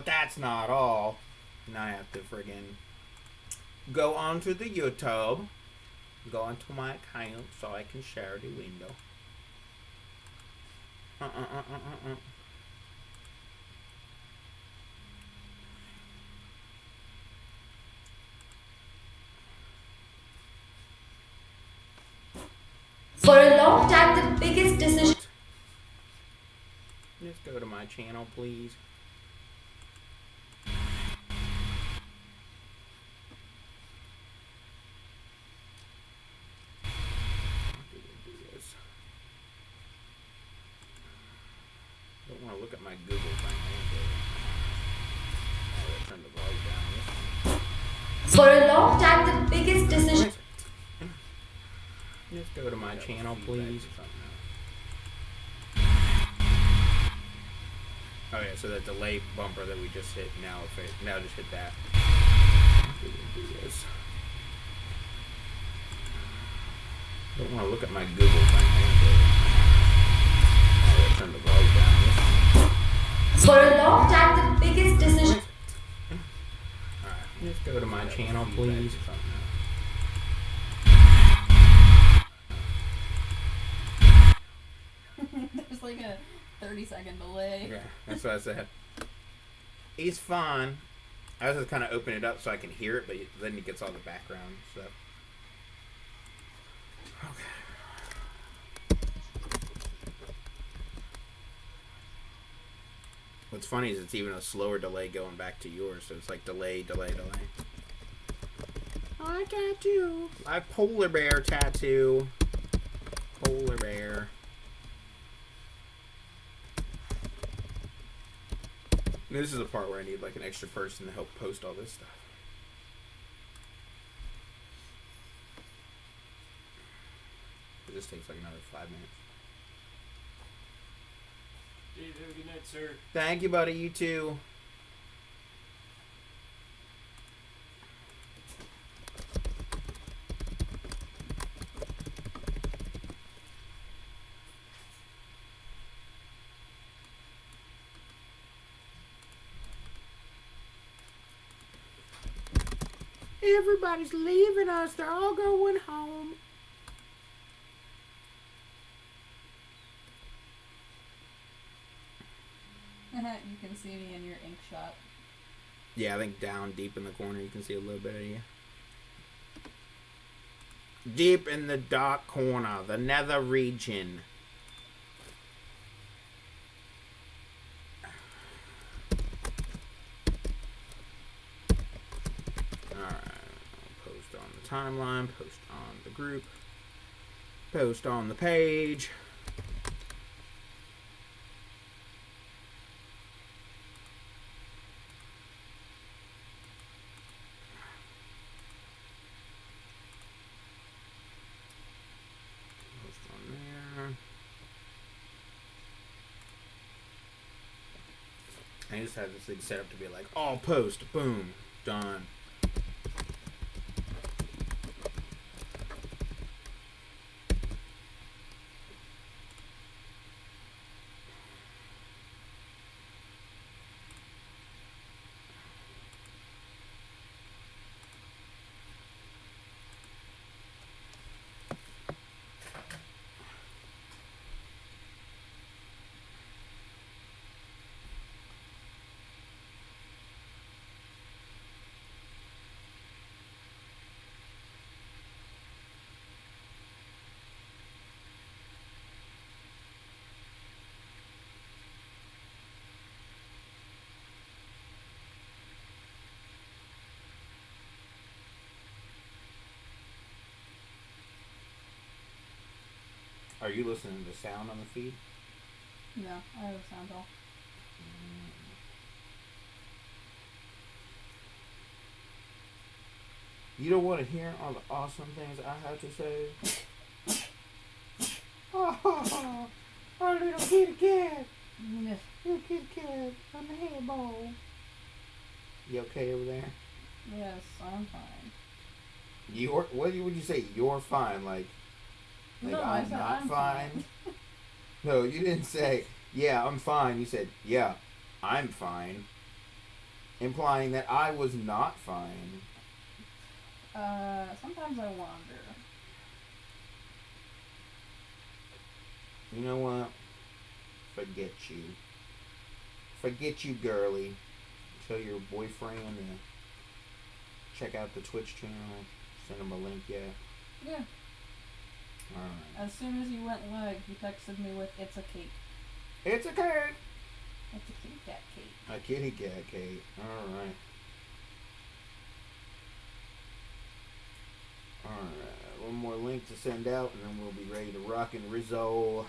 but that's not all. Now I have to friggin' go onto the YouTube, go onto my account so I can share the window. For a long time, the biggest decision. Let's go to my channel, please. Don't want to look at my Google thing. I'll turn the volume down. For a long time, the biggest decision. Let's go to my channel, please. Oh yeah, so that delay bumper that we just hit now just hit that. Do this. Don't want to look at my Google thing. I'll turn the volume down. For a long time, the biggest decision. Alright, let's go to my channel, please. There's like a 30-second delay. Yeah, that's what I said. He's fine. I was just kind of open it up so I can hear it, but then he gets all the background stuff. Okay. What's funny is it's even a slower delay going back to yours, so it's like delay. I tattoo. I have polar bear tattoo. Polar bear. This is the part where I need like an extra person to help post all this stuff. This takes like another 5 minutes. Dave, have a good night, sir. Thank you, buddy. You too. Everybody's leaving us. They're all going home. You can see me in your ink shot. Yeah, I think down deep in the corner you can see a little bit of you. Deep in the dark corner, the nether region. Post on the timeline, post on the group, post on the page. Post on there. I just have this thing set up to be like, all post, boom, done. Are you listening to sound on the feed? No, I have a sound off. You don't want to hear all the awesome things I have to say? Oh, our little kitty cat. Yes. Little kitty cat on the hairball. You okay over there? Yes, I'm fine. What would you say? You're fine, like No, I I'm said not I'm fine. No, you didn't say, yeah, I'm fine. You said, yeah, I'm fine. implying that I was not fine. Sometimes I wonder. You know what? Forget you. Forget you, girly. Tell your boyfriend to check out the Twitch channel. Send him a link yet. Yeah. Alright. As soon as you went live, he texted me with, "It's a cake. It's a cake. It's a kitty cat cake." A kitty cat cake. Alright. Alright. One more link to send out and then we'll be ready to rock and Rizzo.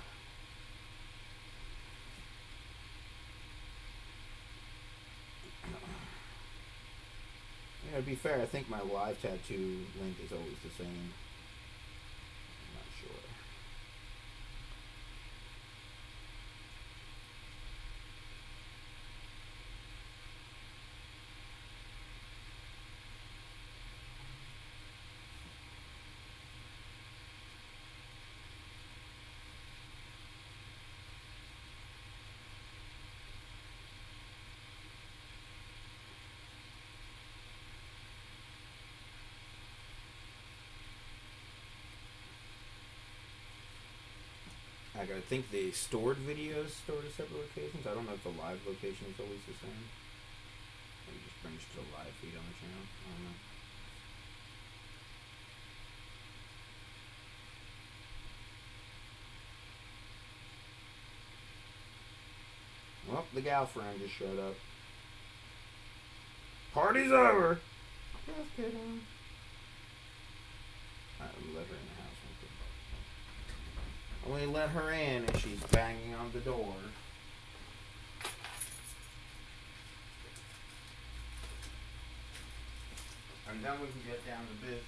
Yeah, to be fair, I think my live tattoo link is always the same. I'm not sure. I think the stored videos stored at separate locations. I don't know if the live location is always the same. Maybe just brings to the live feed on the channel. I don't know. Well, the gal friend just showed up. Party's over! Just kidding. Alright, let me let her in the house real quick. Only let her in if she's banging on the door. And then we can get down to business.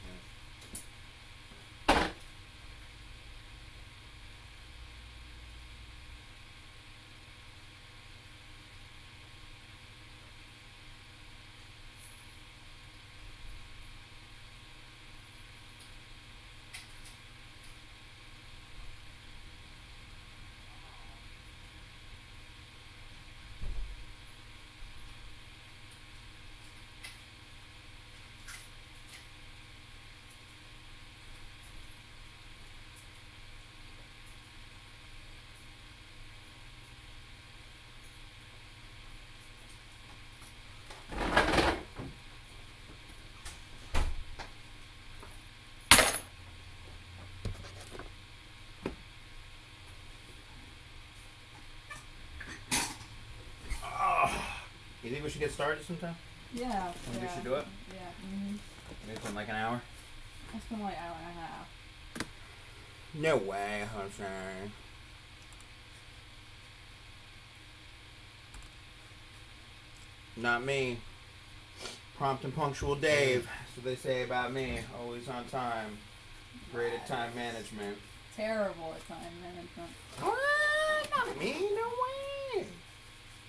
You think we should get started sometime? Yeah. Think we should do it? Yeah. Mm-hmm. Maybe it's in like an hour? It's been like an hour and a half. No way, I'm sorry. Not me. Prompt and punctual Dave. That's what they say about me. Always on time. Great at time management. Terrible at time management. What? Not me, no way.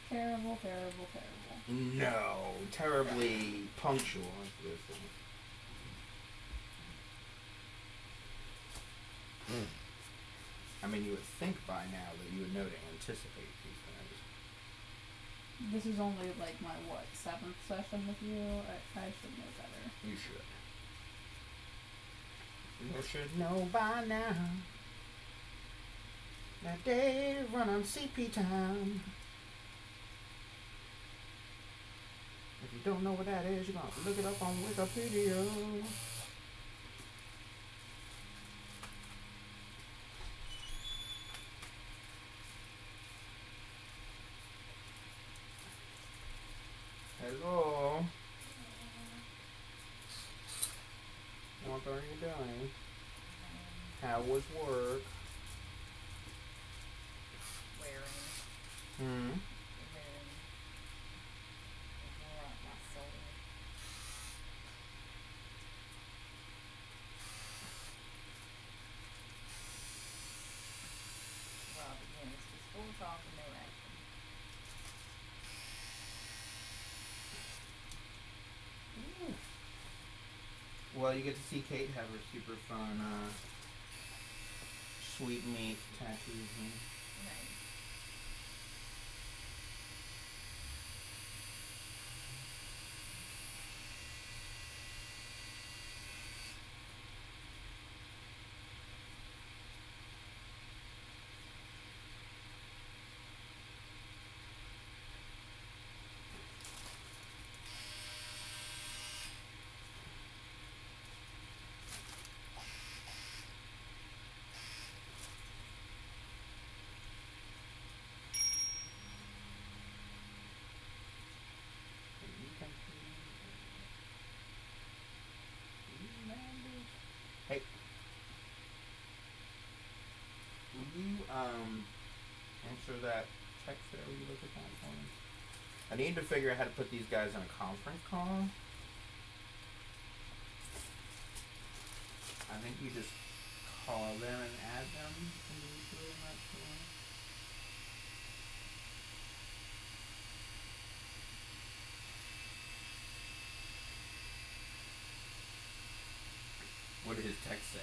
Terrible, terrible, terrible. No, terribly punctual. I mean, you would think by now that you would know to anticipate these things. This is only like my, 7th session with you? I should know better. You should. You should know by now that they run on CP time. If you don't know what that is, you're going to look it up on Wikipedia. Hello? What are you doing? How was work? Hmm? Well, you get to see Kate have her super fun, sweet meat tattoos. I need to figure out how to put these guys on a conference call. I think you just call them and add them individually. I'm not sure. What did his text say?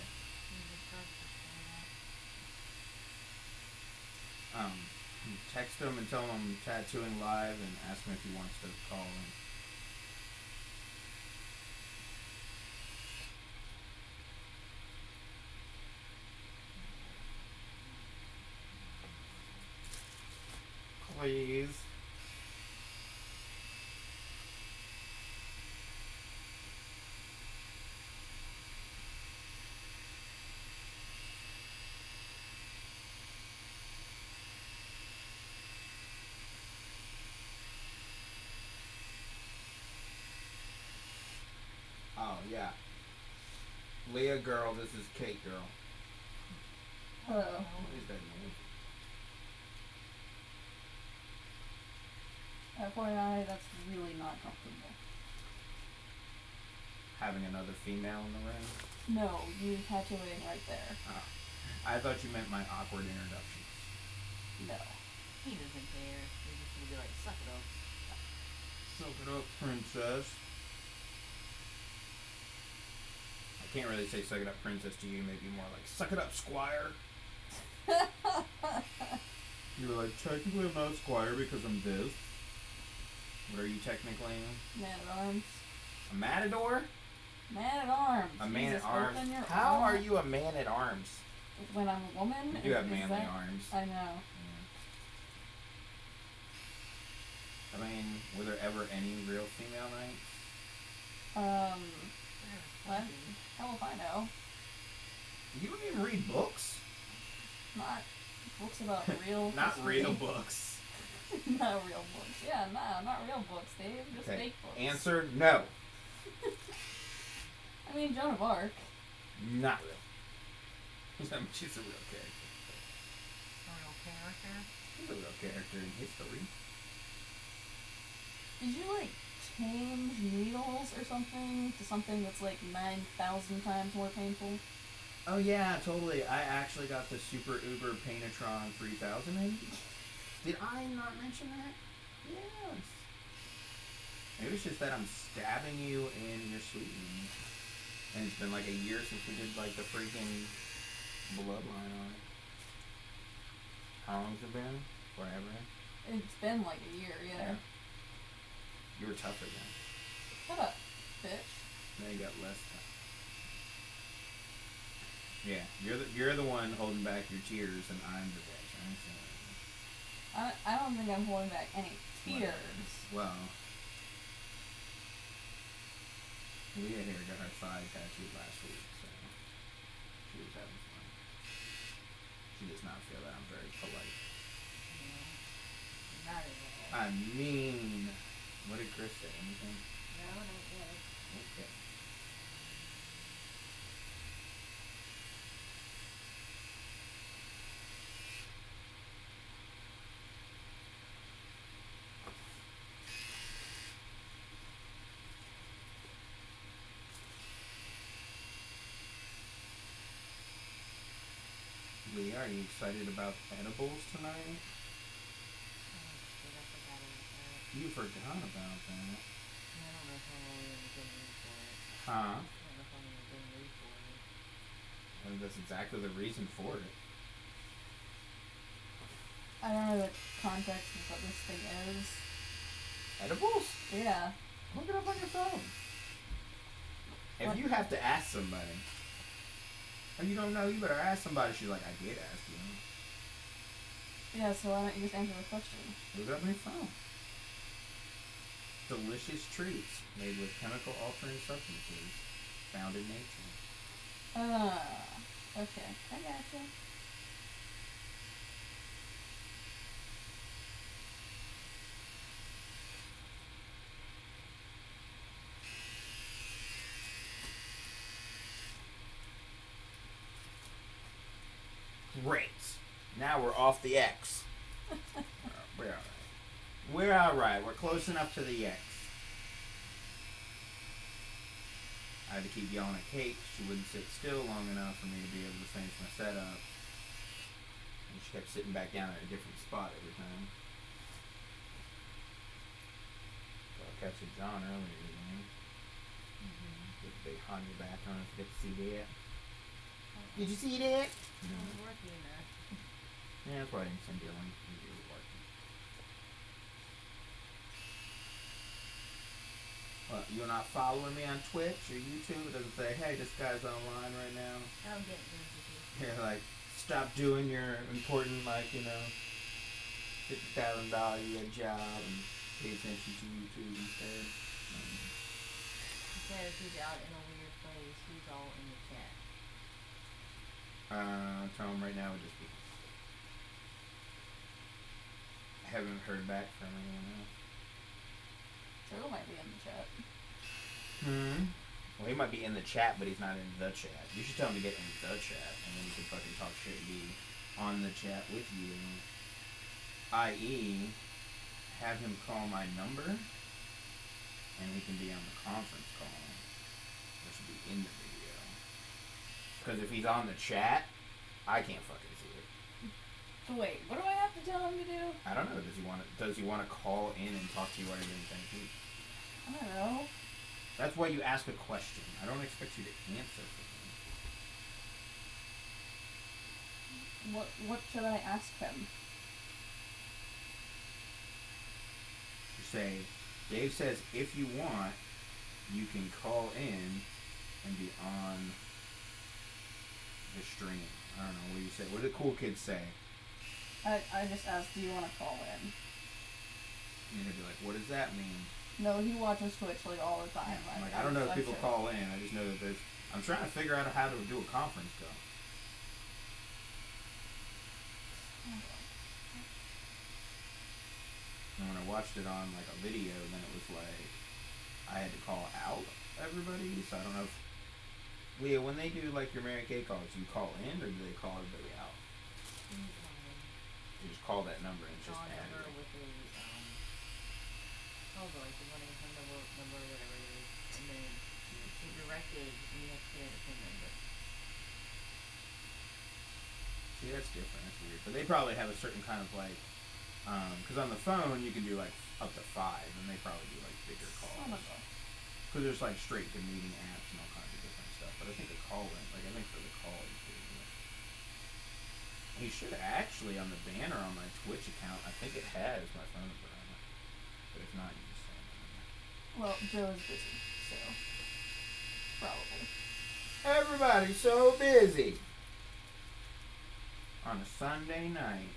Text him and tell him I'm tattooing live and ask him if he wants to call in. Please. Oh, yeah. Leah girl, this is Kate girl. Hello. What is that noise? FYI, that's really not comfortable. Having another female in the room? No, you tattooing right there. Oh. I thought you meant my awkward introductions. No. He doesn't care. He's just gonna be like, suck it up. Soak it up, princess. I can't really say suck it up, princess to you. Maybe more like, suck it up, squire. You were like, technically I'm not a squire because I'm this. What are you technically? Man at arms. A matador? Man at arms. A man Jesus, at arms. open your How arm. are you a man at arms? When I'm a woman? You do have is manly that- arms. I know. I mean, were there ever any real female knights? What? Hell if I know. You don't even read books? Not books about real Not history. real books. Not real books. Yeah, not real books, Dave. Just Okay. fake books. Answer, no. I mean, Joan of Arc. Not real. She's a real character. A real character. She's a real character in history. Did you, like, change needles or something to something that's, like, 9,000 times more painful? Oh yeah, totally. I actually got the Super Uber Painatron 3000 in. Did I not mention that? Yes. Maybe it's just that I'm stabbing you in your sweetening. And it's been like a year since we did like the freaking bloodline on it. How long's it been? Forever? It's been, like, a year, yeah. You were tougher then. Shut up, bitch. Now you got less tough. Yeah, you're the one holding back your tears, and I'm the bitch. I ain't saying anything. I don't think I'm holding back any tears. Well, Leah here got her thigh tattooed last week, so she was having fun. She does not feel that I'm very polite. Not at all. I mean, what did Chris say? Anything? No, not yet. Okay. Leah, are you excited about edibles tonight? Oh, shit, I forgot about that. You forgot about that. I don't know how long I'm gonna read for it. Huh? I don't know how long I'm gonna read for it. And that's exactly the reason for it. I don't know the context of what this thing is. Edibles? Yeah. Look it up on your phone. If What? you have to ask somebody, or you don't know, you better ask somebody. She's like, I did ask you. Yeah, so why don't you just answer the question? Look it up on your phone. Delicious treats made with chemical altering substances found in nature. Okay. I gotcha. Great. Now we're off the X. We're alright. We're alright. We're close enough to the X. I had to keep yelling at Kate. She wouldn't sit still long enough for me to be able to finish my setup. And she kept sitting back down at a different spot every time. So I captured John earlier today. Get the big Honda back on if you get to see that. Did you see that? I was working there. Yeah, that's why I didn't send you a link. You were working. What, you're not following me on Twitch or YouTube? It doesn't say, hey, this guy's online right now. I don't get notifications. Yeah, like, stop doing your important, like, you know, $50,000 a year job and pay attention to YouTube instead. He says he's out in a weird place. He's all in the chat. Tell him right now would just be. I haven't heard back from anyone else. Joe might be in the chat. Well, he might be in the chat, but he's not in the chat. You should tell him to get in the chat, and then he can fucking talk shit and be on the chat with you. I.e., have him call my number, and we can be on the conference call, which will be in the video. Because if he's on the chat, I can't fucking see it. So wait, what do I have to tell him to do? I don't know. Does he want to call in and talk to you while you're doing things? I don't know. That's why you ask a question. I don't expect you to answer for him. What should I ask him? You say, Dave says if you want, you can call in and be on the stream. I don't know, what do you say? What do the cool kids say? I just asked, do you want to call in? And they'd be like, what does that mean? No, he watches Twitch like all the time. Like, I don't know if I'm people sure. call in. I just know that there's. I'm trying to figure out how to do a conference call. And when I watched it on like a video, then it was like I had to call out everybody. So I don't know if Leah, when they do like your Mary Kay calls, you call in or do they call everybody out? You just call that number and it's just added. Number with the like the 1-800 number, whatever it is, and then you're directed and you have to get a PIN number. See, that's different. That's weird. But they probably have a certain kind of like, because on the phone you can do like up to 5, and they probably do like bigger calls. Because there's like straight to meeting apps and all kinds of different stuff. But I think the call in, like I think for the call you could do it. He should actually on the banner on my Twitch account. I think it has my phone number on it. But if not, you just send it. Well, Joe's busy, so probably. Everybody's so busy on a Sunday night.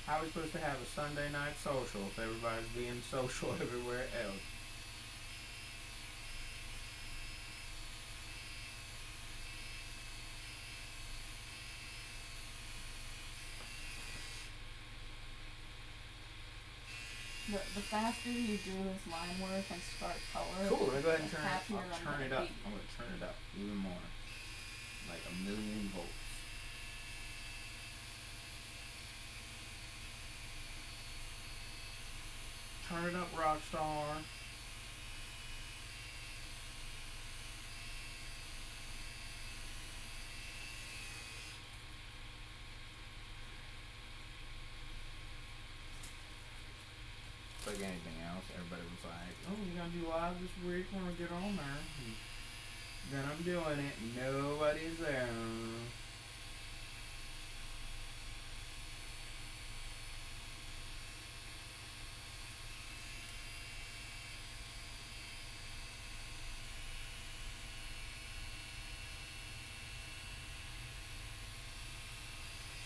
How are we supposed to have a Sunday night social if everybody's being social everywhere else? The faster you do this line work and start color, Cool, let me go ahead and the turn it. happier I'll I'm turn gonna it up. be. I'm gonna turn it up even more. Like 1,000,000 volts. Turn it up, Rockstar. Like anything else, everybody was like, oh, you're gonna do live this week when we get on there. And then I'm doing it, nobody's there.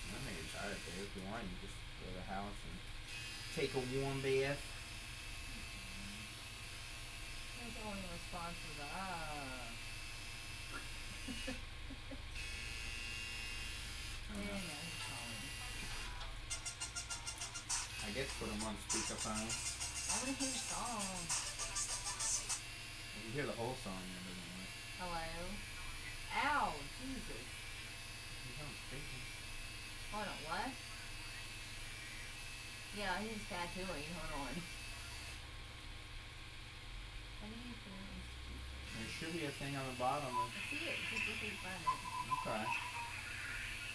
I think it's alright, Dave. If you want, you just go to the house and take a warm bath. His only response was, Yeah, he's calling. I guess put them on speakerphone. I want to hear the song. You can hear the whole song and everything. Hello? Ow, Jesus. He's on speaker. Hold on, what? Yeah, he's tattooing. Hold on. How do you pronounce There should be a thing on the bottom. I see it. Just if we find it. Okay.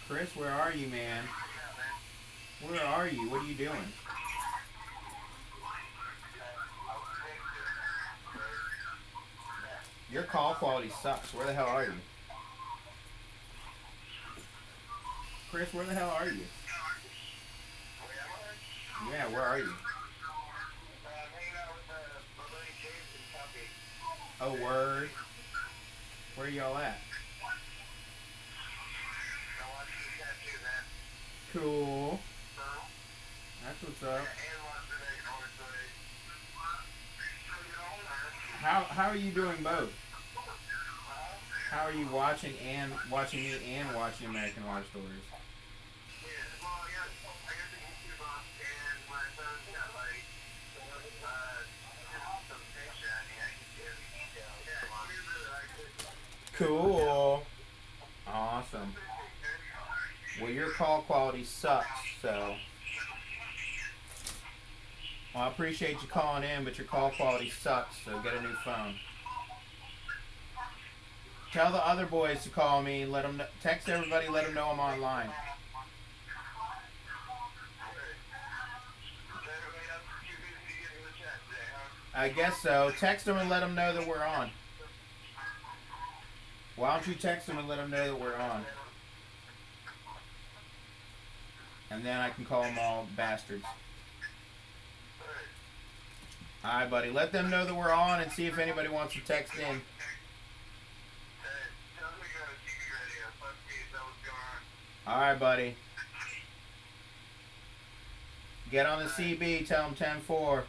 Chris, where are you, man? Where are you? What are you doing? Your call quality sucks. Where the hell are you? Chris, where the hell are you? Yeah, where are you? Oh, word. Where y'all at? Cool. That's what's up. How are you doing both? How are you watching me and watching American Horror Stories? Cool. Awesome. Well, your call quality sucks, so. Well, I appreciate you calling in, but your call quality sucks, so get a new phone. Tell the other boys to call me and let them know, text everybody, let them know I'm online. I guess so. Text them and let them know that we're on. Why don't you text them and let them know that we're on? And then I can call them all bastards. Alright, buddy. Let them know that we're on and see if anybody wants to text in. Alright, buddy. Get on the CB. Tell them 10-4.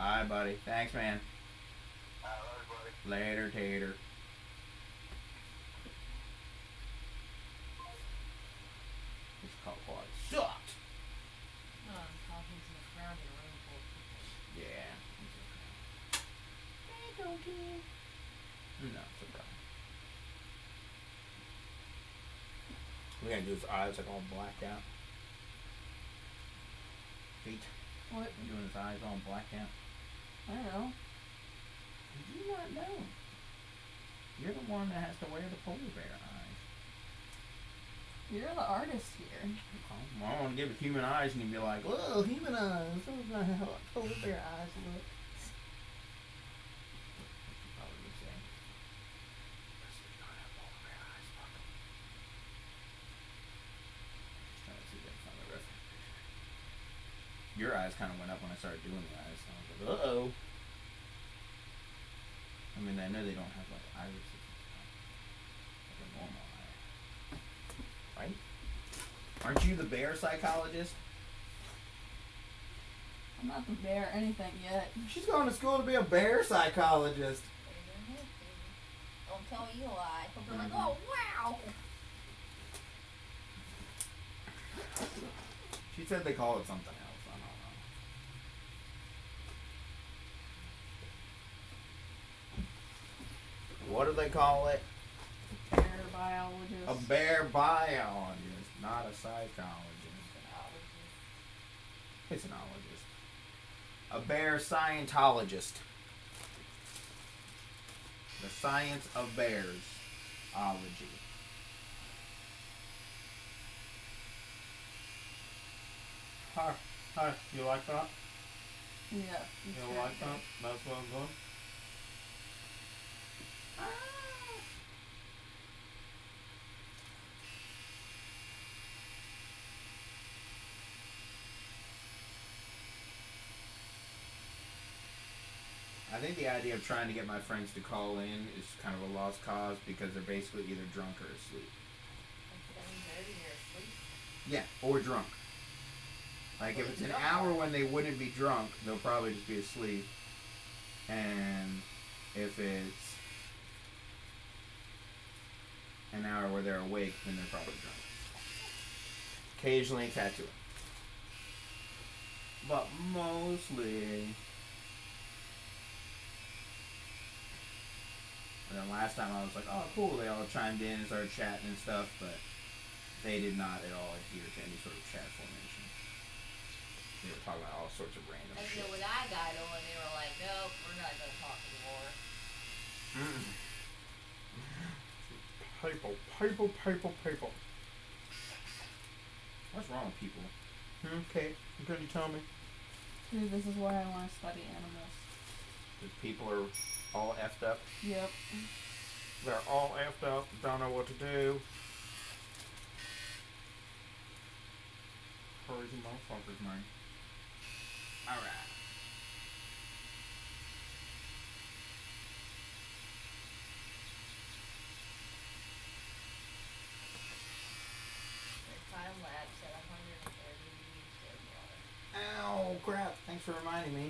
Alright, buddy. Thanks, man. Later, tater. This call quality sucked. Oh, I'm talking to the crowd in a room full of people. Yeah. Hey, donkey. No, it's a problem. We gotta do his eyes like all blacked out. Feet. What? We're doing his eyes all blacked out. I don't know. Did you not know? You're the one that has to wear the polar bear eyes. You're the artist here. Well, I want to give it human eyes and you'd be like, whoa, human eyes. This is not how polar bear eyes look. You probably would say. Because we don't have polar bear eyes, fuck 'em. Just trying to see if I can find the reference picture. Your eyes kind of went up when I started doing the eyes. So I was like, uh-oh. I mean, I know they don't have like irises and stuff, like a normal eye, right? Aren't you the bear psychologist? I'm not the bear anything yet. She's going to school to be a bear psychologist. Don't tell Eli. He'll be like, oh, wow. She said they call it something else. I don't know. What do they call it? Bear biologist. A bear biologist, not a psychologist. It's an ologist. A bear scientologist. The science of bears. Ology. Hi. Hi. You like that? Yeah. You like that? That's what I'm doing. I think the idea of trying to get my friends to call in is kind of a lost cause because they're basically either drunk or asleep. Yeah, or drunk. Like if it's an hour when they wouldn't be drunk, they'll probably just be asleep. And if it's an hour where they're awake, then they're probably drunk. Occasionally tattooing. But mostly. And then last time I was like, oh cool, they all chimed in and started chatting and stuff, but They did not at all adhere to any sort of chat formation. They were talking about all sorts of random And shit. then when I got on, they were like, nope, we're not going to talk anymore. People. What's wrong with people? Okay, can you tell me? Dude, this is why I want to study animals. Because people are all effed up. Yep. They're all effed up, don't know what to do. Crazy motherfuckers, man. Alright. Their time lapse at 130 degrees dead water. Ow, crap. Thanks for reminding me.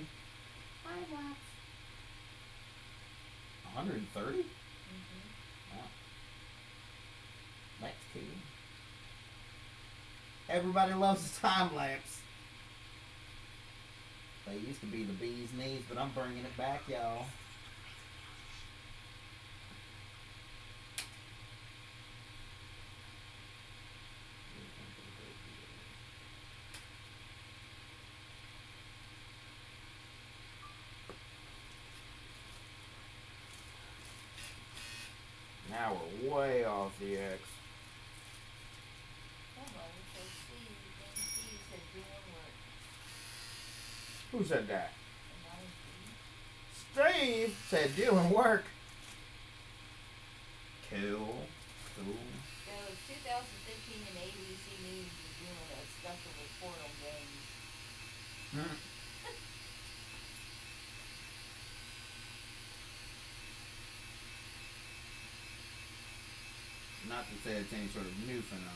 130? Wow. That's cool. Everybody loves a time lapse. They used to be the bee's knees, but I'm bringing it back, y'all. Now we're way off the X. Hold on, we said Steve, then Steve said doing work. Who said that? And that was Steve. Steve said doing work. Cool. So 2015 and ABC News is doing a special report on games. Not to say it's any sort of new phenomenon.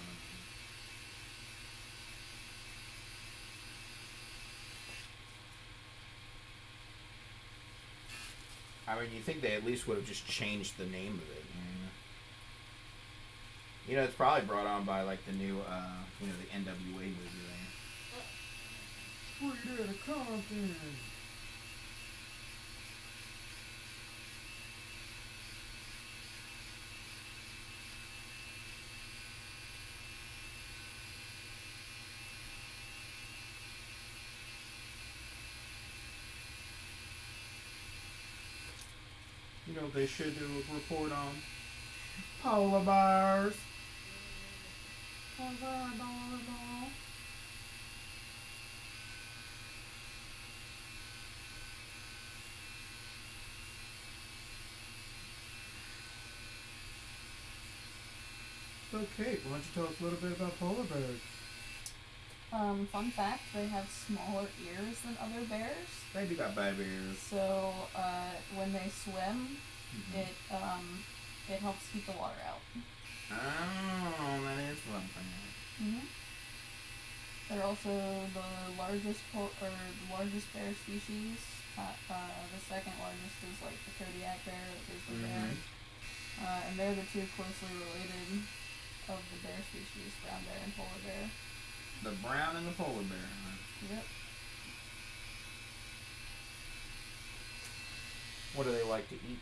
I mean, you think they at least would have just changed the name of it. You know, it's probably brought on by like the new, the NWA movie thing. Straight outta Compton. You know, they should do a report on polar bears. So, Kate, why don't you tell us a little bit about polar bears? Fun fact, they have smaller ears than other bears. They do got bad ears. So, when they swim, it helps keep the water out. Oh, that is one thing. They're also the largest bear species. The second largest is like the Kodiak bear, the grizzly bear. And they're the two closely related of the bear species, brown bear and polar bear. The brown and the polar bear. Yep. What do they like to eat?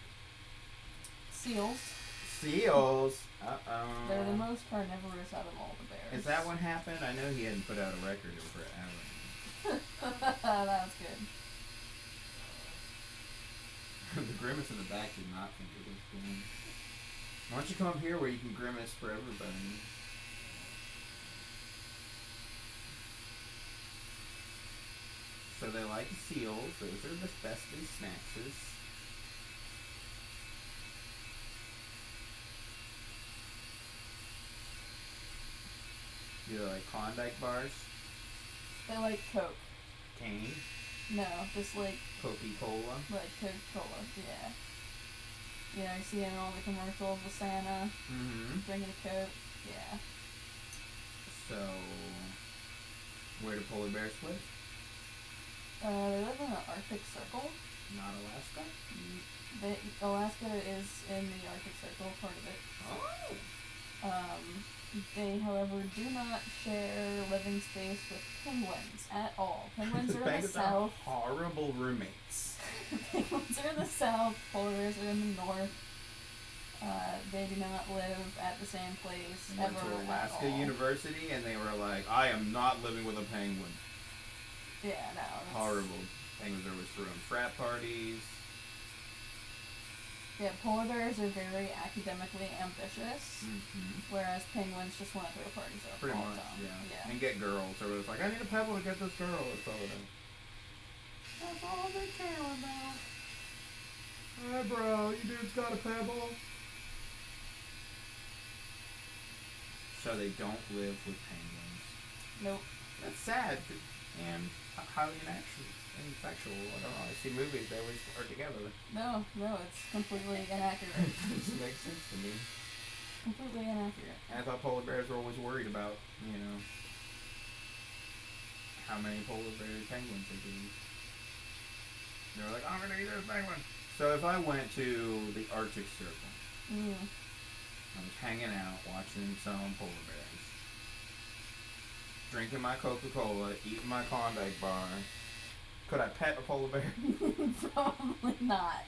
Seals. Seals. Uh-oh. They're the most carnivorous out of all the bears. Is that what happened? I know he hadn't put out a record in forever. That was good. The grimace in the back did not think it was cool. Why don't you come up here where you can grimace for everybody? So they like seals. Those are the bestest snackses. Do they like Klondike bars? They like Coke. Cane? No, just like Coca-Cola? like Coca-Cola, yeah. You know, you see in all the commercials with Santa drinking a Coke, yeah. So, where do polar bears live? They live in the Arctic Circle. Not Alaska? Alaska is in the Arctic Circle, part of it. Oh! They, however, do not share living space with penguins at all. Penguins are in the south. Horrible roommates. Penguins are in the south, polar bears are in the north. They do not live at the same place Went ever to at Alaska all. University, and they were like, I am not living with a penguin. Yeah, no. That's, Horrible. Penguins are always throwing frat parties. Yeah, polar bears are very academically ambitious, Mm-hmm. whereas penguins just want to throw parties all Pretty the much, time. yeah. And get girls. So it's like, I need a pebble to get this girl. That's all it is. That's all they care about. Hey, bro, you dude's got a pebble. So they don't live with penguins. Nope. That's sad and highly ineffectual. I don't know. I see movies, they always are together. No, it's completely inaccurate. This makes sense to me. Completely inaccurate. And I thought polar bears were always worried about, how many polar bear penguins they could eat. They were like, I'm gonna eat this penguin. So if I went to the Arctic Circle, I was hanging out, watching some polar bears, drinking my Coca-Cola, eating my Klondike bar, could I pet a polar bear? Probably not.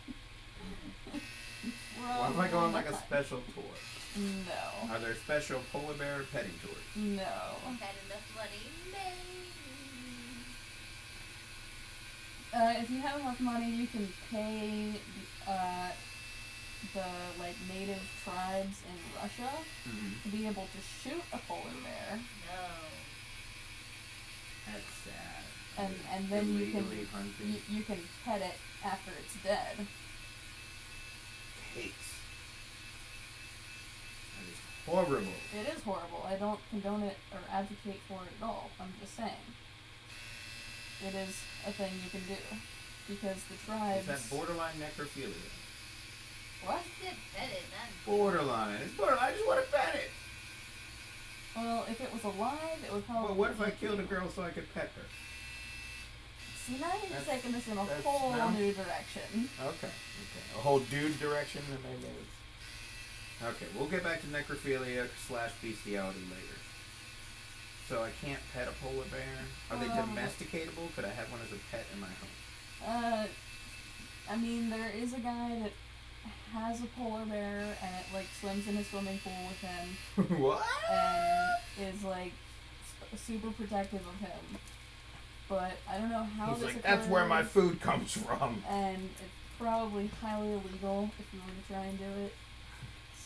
What if I go on like a special tour? No. Are there special polar bear petting tours? No. Had enough money, maybe. If you have enough money, you can pay the native tribes in Russia to be able to shoot a polar bear, No. That's sad. and then Illegally hunting. you can pet it after it's dead. Hates. That is horrible. It is horrible. I don't condone it or advocate for it at all. I'm just saying. It is a thing you can do. Because the tribes... Is that borderline necrophilia? What? You said pet it, not Borderline. It's borderline. I just want to pet it. Well, if it was alive, it would probably... Well, what if I eat killed a you. girl so I could pet her? See, now you're That's- taking this in a that's whole now- new direction. Okay. A whole dude direction and maybe it's... Okay, we'll get back to necrophilia / bestiality later. So I can't pet a polar bear? Are they domesticatable? Could I have one as a pet in my home? I mean, there is a guy that has a polar bear and it swims in his swimming pool with him What? and is super protective of him. But I don't know how He's this like, that's where my occurs, food comes from. and it's probably highly illegal if you were to try and do it.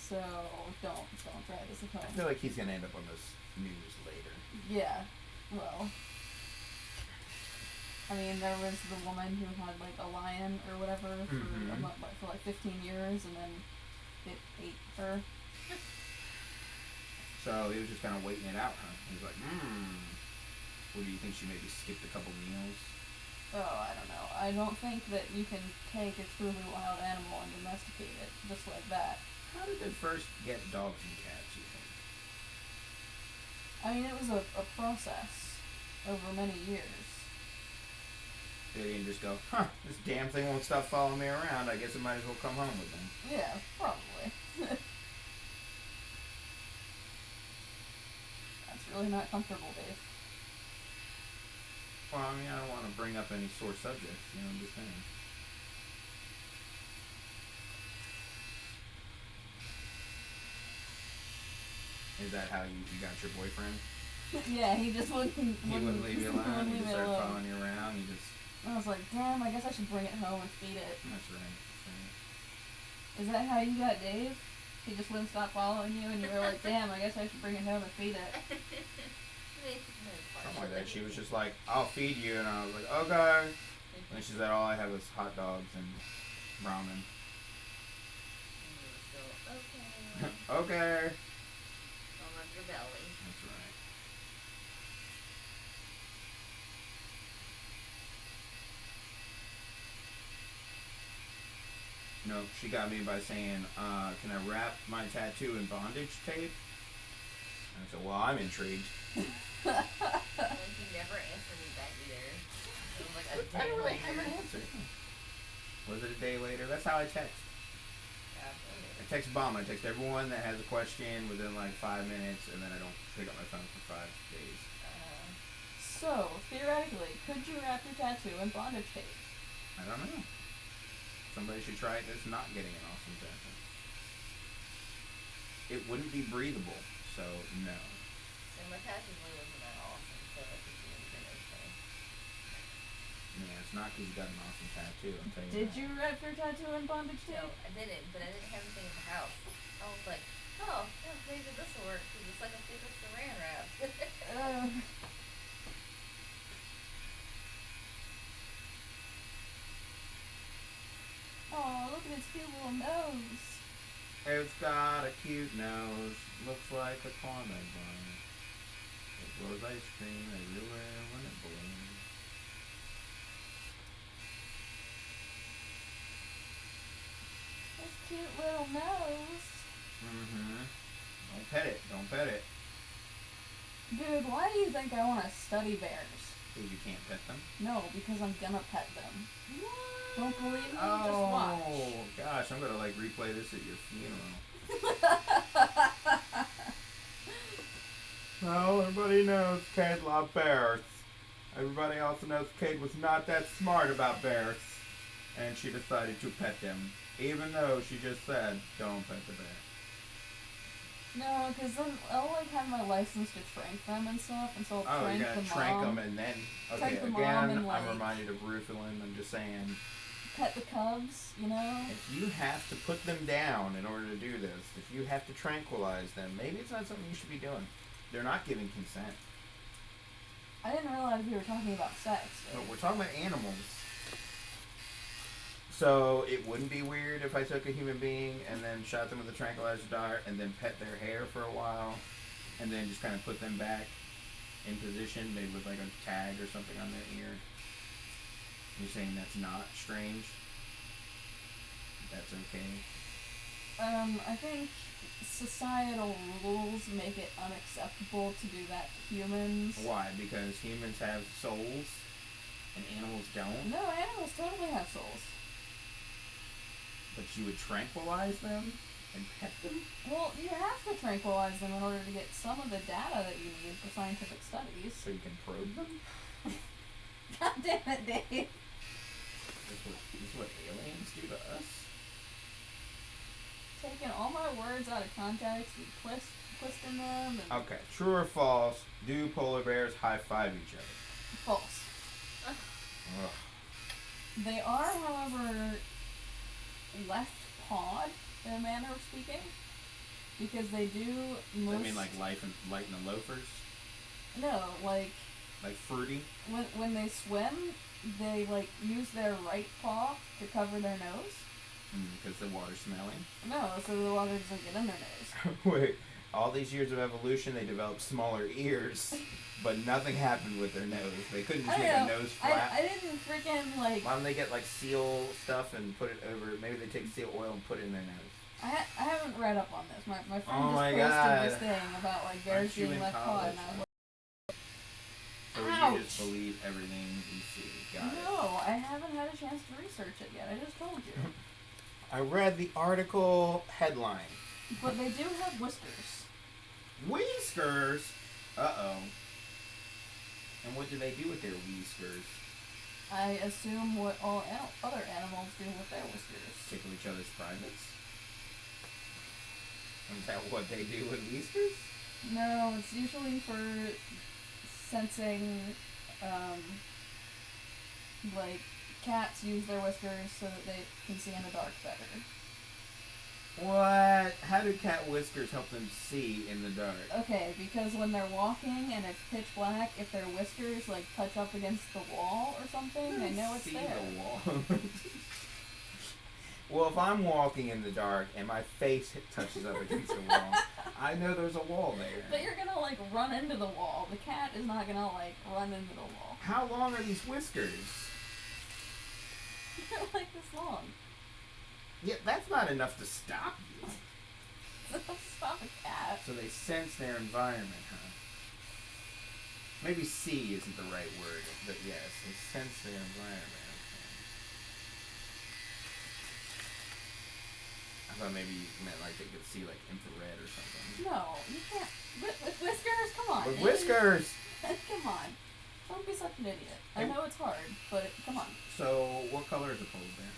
So don't try this at I home. feel like he's going to end up on this news later. Yeah, well, I mean, there was the woman who had a lion or whatever for 15 years, and then it ate her. So he was just kind of waiting it out, huh? He was like, What do you think, she maybe skipped a couple meals? Oh, I don't know. I don't think that you can take a truly wild animal and domesticate it just like that. How did they first get dogs and cats, you think? I mean, it was a process over many years. They didn't just go, this damn thing won't stop following me around. I guess I might as well come home with them. Yeah, probably. That's really not comfortable, Dave. Well, I mean, I don't want to bring up any sore subjects, I'm just saying. Is that how you got your boyfriend? Yeah, he just wouldn't He wouldn't leave you alone? wouldn't He leave just me started alone. following you around? You just... I was like, damn, I guess I should bring it home and feed it. That's right. Is that how you got Dave? He just wouldn't stop following you, and you were like, damn, I guess I should bring it home and feed it. Something like that. She was just like, I'll feed you. And I was like, okay. And she said, all I have is hot dogs and ramen. Okay. Okay. Don't rub your belly. That's right. No, she got me by saying, can I wrap my tattoo in bondage tape? And I said, well, I'm intrigued. Like, you never answered me back either. It was like a I day didn't really have later. an answer. Was it a day later? That's how I text. Yeah, I text bomb. I text everyone that has a question within 5 minutes, and then I don't pick up my phone for 5 days. So, theoretically, could you wrap your tattoo in bondage tape? I don't know. Somebody should try it that's not getting an awesome tattoo. it wouldn't be breathable. So no. So my tattoo really wasn't that awesome, so I think it would have been okay. Yeah, it's not because you got an awesome tattoo. I'm telling you. Did that. you wrap your tattoo in bondage No, tape? I didn't, but I didn't have anything in the house. I was like, oh, yeah, maybe this will work, because it's like a thick saran wrap. Oh, look at its cute little nose. It's got a cute nose. Looks like a caramel bun. It blows ice cream everywhere when it blows. Its cute little nose. Mm-hmm. Don't pet it. Don't pet it. Dude, why do you think I want to study bears? Because you can't pet them. No, because I'm gonna pet them. What? Don't believe me? Oh, Just watch. gosh, I'm gonna like replay this at your funeral. Well, everybody knows Kate loved bears. Everybody also knows Kate was not that smart about bears. And she decided to pet them. Even though she just said, don't pet the bear. No, because then I'll like have my license to trank them and stuff, and so I'll Oh, trank you're gonna the trank mom, them and then... Okay, Trank the mom again, and, like- I'm reminded of Rufalin. I'm just saying, pet the cubs, you know? if you have to put them down in order to do this, if you have to tranquilize them, maybe it's not something you should be doing. They're not giving consent. I didn't realize we were talking about sex. But we're talking about animals. So it wouldn't be weird if I took a human being and then shot them with a tranquilizer dart and then pet their hair for a while and then just kind of put them back in position, maybe with like a tag or something on their ear. You're saying that's not strange? That's okay? I think societal rules make it unacceptable to do that to humans. Why? Because humans have souls and animals don't? No, animals totally have souls. But you would tranquilize them and pet them? Well, you have to tranquilize them in order to get some of the data that you need for scientific studies. So you can probe them? God damn it, Dave. This is what aliens do to us? Taking all my words out of context and twisting them and Okay, true or false, do polar bears high-five each other? false. Ugh. They are, however, left pawed in a manner of speaking, because they do Does most. that mean like light in the loafers? No, like Like fruity? when they swim, they like use their right paw to cover their nose. Because the water's smelling? No, so the water doesn't get in their nose. Wait, all these years of evolution, they developed smaller ears, but nothing happened with their nose. They couldn't just I make don't a know. nose flap. I didn't freaking like. Why don't they get like seal stuff and put it over? Maybe they take seal oil and put it in their nose. I haven't read up on this. My friend Oh just my posted God. this thing about like bears Aren't you being in left pawed, college? and I was So Ouch. you just believe everything you see. Got like, it. no, I haven't had a chance to research it yet. I just told you. I read the article headline. But they do have whiskers. Whiskers? Uh-oh. And what do they do with their whiskers? I assume what all other animals do with their whiskers. Tickle each other's privates? Is that what they do with whiskers? No, it's usually for sensing, like cats use their whiskers so that they can see in the dark better. What? How do cat whiskers help them see in the dark? Okay, because when they're walking and it's pitch black, if their whiskers like touch up against the wall or something, they know it's see there. the wall. Well, if I'm walking in the dark and my face touches up against the wall, I know there's a wall there. But you're gonna like run into the wall. The cat is not gonna like run into the wall. How long are these whiskers? They're like this long. Yeah, that's not enough to stop you. Stop a cat. So they sense their environment, huh? Maybe see isn't the right word, but yes, they sense their environment. I thought maybe you meant like they could see like infrared or something. No, you can't. With whiskers? Come on. With dude. whiskers! Come on. Don't be such an idiot. I And- know it's hard, but come on. So, what color is a polar bear?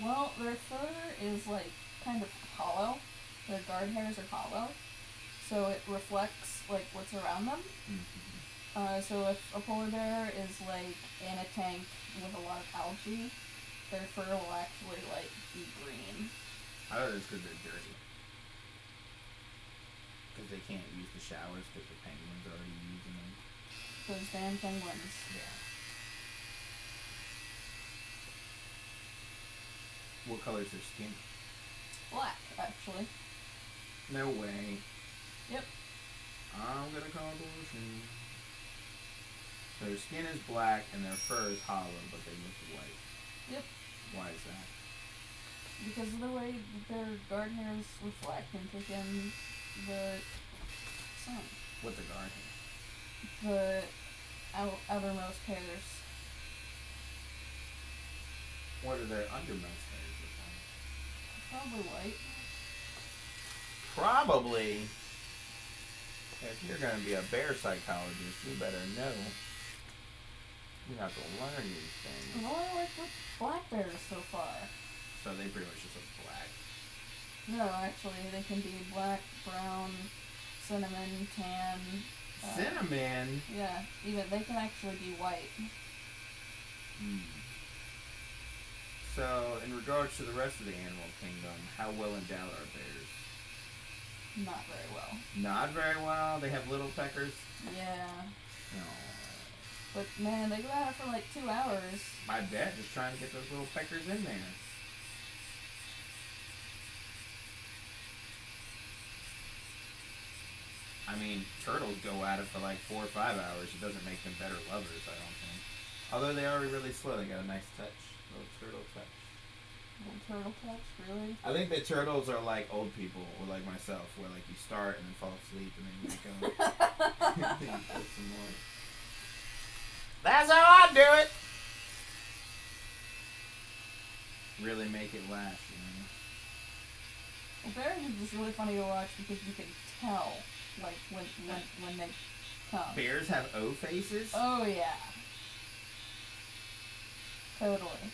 Well, their fur is like kind of hollow. their guard hairs are hollow, so it reflects like what's around them. Mm-hmm. So if a polar bear is like in a tank with a lot of algae, their fur will actually like be green. I thought it was because they're dirty. Because they can't use the showers because the penguins are already using them. Those damn penguins. Yeah. What color is their skin? Black, actually. No way. Yep. I'm gonna call bullshit. So their skin is black and their fur is hollow, but they look white. Yep. Why is that? Because of the way that their guard hairs reflect and take in the sun. What's a guard hair? The outermost hairs. What are their undermost hairs look like? Probably white. Probably. If you're gonna be a bear psychologist, you better know. You have to learn these things. I've only worked with black bears so far. So they pretty much just look black. No, actually, they can be black, brown, cinnamon, tan. Cinnamon? Yeah, even they can actually be white. So, in regards to the rest of the animal kingdom, how well endowed are bears? Not very well. Not very well. They have little peckers. Yeah. No. But man, they go at it for like 2 hours. I bet, just trying to get those little peckers in there. I mean, turtles go at it for like 4 or 5 hours. It doesn't make them better lovers, I don't think. Although they are really slow, they got a nice touch. Little turtle touch. Little turtle touch, really? I think the turtles are like old people, or like myself, where like you start and then fall asleep and then you wake up. Then you put some more. That's how I do it! Really make it last, you know? Well, bears are just really funny to watch because you can tell, like, when they come. Bears have O faces? Oh, yeah. Totally.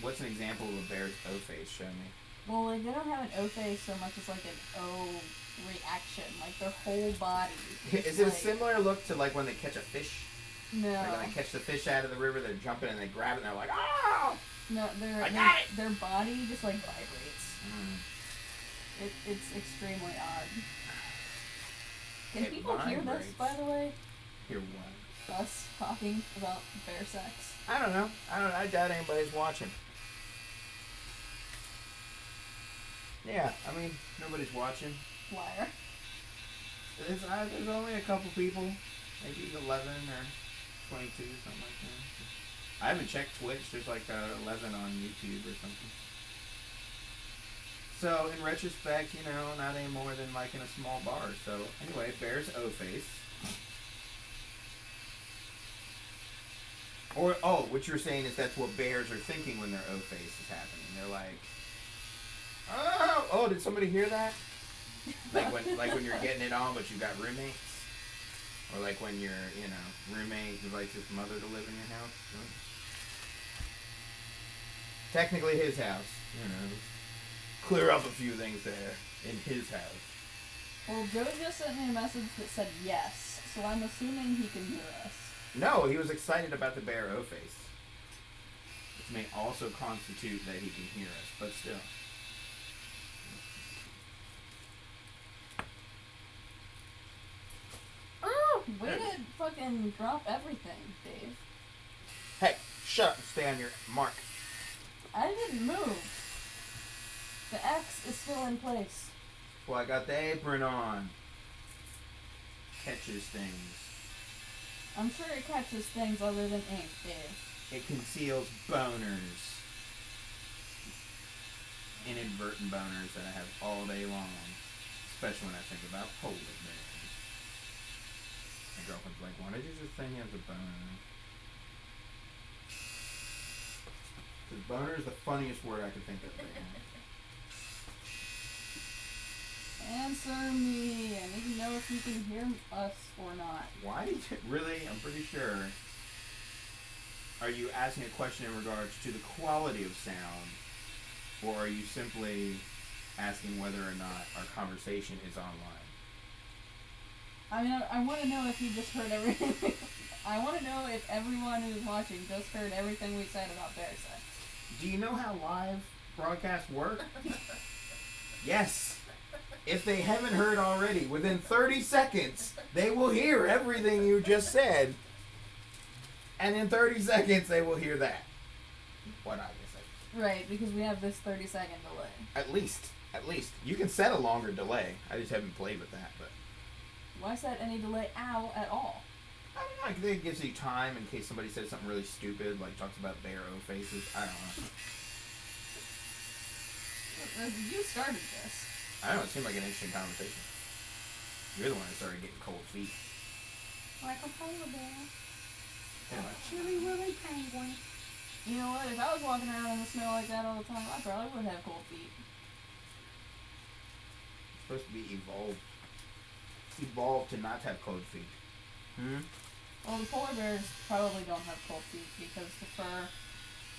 What's an example of a bear's O face? Show me. Well, like, they don't have an O face so much as, like, an O reaction. Like, their whole body. Is it like, a similar look to like when they catch a fish? No. Like when they catch the fish out of the river, they're jumping and they grab it and they're like, ah! No, I got it! their body just, like, vibrates. Mm. It's extremely odd. Can It people hear this, vibrates. by the way? Hear what? Us talking about bear sex? I don't know. I doubt anybody's watching. Yeah, I mean, nobody's watching. Liar. There's only a couple people. Maybe 11 or 22, something like that. I haven't checked Twitch. There's like 11 on YouTube or something. So, in retrospect, you know, not any more than like in a small bar. So, anyway, bear's O-face. Or, oh, what you're saying is that's what bears are thinking when their O-face is happening. They're like, oh, did somebody hear that? Like when you're getting it on, but you've got roommates. Or like when your, roommate invites his mother to live in your house. Technically his house, Clear up a few things there in his house. Well, Joe just sent me a message that said yes, so I'm assuming he can hear us. No, he was excited about the bear O-face. Which may also constitute that he can hear us, but still. Way to fucking drop everything, Dave. Hey, shut up and stay on your mark. I didn't move. The X is still in place. Well, I got the apron on. Catches things. I'm sure it catches things other than ink, Dave. It conceals boners. Inadvertent boners that I have all day long. Especially when I think about polar bears. My girlfriend's like, why did you just think he has a boner? Because boner is the funniest word I could think of right now. Answer me. I need to know if you can hear us or not. Why did you, really? I'm pretty sure. Are you asking a question in regards to the quality of sound? Or are you simply asking whether or not our conversation is online. I mean, I want to know if you just heard everything. I want to know if everyone who's watching just heard everything we said about bear sex. Do you know how live broadcasts work? Yes. If they haven't heard already, within 30 seconds, they will hear everything you just said. And in 30 seconds, they will hear that. What I just said. Right, because we have this 30-second delay. At least. You can set a longer delay. I just haven't played with that, but... Why set any delay at all? I don't know, I think it gives you time in case somebody says something really stupid, like talks about bear O faces. I don't know. You started this. I don't know, it seemed like an interesting conversation. You're the one that started getting cold feet. Like a polar bear. Yeah, like, Chilly Willy Penguin. You know what? If I was walking around in the snow like that all the time, I probably would have cold feet. It's supposed to be evolved to not have cold feet. Well, the polar bears probably don't have cold feet because the fur,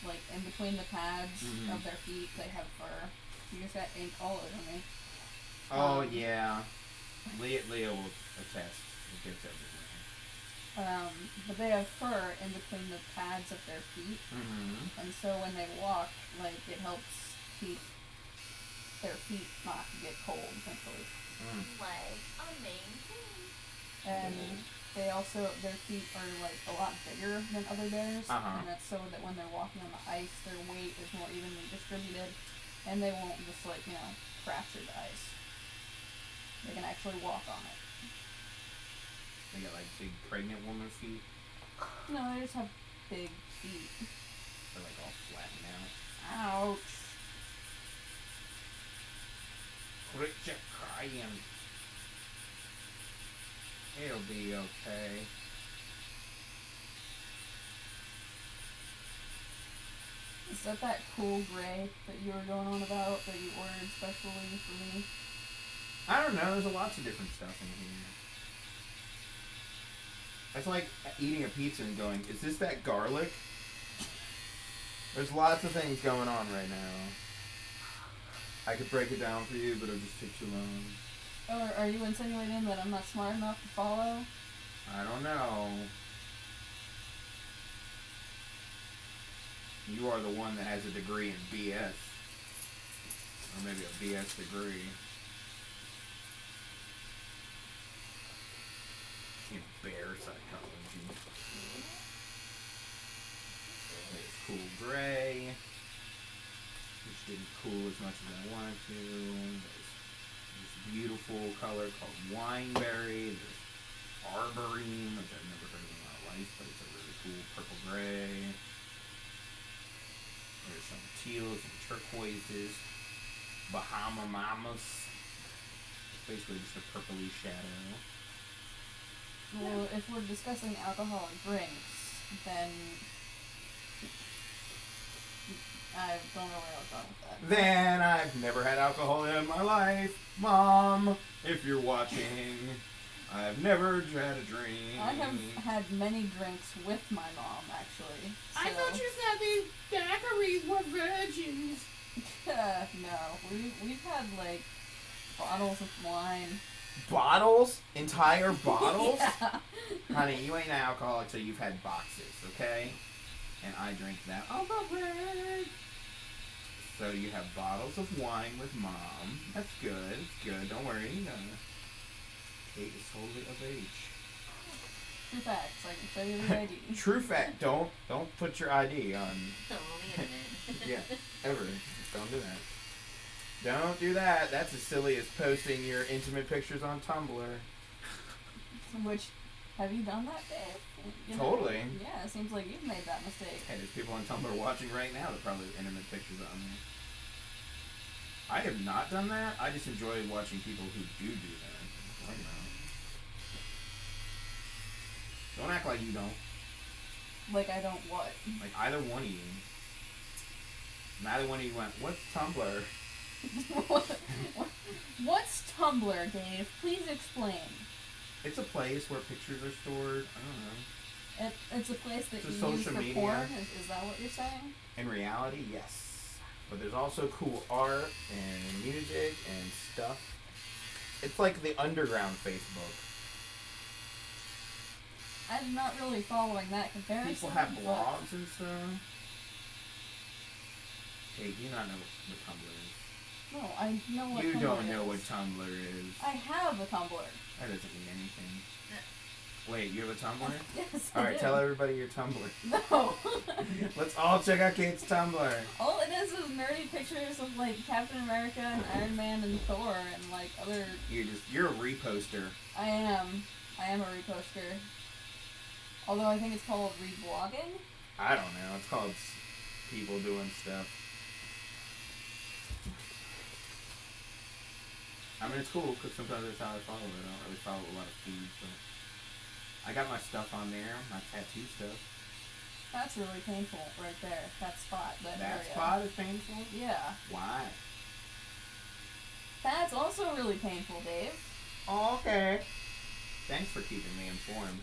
like in between the pads of their feet, they have fur. You just got ink all over me. Oh, yeah. Leah will attest. It gets everywhere. But they have fur in between the pads of their feet, and so when they walk, like, it helps keep their feet not get cold, essentially. Like a main thing. And they also, their feet are, like, a lot bigger than other bears, and that's so that when they're walking on the ice, their weight is more evenly distributed, and they won't just, like, fracture the ice. They can actually walk on it. They got, like, big pregnant woman feet. No, they just have big feet. They're, like, all flattened out. Ouch. Quit your crying. It'll be okay. Is that cool gray that you were going on about that you ordered specially for me? I don't know. There's lots of different stuff in here. It's like eating a pizza and going, is this that garlic? There's lots of things going on right now. I could break it down for you, but it'll just take too long. Or are you insinuating that I'm not smart enough to follow? I don't know. You are the one that has a degree in BS. Or maybe a BS degree. In bear psychology. It's cool gray. Which didn't cool as much as I wanted to. There's this beautiful color called wineberry. There's arborine, which I've never heard of in my life, but it's a really cool purple gray. There's some teals and turquoises. Bahama Mamas. It's basically just a purpley shadow. Well, if we're discussing alcoholic drinks, then I don't know where I was going with that. Then I've never had alcohol in my life. Mom, if you're watching, I've never had a drink. I have had many drinks with my mom, actually. So. I thought you said these daiquiris were virgins. No, we've had, like, bottles of wine. Bottles? Entire bottles? Yeah. Honey, you ain't an alcoholic, so you've had boxes, okay? And I drink that on the bread. So you have bottles of wine with Mom. That's good. It's good. Don't worry. Kate is totally of age. True facts. I can show you the ID. True fact. Don't put your ID on. Only internet. Yeah, ever. Don't do that. Don't do that. That's as silly as posting your intimate pictures on Tumblr. Which, have you done that, Dave? Totally. Yeah, it seems like you've made that mistake. Hey, there's people on Tumblr watching right now that probably have intimate pictures on there. I have not done that. I just enjoy watching people who do that. I don't know. Don't act like you don't. Like I don't what? Like either one of you. Neither one of you went, what's Tumblr? What's Tumblr, Dave? Please explain. It's a place where pictures are stored. I don't know. It's a place that It's a you use social for media. porn? Is that what you're saying? In reality, yes. But there's also cool art and music and stuff. It's like the underground Facebook. I'm not really following that comparison. People have but- blogs and stuff. Hey, do you not know what Tumblr is? No, I know what You Tumblr don't know is. what Tumblr is. I have a Tumblr. That doesn't mean anything. Wait, you have a Tumblr? Yes, Alright, I tell do. everybody your Tumblr. No. Let's all check out Kate's Tumblr. All it is nerdy pictures of like Captain America and Iron Man and Thor and like other. You're a reposter. I am a reposter. Although I think it's called reblogging. I don't know. It's called people doing stuff. I mean, it's cool because sometimes that's how I follow it. I don't really follow a lot of feeds, but I got my stuff on there, my tattoo stuff. That's really painful right there. That spot, that That area. spot is painful? Yeah. Why? That's also really painful, Dave. Oh, okay. Thanks for keeping me informed.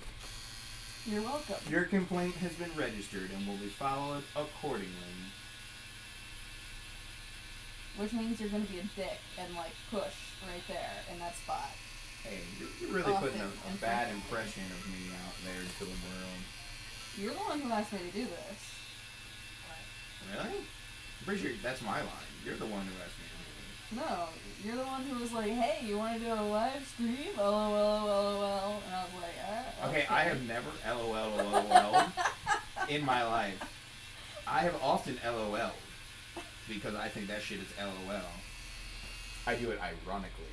You're welcome. Your complaint has been registered and will be followed accordingly. Which means you're gonna be a dick and like push right there in that spot. Hey, you're really putting a Often, bad unfortunately. impression of me out there to the world. You're the one who asked me to do this. Really? I'm pretty sure that's my line. You're the one who asked me to do this. No, you're the one who was like, "Hey, you want to do a live stream?" LOL. And I was like, Okay, I have never LOL'd in my life. I have often LOL'd because I think that shit is LOL. I do it ironically.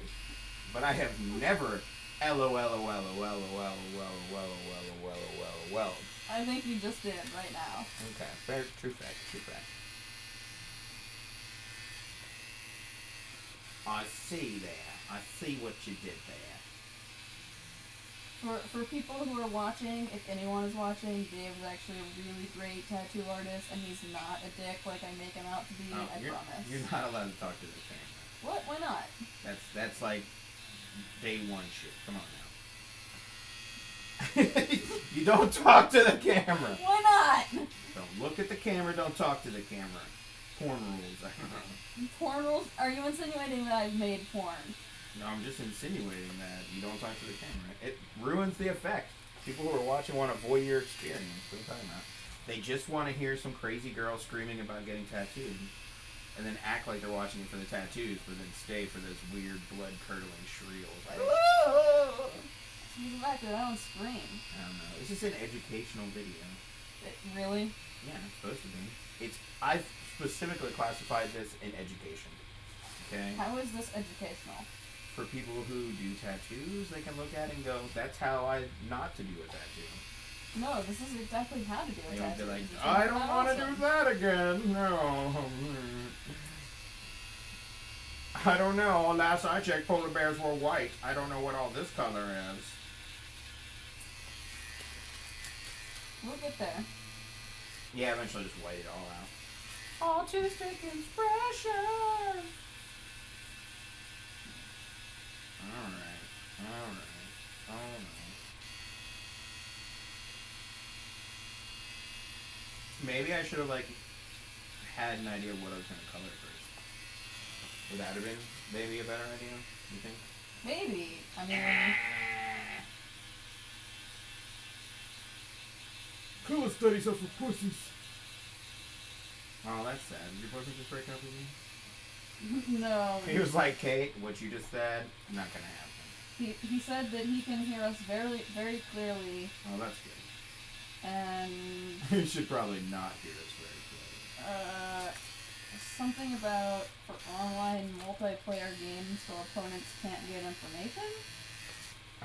But I have never LOL. I think you just did right now. Okay, fair, true fact, true fact. I see there. I see what you did there. For people who are watching, if anyone is watching, Dave is actually a really great tattoo artist, and he's not a dick like I make him out to be. Oh, I promise. you're not allowed to talk to the camera. What? Why not? That's like day one shit. Come on now. You don't talk to the camera. Why not? Don't look at the camera. Don't talk to the camera. Porn rules. I don't know. Porn rules? Are you insinuating that I've made porn? No, I'm just insinuating that you don't talk to the camera. It ruins the effect. People who are watching want a voyeur experience. What are you talking about? They just want to hear some crazy girl screaming about getting tattooed. And then act like they're watching it for the tattoos, but then stay for those weird blood-curdling shriels. Like, She's back there, I don't scream. I don't know. This is an educational video. Really? Yeah, it's supposed to be. I've specifically classified this in education. Okay? How is this educational? For people who do tattoos, they can look at it and go, that's how not to do a tattoo. No, this is exactly how to do a They won't tattoo. be like, This is I don't not want to awesome. do that again. No. I don't know. Last I checked, polar bears were white. I don't know what all this color is. We'll get there. Yeah, eventually just white it all out. Autistic expression. Alright. Maybe I should have, had an idea of what I was going to color first. Would that have been maybe a better idea, you think? Maybe. I mean, Color studies are for pussies. Oh, that's sad. Did your boyfriend just break up with you? no. He was like, Kate, what you just said, not going to happen. He said that he can hear us very, very clearly, Oh, that's good. and You should probably not hear us very clearly. something about for online multiplayer games so opponents can't get information.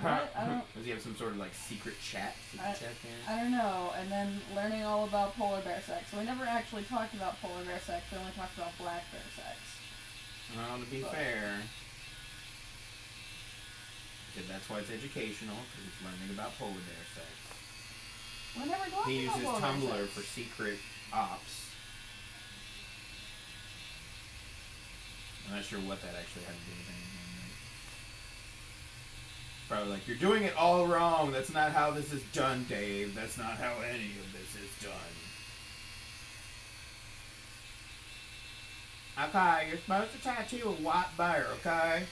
What? I don't. Does he have some sort of secret chat? Chat there? I don't know. And then learning all about polar bear sex. So we never actually talked about polar bear sex. We only talked about black bear sex. Well, to be fair, that's why it's educational, because it's learning about polar bear sex. We never talked He about uses polar bear Tumblr sex. for secret ops. I'm not sure what that actually had to do with anything. Probably you're doing it all wrong. That's not how this is done, Dave. That's not how any of this is done. Okay, you're supposed to tattoo a white bear, okay?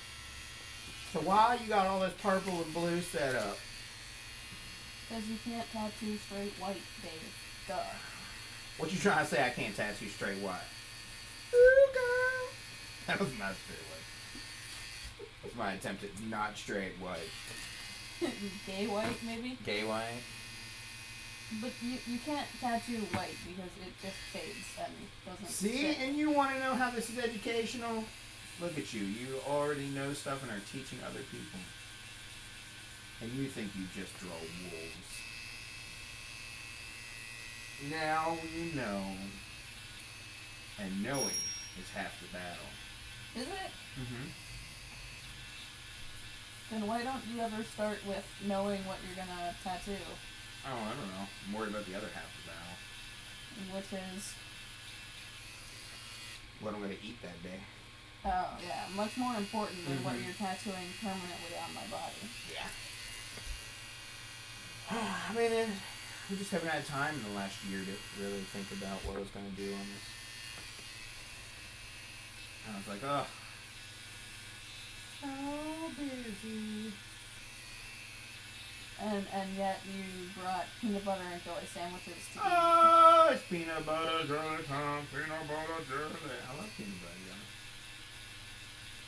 So why you got all this purple and blue set up? Because you can't tattoo straight white, Dave. Duh. What you trying to say? I can't tattoo straight white? Ooh, girl. That was not straight white. That's my attempt at not straight white. Gay white, maybe? Gay white? But you can't tattoo white because it just fades and doesn't See? stick. And you want to know how this is educational? Look at you. You already know stuff and are teaching other people. And you think you just draw wolves. Now you know. And knowing is half the battle. Is it? Mm-hmm. Then why don't you ever start with knowing what you're gonna tattoo? Oh, I don't know. I'm worried about the other half of the battle. Which is, What I'm going to eat that day. oh yeah, much more important than what Mhm. you're tattooing permanently on my body. Yeah. I mean, we just haven't had time in the last year to really think about what I was going to do on this. And I was like, oh. So busy. And yet you brought peanut butter and jelly sandwiches to eat. Oh, it's peanut butter jelly time, peanut butter jelly. I love peanut butter jelly.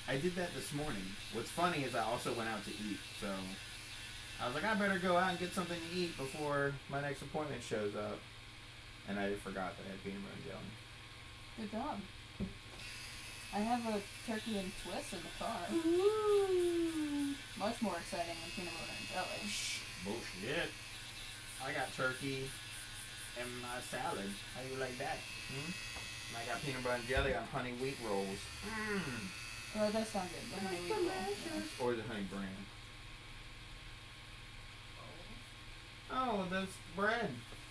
I did that this morning. What's funny is I also went out to eat, so I was like, I better go out and get something to eat before my next appointment shows up. And I forgot that I had peanut butter and jelly. Good job. I have a turkey and Swiss in the car. Ooh. Much more exciting than peanut butter and jelly. Bullshit. I got turkey and my salad. How you like that? Hmm? And I got peanut butter and jelly on honey wheat rolls. Mmm. Oh, that sounds good. The honey wheat roll. Yeah. Or the honey brand. Oh, that's bread.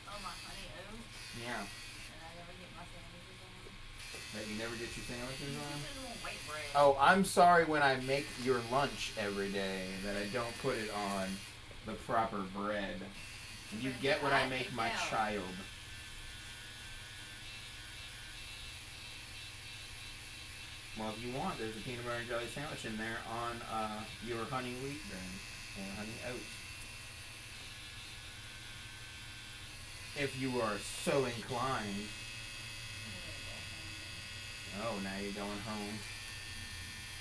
Oh, my honey oat. Yeah. And I never get my sandwiches on. That you never get your sandwiches on? I just want white bread. Oh, I'm sorry when I make your lunch every day that I don't put it on the proper bread. You get what I make my child. Well, if you want, there's a peanut butter and jelly sandwich in there on your honey wheat grain or honey oats. If you are so inclined. Oh, now you're going home.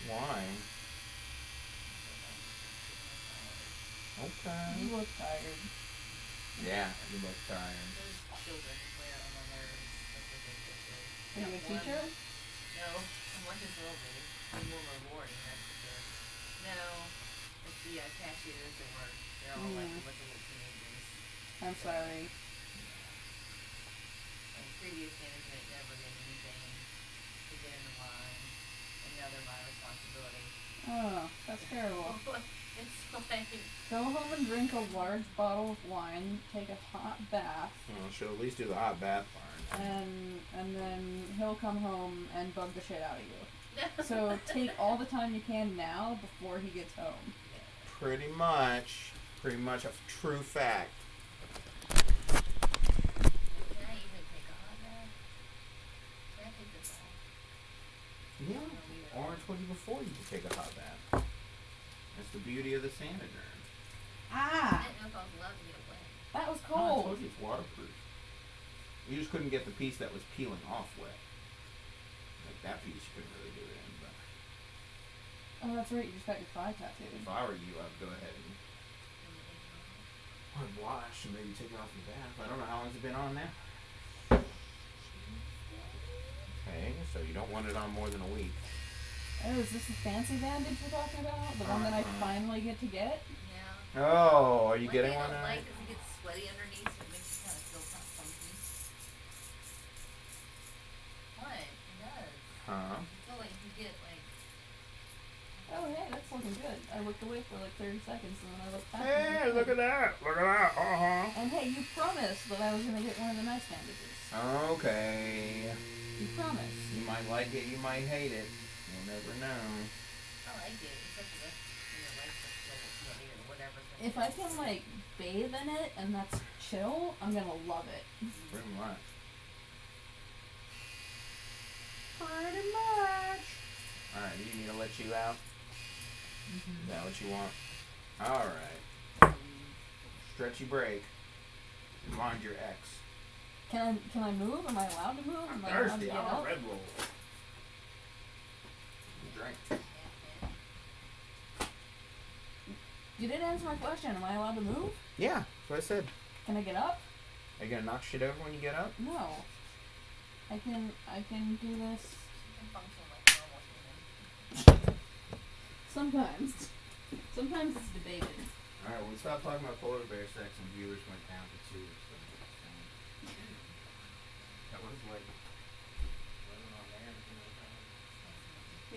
Why? Okay. You look tired. Yeah, you look tired. Those children wear on my nerves. That's ridiculous. Are you a teacher? No, one just will be. It's more rewarding, that's for sure. No, it's the cashiers at work. They're all like a bunch of little teenagers. I'm sorry. And previous management never did anything to get in the line, and now they're my responsibility. Oh, that's terrible. It's like, Go home and drink a large bottle of wine, take a hot bath, Well, she'll at least do the hot bath part. and then he'll come home and bug the shit out of you. So take all the time you can now before he gets home. Pretty much a true fact. can I even take a hot bath? Can I take this off? Yeah. Or I told you before you could take a hot bath. That's the beauty of the Sanaderm. Ah! I didn't know if I was allowed to get it wet. That was Oh, I cold. told you it's waterproof. You just couldn't get the piece that was peeling off wet. Like that piece you couldn't really do it in, but Oh, that's right. You just got your thigh tattooed. if I were you, I'd go ahead and I'd wash and maybe take it off the bath. I don't know how long's it been on now. Okay, so you don't want it on more than a week. Oh, is this the fancy bandage you're talking about? The one that I finally get to get? Yeah. Oh, are you One getting thing I one don't now? like is it gets sweaty underneath, so it makes you kind of feel kind of funky. What? It does. Huh? I feel like you get like. Oh, hey, that's looking good. I looked away for like 30 seconds and then I looked back. and Hey, it was look good. at that! Look at that! And hey, you promised that I was gonna get one of the nice bandages. Okay. You promised. You might like it, you might hate it. You'll never know. I like it, except for the legs are a little sweaty or whatever. If I can like bathe in it and that's chill, I'm gonna love it. Pretty much. Pretty much. let you out? Mm-hmm. Is that what you want? Alright. Stretchy break. Mind your ex. Can I move? Am I allowed to move? Am I allowed to Thirsty. get I want up? Red Bull. Drink. You didn't answer my question. Am I allowed to move? Yeah, that's what I said. Can I get up? Are you gonna knock shit over when you get up? No. I can do this You can function like normal human. sometimes. Sometimes it's debated. Alright, well, we stopped talking about polar bear sex and viewers went down to 2. So that was like, wasn't on there.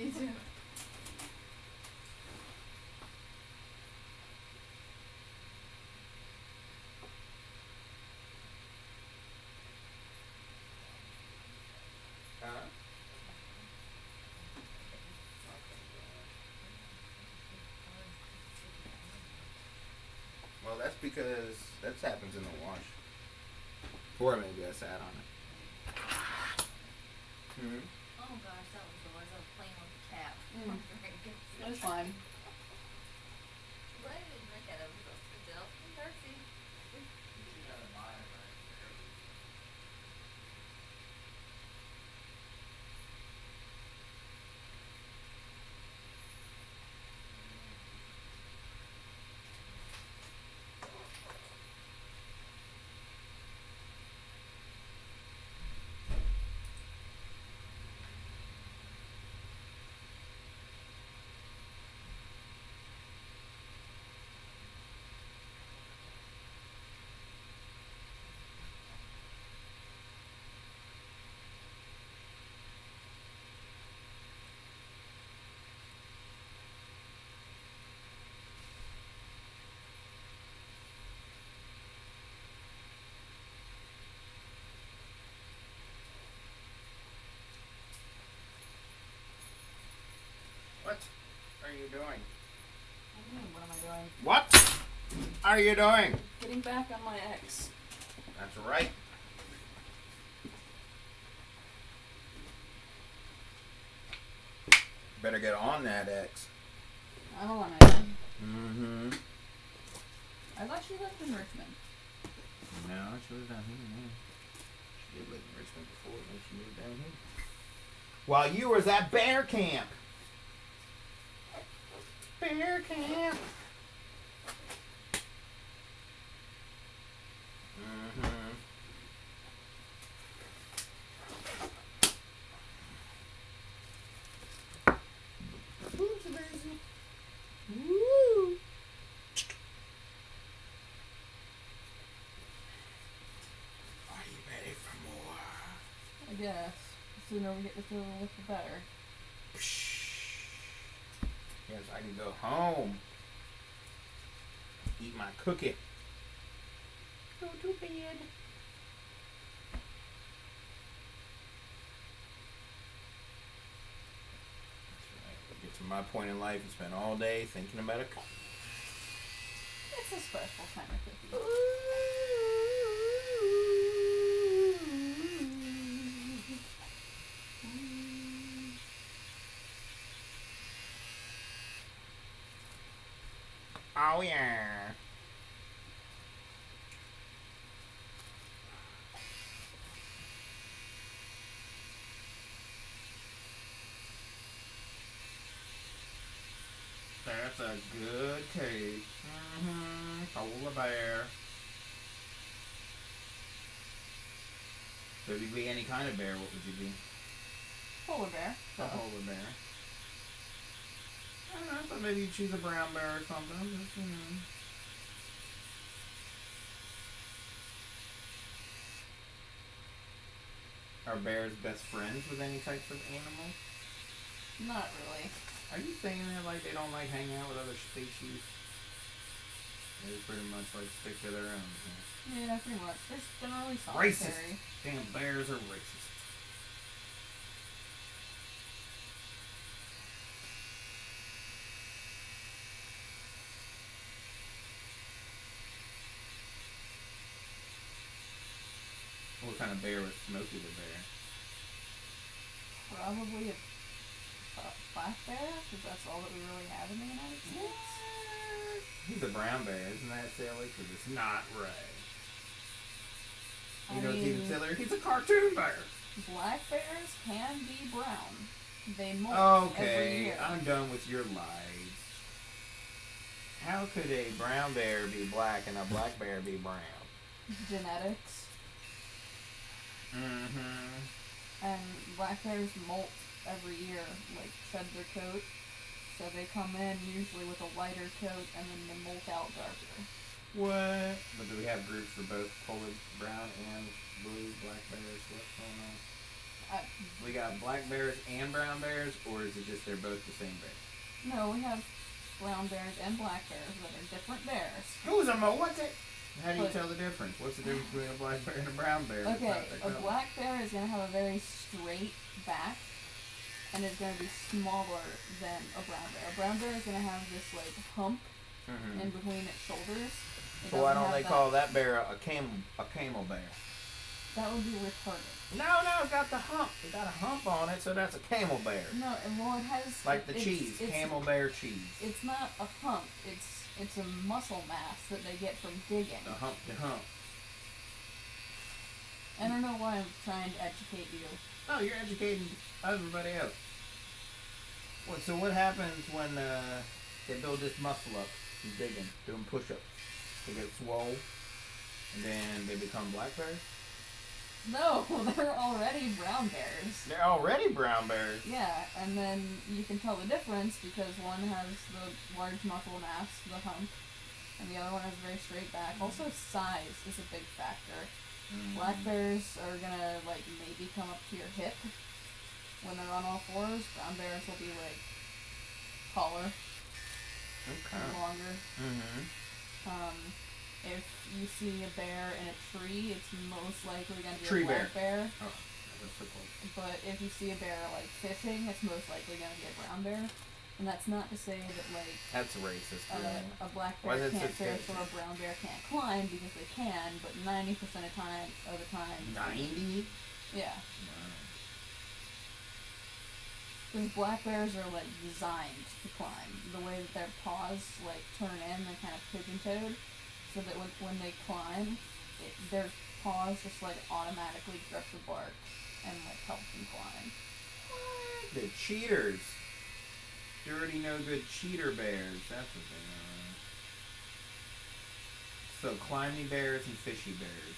Me too. Well, that's because that happens in the wash. Or maybe I sat on it. Hmm. Oh gosh, that was the worst. I was playing with the cap. That's fine. Glad I didn't drink out of it. So it's thirsty. What are you doing? What am I doing? What are you doing? Getting back on my ex. That's right. Better get on that X. I don't want to. Mm-hmm. I thought she lived in Richmond. No, she was down here, man. She did live in Richmond before, then she moved down here. While you was at bear camp. Bear camp. Mm-hmm. Oops, daisy. Woo. Are you ready for more? I guess. The sooner we get this over with, the better. Yes, I can go home. Eat my cookie. Go to bed. That's right. Get to my point in life and spend all day thinking about a cookie. It's a special kind of cookie. Oh yeah. That's a good cake. Mm-hmm. Polar bear. So if you be any kind of bear, what would you be? Polar bear. A polar bear. I don't know, but maybe you choose a brown bear or something. Just, you know. Are bears best friends with any types of animals? Not really. Are you saying that like they don't like hanging out with other species? They pretty much like stick to their own. Yeah, pretty much. They're generally Racist. solitary. Damn, bears are racist. What kind of bear was Smokey the Bear? Probably a black bear, because that's all that we really have in the United States. He's a brown bear, isn't that silly? Because it's not right. You know what's even sillier? He's a cartoon bear. Black bears can be brown. They molt every year. I'm done with your lies. How could a brown bear be black and a black bear be brown? Genetics. Mm-hmm. And black bears molt every year, like shed their coat. So they come in usually with a lighter coat and then they molt out darker. What? But do we have groups for both polar brown and blue black bears? What's going on? We got black bears and brown bears, or is it just they're both the same bear? No, we have brown bears and black bears that are different bears. Who's a what's it? How do you tell the difference? What's the difference between a black bear and a brown bear? Okay, a black bear is going to have a very straight back, and it's going to be smaller than a brown bear. A brown bear is going to have this like hump in between its shoulders. So why don't they call that bear a camel bear? That would be retarded. No, it's got the hump. It got a hump on it, so that's a camel bear. No, well, it has like the cheese, camel bear cheese. It's not a hump. It's a muscle mass that they get from digging. The hump to hump. I don't know why I'm trying to educate you. Oh, you're educating everybody else. So what happens when they build this muscle up from digging, doing push-ups? They get swole, and then they become black bears? No, they're already brown bears. They're already brown bears? Yeah, and then you can tell the difference because one has the large muscle mass, the hump, and the other one has a very straight back. Also, size is a big factor. Black bears are gonna, like, maybe come up to your hip when they're on all fours. Brown bears will be, like, taller. Okay. And longer. If you see a bear in a tree, it's most likely going to be a black bear. Oh, that's so close. But if you see a bear, like, fishing, it's most likely going to be a brown bear. And that's not to say that, like... That's racist, really. A black bear can't fish or a brown bear can't climb, because they can, but 90% of the time... 90? Yeah. Because black bears are, like, designed to climb. The way that their paws, like, turn in, they're kind of pigeon-toed. So that when they climb, their paws just, like, automatically grip the bark and, like, help them climb. What? They're cheaters. Dirty, no good cheater bears. That's what they are. So, climby bears and fishy bears.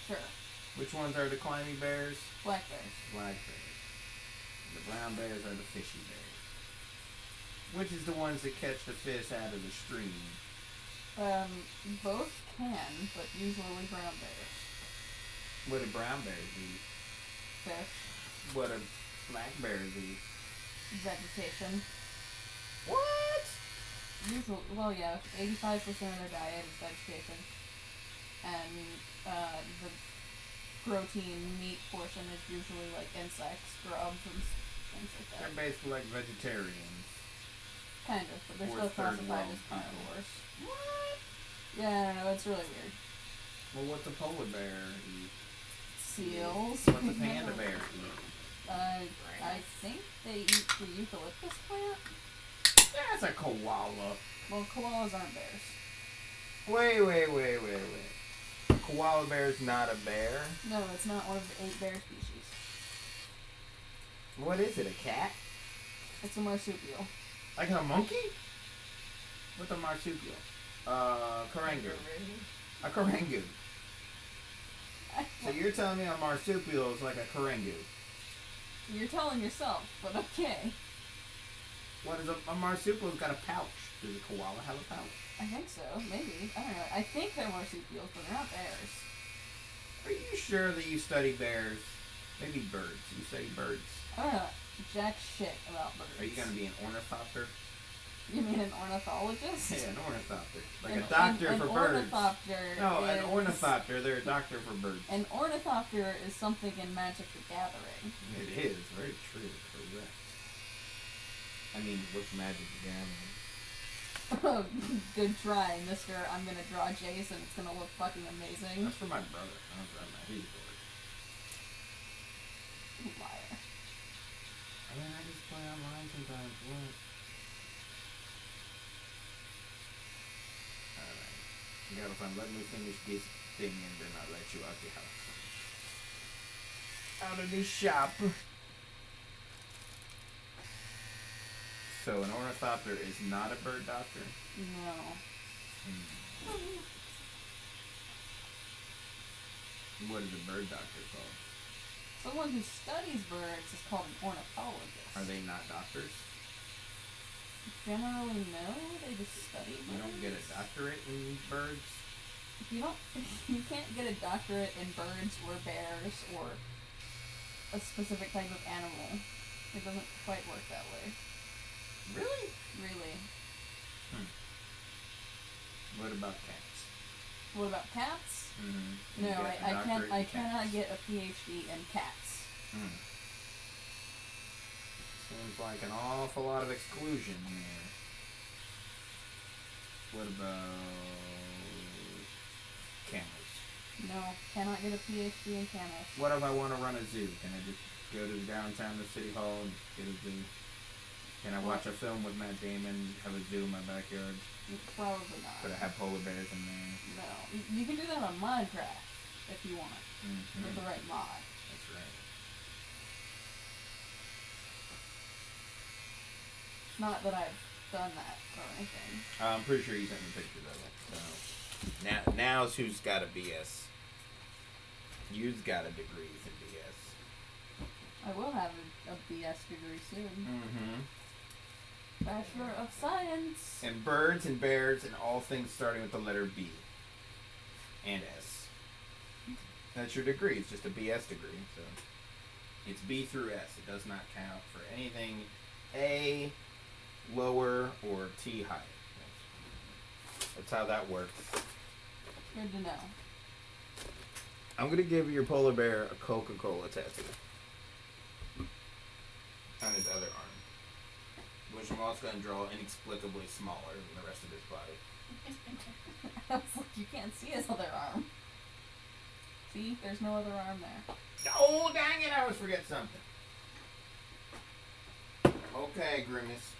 Sure. Which ones are the climby bears? Black bears. Black bears. The brown bears are the fishy bears. Which is the ones that catch the fish out of the stream? Both can, but usually brown bears. What do brown bears eat? Fish. What do black bears eat? Vegetation. What? Usually, well, yeah, 85% of their diet is vegetation. And, the protein meat portion is usually, like, insects, grubs, and things like that. They're basically like vegetarians. Kind of, but they're still classified as carnivores. What? Yeah, I don't know, it's really weird. Well, what's a polar bear eat? Seals. What's a panda bear eat? I think they eat the eucalyptus plant. That's a koala. Well, koalas aren't bears. Wait. A koala bear's not a bear? No, it's not one of the 8 bear species. What is it, a cat? It's a marsupial. Like a monkey? What's a marsupial? Karangu. A karangu. So you're telling me a marsupial is like a karangu? You're telling yourself, but okay. What is a marsupial's got a pouch? Does a koala have a pouch? I think so, maybe. I don't know. I think they're marsupials, but they're not bears. Are you sure that you study bears? Maybe birds. You study birds. I don't know jack shit about birds. Are you going to be an ornithopter? You mean an ornithologist? Yeah, an ornithopter. Like a doctor for birds. An ornithopter. They're a doctor for birds. An ornithopter is something in Magic the Gathering. It is. Very true. Correct. I mean, what's Magic the Gathering? Oh, good try, mister. I'm going to draw Jason. It's going to look fucking amazing. That's for my brother. I don't draw my he's bored. Liar. I mean, I just play online sometimes. What? Alright. You gotta find. Let me finish this thing and then I'll let you out the house. Out of the shop. So an ornithopter is not a bird doctor? No. What is a bird doctor called? Someone who studies birds is called an ornithologist. Are they not doctors? Generally, no. They just study birds. You don't get a doctorate in birds? You can't get a doctorate in birds or bears or a specific type of animal. It doesn't quite work that way. Really? Really. What about cats? What about cats? Mm-hmm. No, I cannot get a PhD in cats. Seems like an awful lot of exclusion here. What about camels? No, cannot get a PhD in camels. What if I want to run a zoo? Can I just go to the downtown, the city hall, and get a zoo? Can I watch a film with Matt Damon, have a zoo in my backyard? Probably not. Could I have polar bears in there? No. You can do that on Minecraft if you want. With the right mod. That's right. Not that I've done that or anything. I'm pretty sure you sent me pictures of it. So now's who's got a BS. You've got a degree in BS. I will have a BS degree soon. Mm-hmm. Bachelor of Science. And birds and bears and all things starting with the letter B. And S. That's your degree. It's just a BS degree. So it's B through S. It does not count for anything A, lower, or T higher. That's how that works. Good to know. I'm going to give your polar bear a Coca-Cola tattoo on his other arm, which I'm also going to draw inexplicably smaller than the rest of his body. I was like, you can't see his other arm. See? There's no other arm there. Oh, dang it, I always forget something. Okay, Grimace.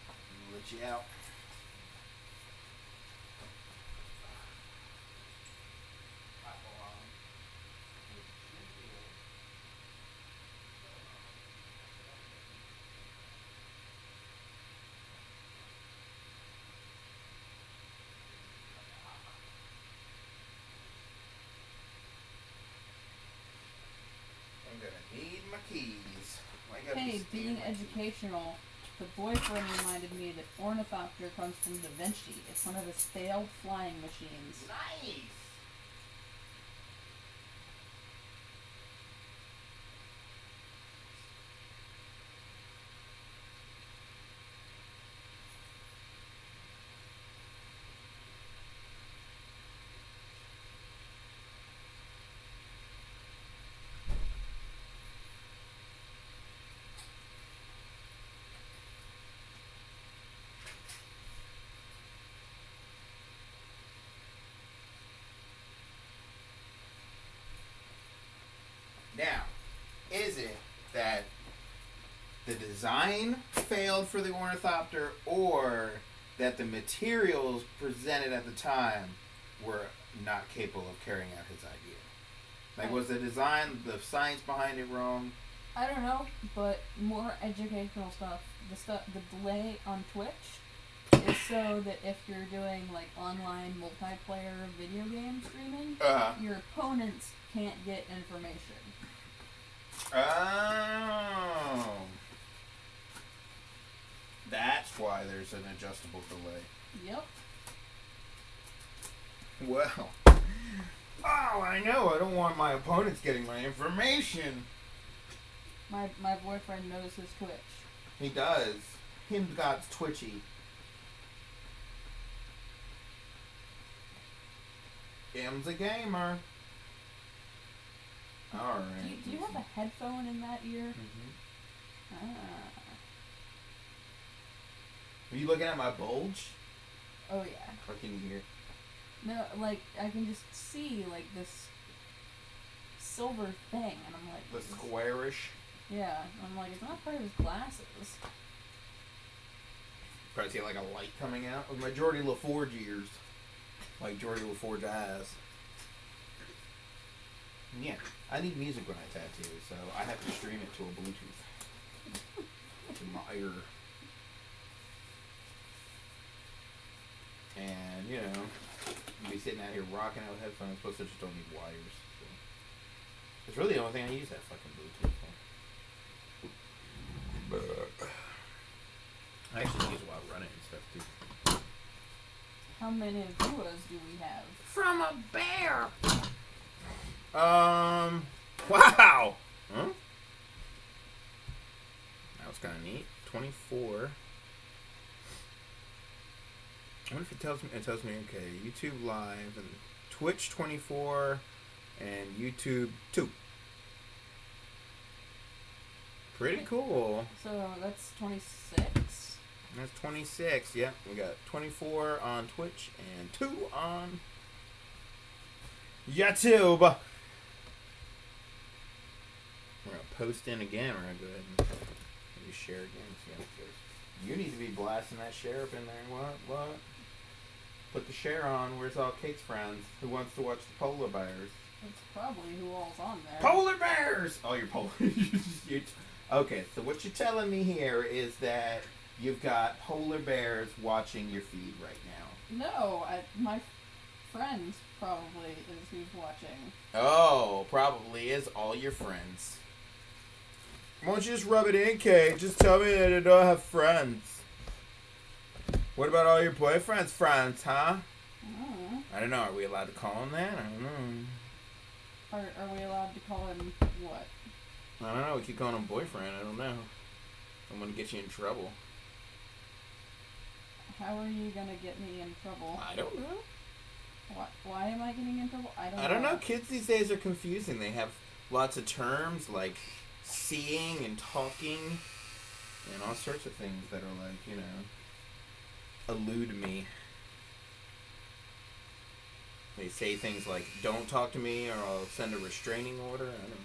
I'll let you out. I'm gonna need my keys. Hey, being educational, the boyfriend reminded me that ornithopter comes from Da Vinci. It's one of his failed flying machines. Nice! Now, is it that the design failed for the ornithopter or that the materials presented at the time were not capable of carrying out his idea? Like, was the design, the science behind it wrong? I don't know, but more educational stuff. The delay on Twitch is so that if you're doing like online multiplayer video game streaming, your opponents can't get information. Oh. That's why there's an adjustable delay. Yep. Well. Oh, I know. I don't want my opponents getting my information. My boyfriend knows his Twitch. He does. Him God's twitchy. Him's a gamer. Alright. Do you have a headphone in that ear? Mm-hmm. Ah. Are you looking at my bulge? Oh yeah. Or can you hear? No, like I can just see like this silver thing, and I'm like. The squarish? Yeah, I'm like, it's not part of his glasses. Probably see like a light coming out with my Geordie LaForge ears. Like Geordie LaForge eyes. Yeah, I need music when I tattoo, so I have to stream it to a Bluetooth. To my ear. And, you know, you'd be sitting out here rocking out with headphones, plus I just don't need wires. So. It's really the only thing I use that fucking Bluetooth for. I actually use it while running and stuff too. How many viewers do we have? From a bear! Wow! Huh? That was kind of neat. 24. I wonder if it tells me, okay, YouTube Live and Twitch 24 and YouTube 2. Pretty cool. So that's 26. That's 26, yeah. We got 24 on Twitch and 2 on YouTube. We're going to post in again. We're going to go ahead and maybe share again. See how it goes. You need to be blasting that share up in there. What? Put the share on. Where's all Kate's friends? Who wants to watch the polar bears? That's probably who all's on there. Polar bears! Oh, you're polar. Okay, so what you're telling me here is that you've got polar bears watching your feed right now. No, my friend probably is who's watching. Oh, probably is all your friends. Why don't you just rub it in, Kate? Just tell me that I don't have friends. What about all your boyfriend's friends, huh? I don't know. Are we allowed to call him that? I don't know. Are we allowed to call him what? I don't know. We keep calling him boyfriend. I don't know. I'm going to get you in trouble. How are you going to get me in trouble? I don't know. Why am I getting in trouble? I don't know. Kids these days are confusing. They have lots of terms like seeing and talking and all sorts of things that are like, you know, elude me. They say things like, don't talk to me or I'll send a restraining order. I don't know.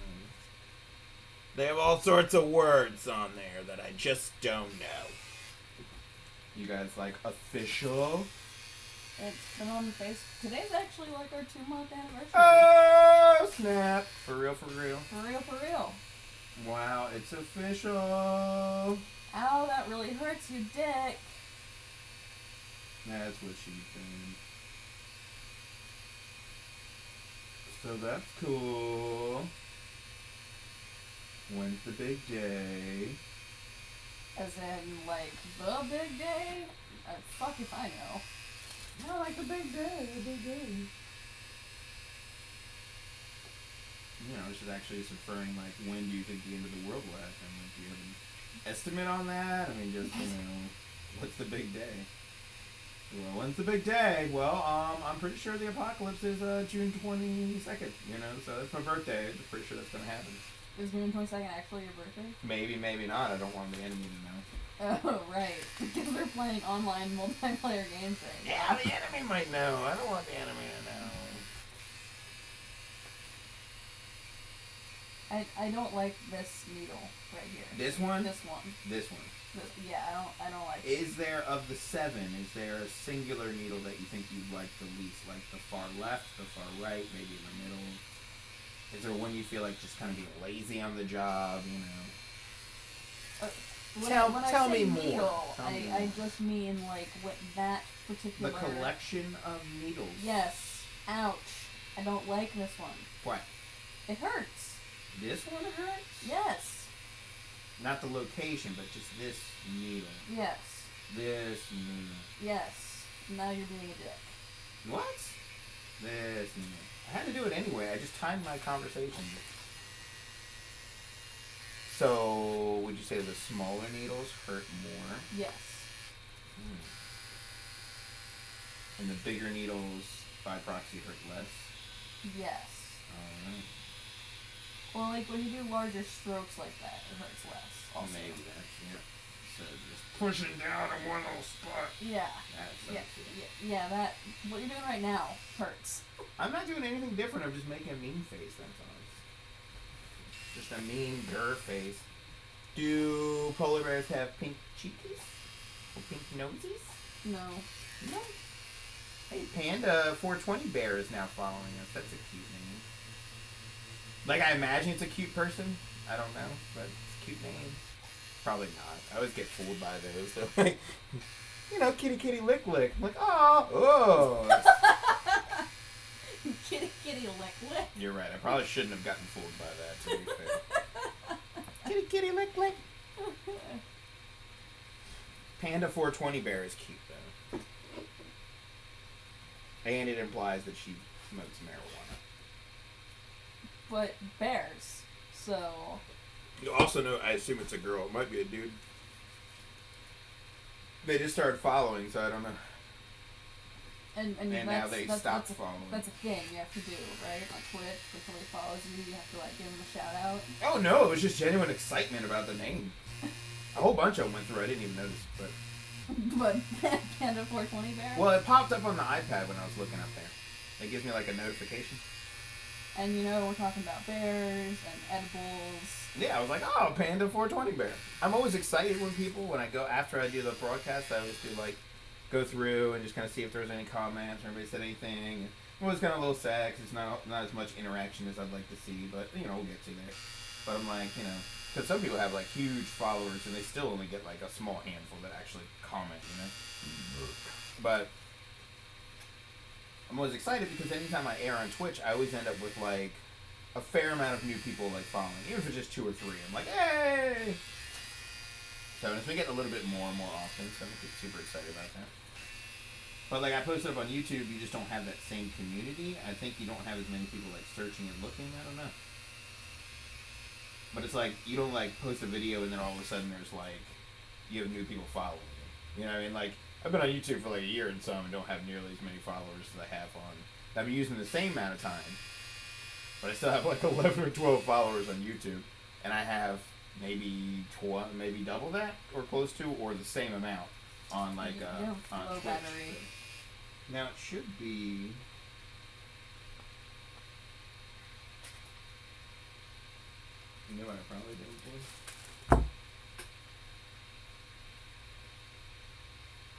They have all sorts of words on there that I just don't know. You guys like official? It's been on Facebook. Today's actually like our 2-month anniversary. Oh, snap. For real, for real. For real, for real. Wow, it's official. Ow, that really hurts you, dick. That's what she's saying. So that's cool. When's the big day? As in, like, the big day? Fuck if I know. No, like the big day, the big day. You know, this is actually referring, like, when do you think the end of the world will happen? Like, do you have an estimate on that? I mean, just, you know, what's the big day? Well, when's the big day? Well, I'm pretty sure the apocalypse is June 22nd, you know, so that's my birthday. I'm pretty sure that's going to happen. Is June 22nd actually your birthday? Maybe, maybe not. I don't want the enemy to know. Oh, right. Because they're playing online multiplayer games right now. Yeah, the enemy might know. I don't want the enemy to know. I don't like this needle right here. This one? This one. This one. Yeah, I don't like it. Is there, of the 7, is there a singular needle that you think you like the least? Like the far left, the far right, maybe in the middle? Is there one you feel like just kind of being lazy on the job, you know? Tell me more. Needle, I just mean like what that particular... The collection of needles. Yes. Ouch. I don't like this one. What? It hurts. This one hurts? Yes. Not the location, but just this needle. Yes. This needle. Yes. Now you're being a dick. What? This needle. I had to do it anyway. I just timed my conversation. So, would you say the smaller needles hurt more? Yes. And the bigger needles, by proxy, hurt less? Yes. Alright. Well, like when you do larger strokes like that, it hurts less. Also. Maybe that's it. So just pushing down in one little spot. Yeah. Yeah, that, what you're doing right now hurts. I'm not doing anything different. I'm just making a mean face, that's all. Just Just a mean grr face. Do polar bears have pink cheekies? Or pink nosies? No. No. Hey, Panda 420 Bear is now following us. That's a cute name. Like, I imagine it's a cute person. I don't know, but it's a cute name. Probably not. I always get fooled by those. So, like, you know, kitty kitty lick lick. I'm like, oh. Kitty kitty lick lick. You're right. I probably shouldn't have gotten fooled by that, to be fair. Kitty kitty lick lick. Panda 420 Bear is cute, though. And it implies that she smokes marijuana. But bears, so... You also know, I assume it's a girl. It might be a dude. They just started following, so I don't know. And now they stopped following. That's a thing you have to do, right? On Twitch, when somebody follows you, you have to, like, give them a shout-out. Oh, no, it was just genuine excitement about the name. A whole bunch of them went through. I didn't even notice, but... But Panda 420 Bear? Well, it popped up on the iPad when I was looking up there. It gives me, like, a notification. And, you know, we're talking about bears and edibles. Yeah, I was like, oh, Panda 420 Bear. I'm always excited when people, when I go, after I do the broadcast, I always do, like, go through and just kind of see if there's any comments or anybody said anything. It was kind of a little sad because it's not as much interaction as I'd like to see, but, you know, we'll get to that. But I'm like, you know, because some people have, like, huge followers and they still only get, like, a small handful that actually comment, you know? But I'm always excited because anytime I air on Twitch, I always end up with, like, a fair amount of new people, like, following. Even if it's just 2 or 3. I'm like, hey! So it's been getting a little bit more and more often, so I'm super excited about that. But, like, I posted up on YouTube, you just don't have that same community. I think you don't have as many people, like, searching and looking. I don't know. But it's like, you don't, like, post a video and then all of a sudden there's, like, you have new people following you. You know what I mean? Like, I've been on YouTube for, like, a year and some and don't have nearly as many followers as I have on... I've been using the same amount of time. But I still have, like, 11 or 12 followers on YouTube. And I have maybe double that or close to or the same amount on, like, on low Twitch. battery. Now, it should be... You know what I probably didn't do?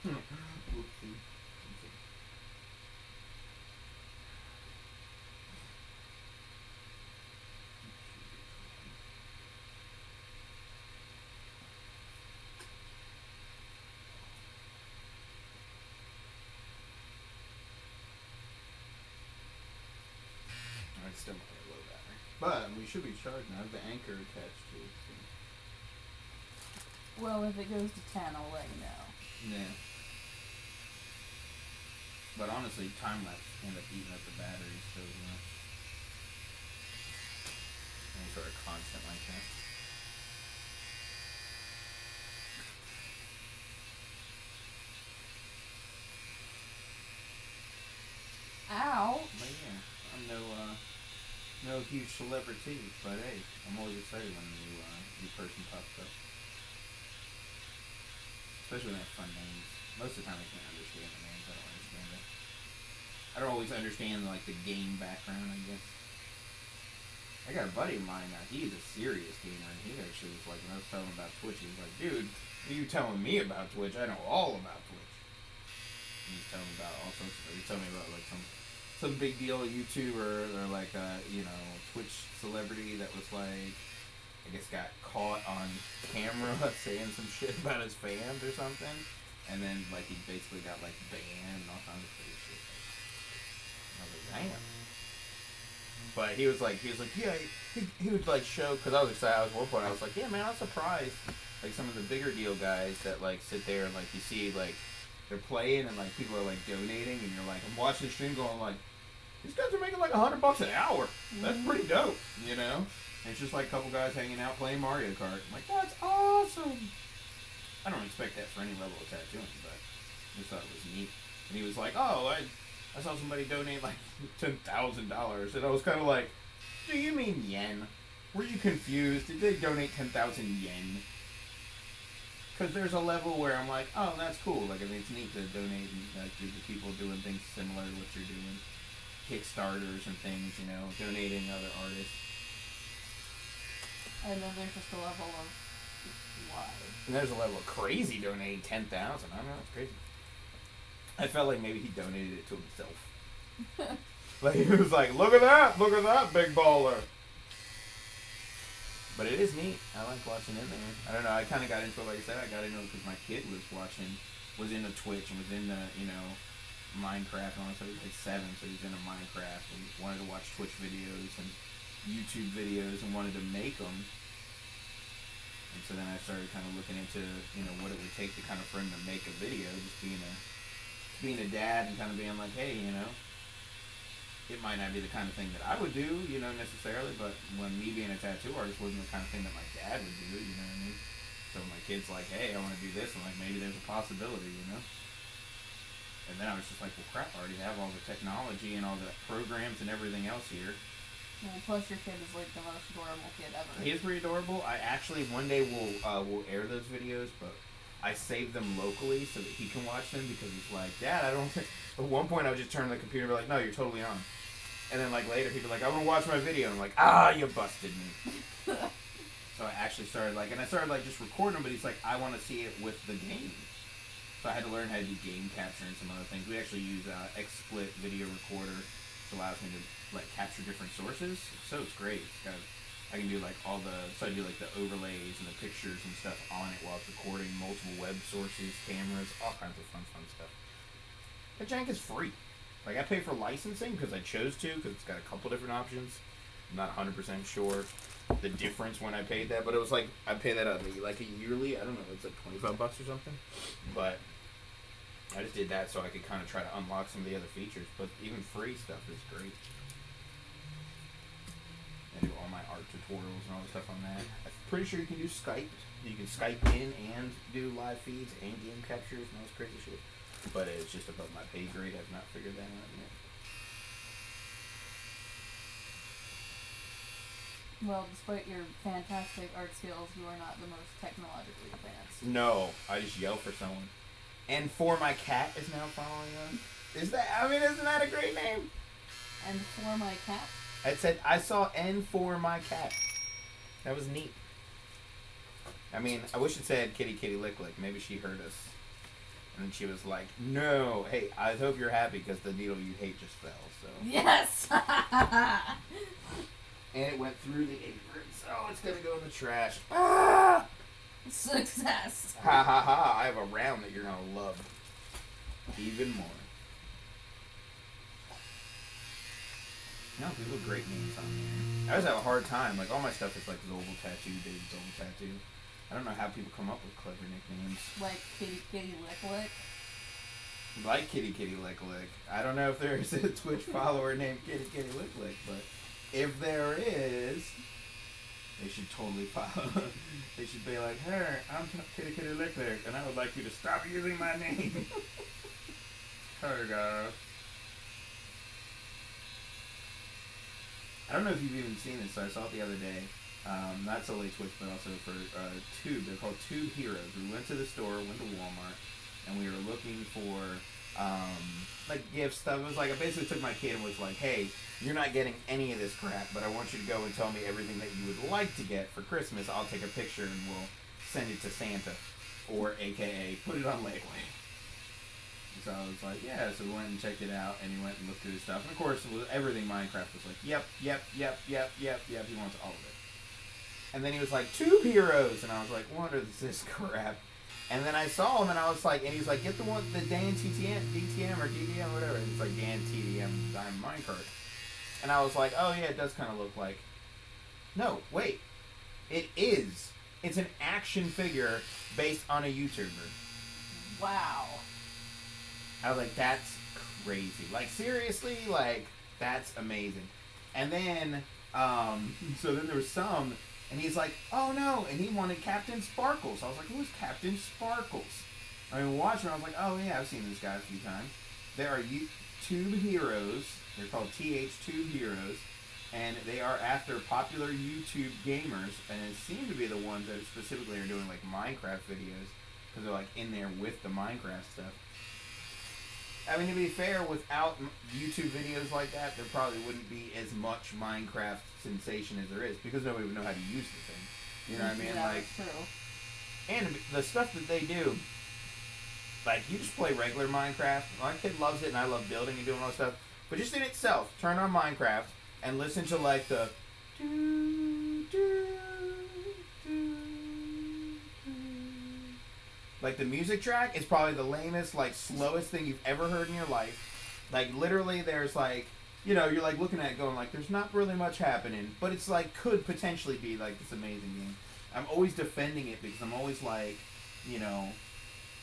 Whoopsie. I still might have low battery. But we should be charging. I have the anchor attached to it. So. Well, if it goes to 10, I'll let you know. Yeah. But honestly, time lapse end up eating up the battery, so you know. And sort of constant like that. Ow! But yeah, I'm no huge celebrity, but hey, I'm always excited when a new person pops up. Especially when they have fun names. Most of the time I can't understand the names. I don't understand it. I don't always understand, like, the game background, I guess. I got a buddy of mine now. He's a serious gamer, and he actually was like, when I was telling him about Twitch, he was like, dude, what are you telling me about Twitch? I know all about Twitch. And he's telling me about all sorts of stuff. He's telling me about, like, some big deal YouTuber or, like, you know, Twitch celebrity that was, like, I guess got caught on camera saying some shit about his fans or something. And then, like, he basically got, like, banned and all kinds of crazy shit. I was like, damn. But he was like, yeah, he would, like, show, because I was excited. I was at one point, I was like, yeah, man, I'm surprised. Like, some of the bigger deal guys that, like, sit there and, like, you see, like, they're playing and, like, people are, like, donating. And you're like, I'm watching the stream going, like, these guys are making, like, $100 an hour. That's pretty dope, you know? And it's just, like, a couple guys hanging out playing Mario Kart. I'm like, that's awesome. I don't expect that for any level of tattooing, but I just thought it was neat. And he was like, oh, I saw somebody donate like $10,000. And I was kind of like, do you mean yen? Were you confused? Did they donate 10,000 yen? Because there's a level where I'm like, oh, that's cool. Like, I think it's neat to donate and like, to people doing things similar to what you're doing. Kickstarters and things, you know, donating other artists. And then there's just a level of why. And there's a level of crazy donating 10,000. I don't know, it's crazy. I felt like maybe he donated it to himself. Like he was like, look at that big baller. But it is neat. I like watching it there. I don't know, I kind of got into it, like I said, I got into it because my kid was into Twitch and was into, Minecraft and all that stuff. He was like 7, so he was into Minecraft and wanted to watch Twitch videos and YouTube videos and wanted to make them. And so then I started kind of looking into, what it would take to kind of for him to make a video, just being a dad and kind of being like, hey, it might not be the kind of thing that I would do, necessarily, but when me being a tattoo artist wasn't the kind of thing that my dad would do, you know what I mean? So my kid's like, hey, I want to do this, and like, maybe there's a possibility, And then I was just like, well, crap, I already have all the technology and all the programs and everything else here. And plus your kid is like the most adorable kid ever. He is pretty adorable. I actually, one day will air those videos, but I save them locally so that he can watch them because he's like, Dad, I don't think... At one point I would just turn the computer and be like, no, you're totally on. And then like later he'd be like, I want to watch my video. And I'm like, you busted me. So I actually started just recording them, but he's like, I want to see it with the game. So I had to learn how to do game capture and some other things. We actually use XSplit video recorder, which allows me to like capture different sources. So it's great. I can do like I do like the overlays and the pictures and stuff on it while it's recording multiple web sources, cameras, all kinds of fun stuff. The jank is free. Like I pay for licensing because I chose to because it's got a couple different options. I'm not 100% sure the difference when I paid that, but it was like I pay that out like a yearly. I don't know, it's like $25 or something. But I just did that so I could kind of try to unlock some of the other features. But even free stuff is great. I do all my art tutorials and all the stuff on that. I'm pretty sure you can do Skype. You can Skype in and do live feeds and game captures and all this crazy shit. But it's just above my pay grade. I've not figured that out yet. Well, despite your fantastic art skills, you are not the most technologically advanced. No, I just yell for someone. And For My Cat is now following us. Isn't that a great name? And For My Cat? I said, I saw N For My Cat. That was neat. I mean, I wish it said Kitty Kitty Lick Lick. Maybe she heard us. And she was like, no, hey, I hope you're happy because the needle you hate just fell, so. Yes! And it went through the apron, so it's gonna go in the trash. Ah! Success! Ha ha ha, I have a round that you're gonna love. Even more. No, people have great names on there. I always have a hard time. Like, all my stuff is like Zobel Tattoo, David Zobel Tattoo. I don't know how people come up with clever nicknames. Like Kitty Kitty Lick Lick? Like Kitty Kitty Lick Lick. I don't know if there is a Twitch follower named Kitty Kitty Lick Lick, but if there is, they should totally follow. They should be like, hey, I'm Kitty Kitty Lick Lick, and I would like you to stop using my name. Hey, guys. I don't know if you've even seen this, so I saw it the other day. Not solely Twitch, but also for Tube. They're called Tube Heroes. We went to the store, went to Walmart, and we were looking for like gift stuff. It was like I basically took my kid and was like, hey, you're not getting any of this crap, but I want you to go and tell me everything that you would like to get for Christmas. I'll take a picture and we'll send it to Santa, or AKA put it on layaway. So I was like, yeah. So we went and checked it out, and he went and looked through the stuff. And of course, everything Minecraft was like, yep. He wants all of it. And then he was like, Tube Heroes, and I was like, what is this crap? And then I saw him, and I was like, and he's like, get the one, the Dan DTM or DDM, whatever. And it's like Dan TDM Diamond Minecart. And I was like, oh yeah, it does kind of look like. No, wait, it is. It's an action figure based on a YouTuber. Wow. I was like, that's crazy. Like, seriously? Like, that's amazing. And then, so then there was some, and he's like, oh no, and he wanted Captain Sparkles. I was like, who's Captain Sparkles? I mean, watching, I was like, oh yeah, I've seen this guy a few times. There are Tube Heroes. They're called Tube Heroes. And they are after popular YouTube gamers, and it seemed to be the ones that specifically are doing, like, Minecraft videos, because they're, like, in there with the Minecraft stuff. I mean, to be fair, without YouTube videos like that, there probably wouldn't be as much Minecraft sensation as there is because nobody would know how to use the thing. You know what I mean? Yeah, Like, that's true. and the stuff that they do, like you just play regular Minecraft. My kid loves it, and I love building and doing all that stuff. But just in itself, turn on Minecraft and listen to like the. Like the music track is probably the lamest, like slowest thing you've ever heard in your life. Like literally, there's like, you know, you're like looking at it going like, there's not really much happening, but it's like could potentially be like this amazing game. I'm always defending it because I'm always like, you know,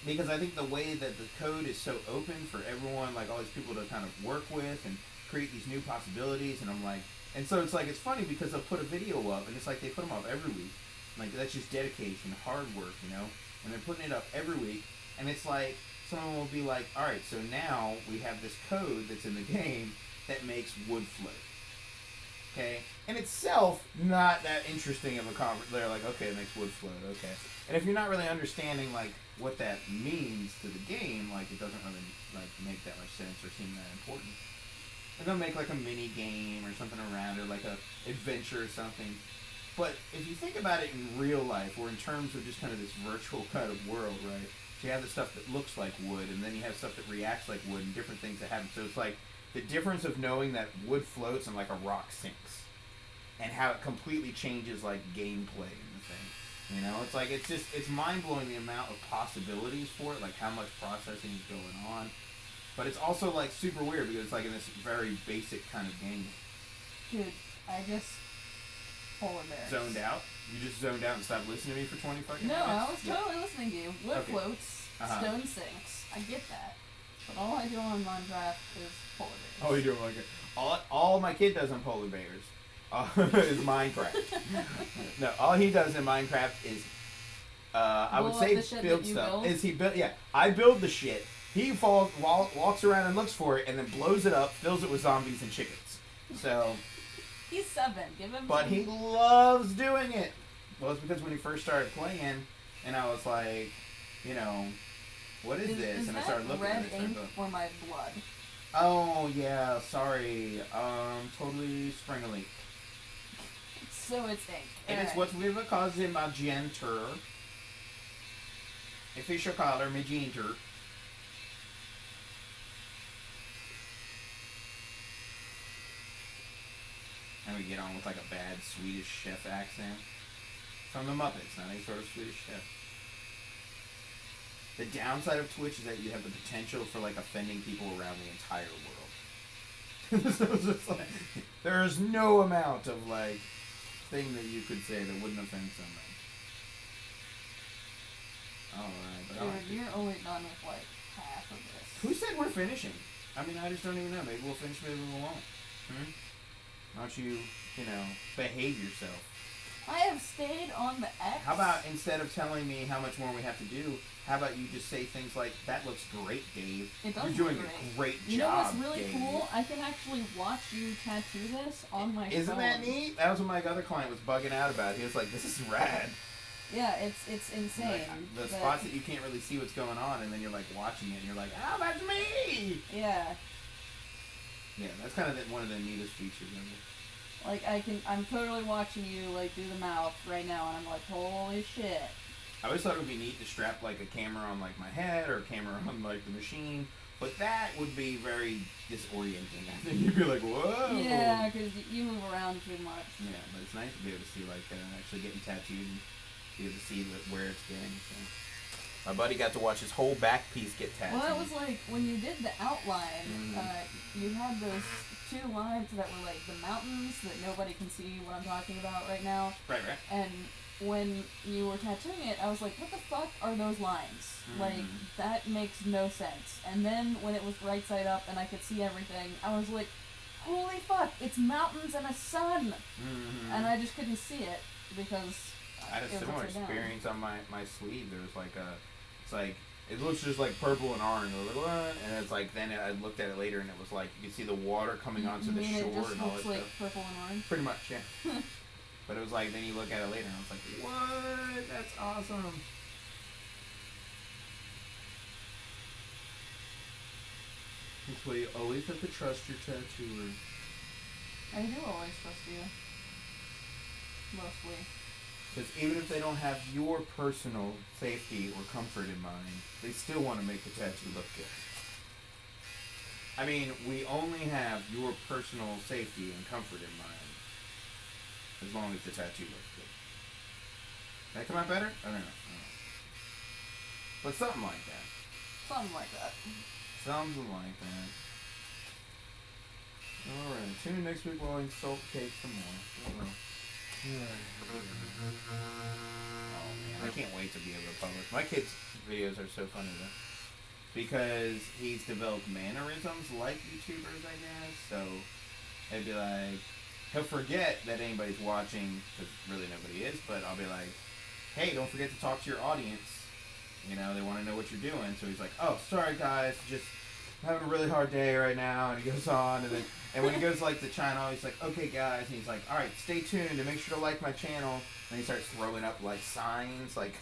because I think the way that the code is so open for everyone, like all these people to kind of work with and create these new possibilities, and I'm like, and so it's like it's funny because they'll put a video up and it's like they put them up every week, like that's just dedication, hard work, you know. And they're putting it up every week, and it's like someone will be like, all right, so now we have this code that's in the game that makes wood float. Okay? In itself, not that interesting of a conversation. They're like, okay, it makes wood float, okay. And if you're not really understanding, like, what that means to the game, like, it doesn't really, like, make that much sense or seem that important. And they'll make, like, a mini game or something around it, like a adventure or something. But if you think about it in real life, or in terms of just kind of this virtual kind of world, right? So you have the stuff that looks like wood, and then you have stuff that reacts like wood, and different things that happen. So it's like the difference of knowing that wood floats and like a rock sinks, and how it completely changes like gameplay in the thing. You know, it's like it's mind blowing the amount of possibilities for it, like how much processing is going on. But it's also like super weird because it's like in this very basic kind of game. Dude, I just polar bears. Zoned out? You just zoned out and stopped listening to me for 20 fucking No, minutes? I was totally listening to you. Wood Okay. floats, stone sinks. I get that. But all I do on Minecraft is polar bears. Oh, you doing like it? All my kid does on polar bears is Minecraft. No, all he does in Minecraft is I would Blow up say the shit build that you stuff. build? Is he build? Yeah, I build the shit. He walks around and looks for it, and then blows it up, fills it with zombies and chickens. So. He's 7. Give him But some... he loves doing it. Well, it's because when he first started playing, and I was like, you know, what is this? Is And I that started looking red at it. ink or my blood? Oh yeah, sorry. Totally spring a leak. So it's ink. And it's what we would call him magenta. Official color magenta. And we get on with like a bad Swedish chef accent. From the Muppets, not any sort of Swedish chef. The downside of Twitch is that you have the potential for like offending people around the entire world. So it's just like, there's no amount of like thing that you could say that wouldn't offend somebody. Alright, but Dude, you're only done with like half of this. who said we're finishing? I mean, I just don't even know. Maybe we'll finish, maybe we won't. Why don't you, behave yourself? I have stayed on the X. How about instead of telling me how much more we have to do, how about you just say things like, "That looks great, Dave. It does You're doing look a great job, You know what's really Dave." cool? I can actually watch you tattoo this on my phone. Isn't that neat? That was what my other client was bugging out about. He was like, "This is rad." Yeah, it's insane. Like, the spots that you can't really see what's going on, and then you're like watching it, and you're like, "Oh, that's me!" Yeah. Yeah, that's kind of one of the neatest features of it. Like I'm totally watching you like do the mouth right now, and I'm like, holy shit. I always thought it would be neat to strap like a camera on like my head or a camera on like the machine, but that would be very disorienting. I think you'd be like, "Whoa!" Yeah, because you move around too much. Yeah, but it's nice to be able to see like actually getting tattooed and be able to see where it's getting. So. My buddy got to watch his whole back piece get tattooed. Well, it was like when you did the outline, you had those 2 lines that were like the mountains that nobody can see what I'm talking about right now. Right. And when you were tattooing it, I was like, what the fuck are those lines? Like, that makes no sense. And then when it was right side up and I could see everything, I was like, holy fuck, it's mountains and a sun! And I just couldn't see it because I had a it was similar upside down. experience on my sleeve. There was like it's like, it looks just like purple and orange. I was like, what? And it's like, then I looked at it later and it was like, you could see the water coming onto the shore it just and all looks that like stuff. purple and orange? Pretty much, yeah. But it was like, then you look at it later and I was like, what? That's awesome. That's why you always have to trust your tattooer. I do always trust you. Mostly. Because even if they don't have your personal safety or comfort in mind, they still want to make the tattoo look good. I mean, we only have your personal safety and comfort in mind, as long as the tattoo looks good. Did that come out better? I don't know. But something like that. Something like that. Something like that. Alright, tune in next week while I salt cake some more. Oh man, I can't wait to be able to publish. My kid's videos are so funny though. Because he's developed mannerisms like YouTubers, I guess. So it'd be like, he'll forget that anybody's watching, because really nobody is, but I'll be like, hey, don't forget to talk to your audience. You know, they want to know what you're doing. So he's like, oh, sorry guys, just having a really hard day right now. And he goes on, and when he goes like the channel, he's like, okay guys, and he's like, all right, stay tuned and make sure to like my channel. And he starts throwing up like signs, like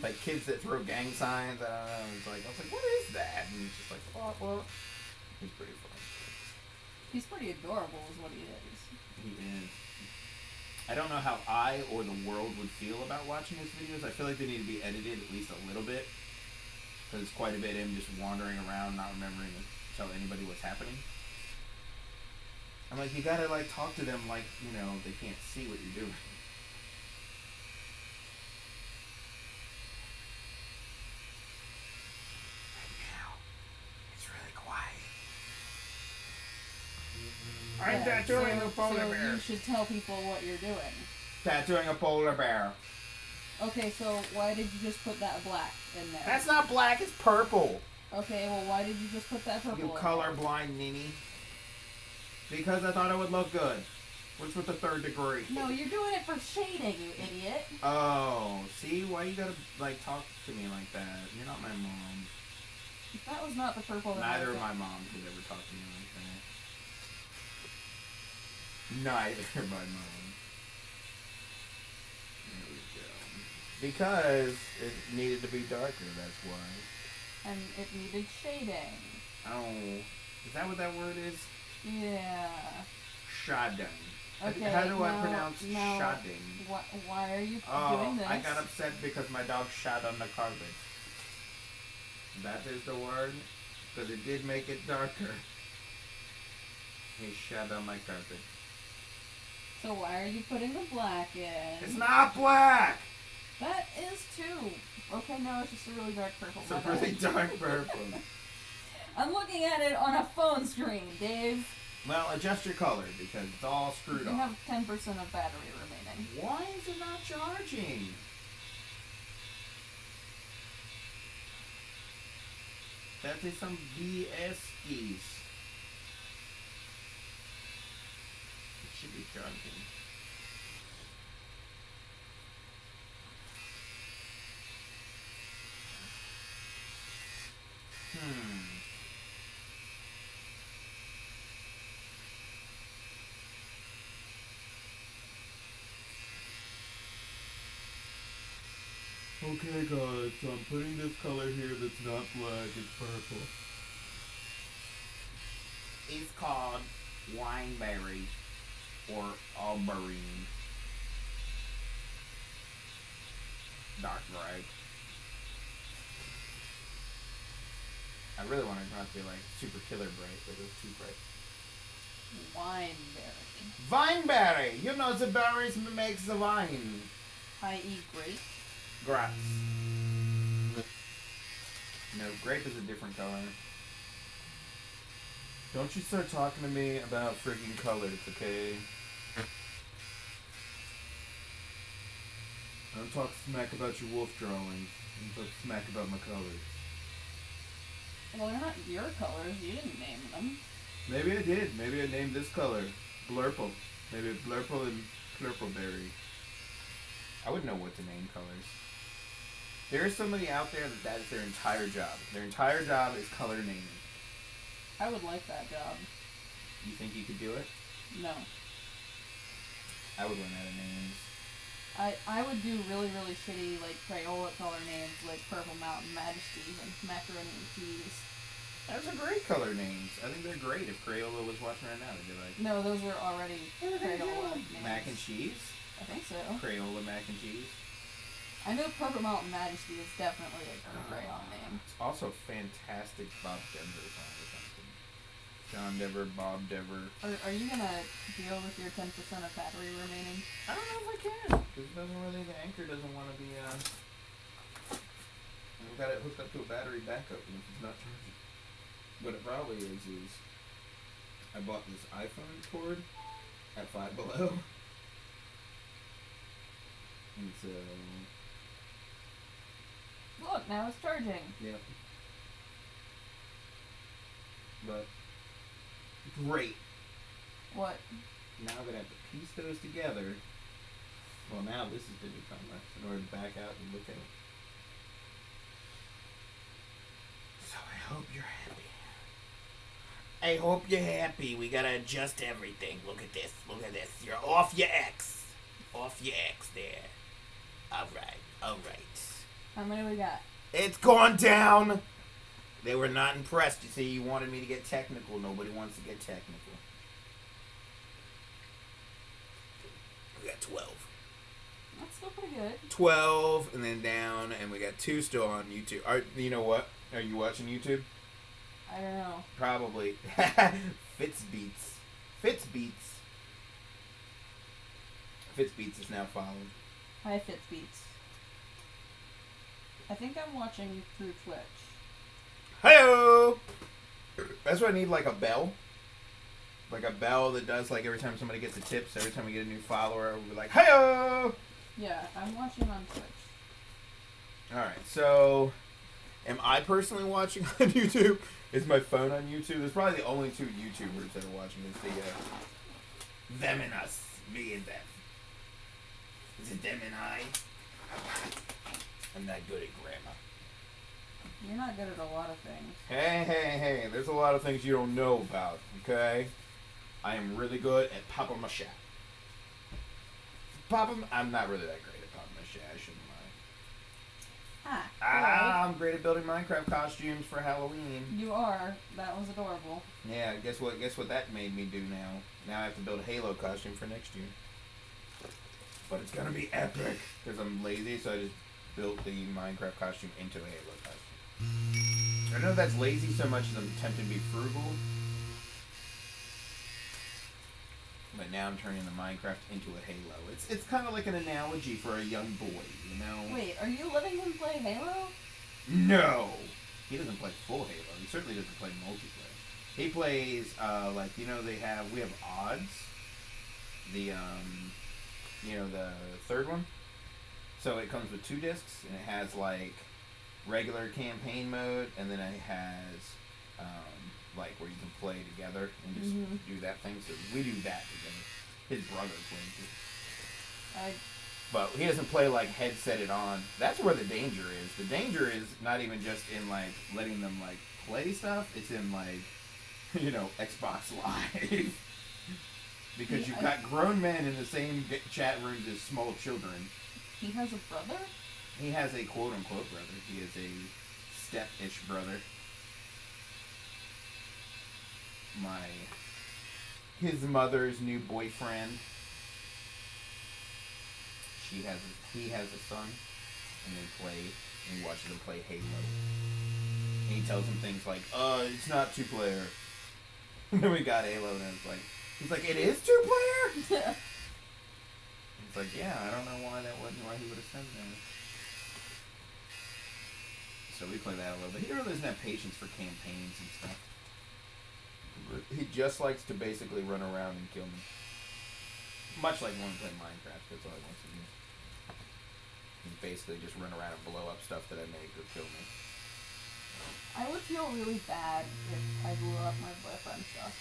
like kids that throw gang signs. I don't know. He's like, I was like, what is that? And he's just like, what? He's pretty funny. He's pretty adorable, is what he is. He is. I don't know how I or the world would feel about watching his videos. I feel like they need to be edited at least a little bit. Because it's quite a bit of him just wandering around, not remembering to tell anybody what's happening. I'm like, you gotta like talk to them like, you know, they can't see what you're doing. Right now, it's really quiet. I'm tattooing a polar bear. You should tell people what you're doing. Tattooing a polar bear. Okay, so why did you just put that black in there? That's not black, it's purple. Okay, well why did you just put that purple You in colorblind ninny. Because I thought it would look good. What's with the third degree? there? No, you're doing it for shading, you idiot. Oh, see? Why you gotta, like, talk to me like that? You're not my mom. That was not the purple that Neither I of was my moms would ever talk to me like that. Neither of my moms. There we go. Because it needed to be darker, that's why. And it needed shading. Oh, is that what that word is? Yeah. Shading. Okay, How do I now- pronounce now, shading? Why are you Oh, doing this? I got upset because my dog shat on the carpet. That is the word? Because it did make it darker. He shat on my carpet. So why are you putting the black in? It's not black! That is too. Okay, no, it's just a really dark purple. It's My a bad. really dark purple. I'm looking at it on a phone screen, Dave. Well, adjust your color because it's all screwed You off. have 10% of battery remaining. Why is it not charging? That is some BS keys. It should be charging. Okay guys, so I'm putting this color here that's not black, it's purple. It's called wineberry or aubergine. Dark gray. I really want it not to be like super killer bright, but it was too bright. Wineberry. Vineberry! You know the berries makes the wine. I.e. grape. Grapes. No, grape is a different color. Don't you start talking to me about freaking colors, okay? Don't talk smack about your wolf drawings. Don't talk smack about my colors. Well, they're not your colors. You didn't name them. Maybe I did. Maybe I named this color Blurple. Maybe Blurple and Plurpleberry. I wouldn't know what to name colors. There is somebody out there that is their entire job. Their entire job is color naming. I would like that job. You think you could do it? No. I would run out of names. I would do really, really shitty, like, Crayola color names, like Purple Mountain Majesty and Macaroni and Cheese. Those are great color names. I think they're great. If Crayola was watching right now, they'd be like, No, those were already Crayola names. mac and cheese? I think so. Crayola mac and cheese? I know Purple Mountain Majesty is definitely a crayon name. It's also fantastic Bob Denver song or something. John Denver, Bob Denver. Are you gonna deal with your 10% of battery remaining? I don't know if I can. Because it doesn't really, the anchor doesn't want to be, we've got it hooked up to a battery backup and if it's not charging. What it probably is I bought this iPhone cord at Five Below. And so, Look, now it's charging. yeah. But, great. What? Now that I have to piece those together, well now this is the newcomer in order to back out and look at it. So I hope you're happy. I hope you're happy. We gotta adjust everything. Look at this. Look at this. You're off your X. Off your X there. Alright. Alright. How many we got? It's gone down! They were not impressed. You see, you wanted me to get technical. Nobody wants to get technical. We got 12. That's still pretty good. 12, and then down, and we got 2 still on YouTube. You know what? Are you watching YouTube? I don't know. Probably. Fitzbeats. Fitzbeats is now following. Hi, Fitzbeats. I think I'm watching through Twitch. Hi-oh! That's what I need, like a bell. Like a bell that does, like, every time somebody gets a tips, every time we get a new follower, we'll be like, hi-oh! Yeah, I'm watching on Twitch. Alright, so, am I personally watching on YouTube? Is my phone on YouTube? There's probably the only 2 YouTubers that are watching. It's the, them and us. Me and them. Is it them and I? I'm not good at grammar. You're not good at a lot of things. Hey, there's a lot of things you don't know about, okay? I am really good at papier-mâché. I'm not really that great at papier-mâché, I shouldn't lie. I'm great at building Minecraft costumes for Halloween. You are. That was adorable. Yeah, guess what that made me do now? Now I have to build a Halo costume for next year. But it's gonna be epic, because I'm lazy, so I just built the Minecraft costume into a Halo costume. I don't know if that's lazy so much as I'm attempting to be frugal. But now I'm turning the Minecraft into a Halo. It's kind of like an analogy for a young boy, you know? Wait, are you letting him play Halo? No! He doesn't play full Halo. He certainly doesn't play multiplayer. He plays, like, you know, we have odds. The, you know, the third one. So it comes with 2 discs, and it has, like, regular campaign mode, and then it has, like, where you can play together and just do that thing. So we do that together. His brother plays it. But he doesn't play, like, headset it on. That's where the danger is. The danger is not even just in, like, letting them, like, play stuff. It's in, like, you know, Xbox Live. Because you've got grown men in the same chat rooms as small children. He has a brother? He has a quote-unquote brother. He is a step-ish brother. His mother's new boyfriend. He has a son, and he watches them play Halo. And he tells him things like, it's not 2-player. And then we got Halo, and he's like, it is 2-player? It's like, yeah, I don't know why he would have said that. So we play that a little bit. He really doesn't have patience for campaigns and stuff. He just likes to basically run around and kill me. Much like when we play Minecraft, that's all he wants to do. He basically just run around and blow up stuff that I make or kill me. I would feel really bad if I blew up my boyfriend's stuff.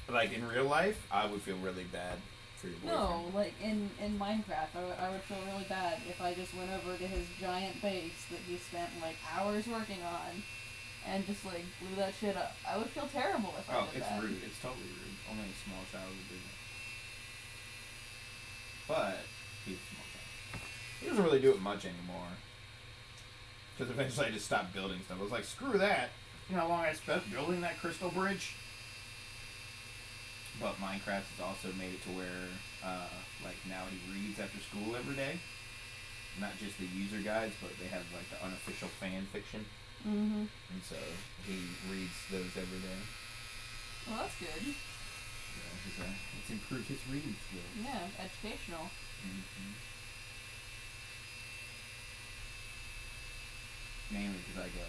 Like in real life, I would feel really bad for your boyfriend. No, like in Minecraft, I would feel really bad if I just went over to his giant base that he spent like hours working on and just like blew that shit up. I would feel terrible if I did that. Oh, it's rude. It's totally rude. Only a small child would do that. But he's a small child. He doesn't really do it much anymore. Because eventually I just stopped building stuff. I was like, screw that. You know how long I spent building that crystal bridge? But Minecraft has also made it to where, like, now he reads after school every day. Not just the user guides, but they have, like, the unofficial fan fiction. Mm-hmm. And so he reads those every day. Well, that's good. Yeah, it's improved his reading skills. Yeah, educational. Mm-hmm. Mainly because I go,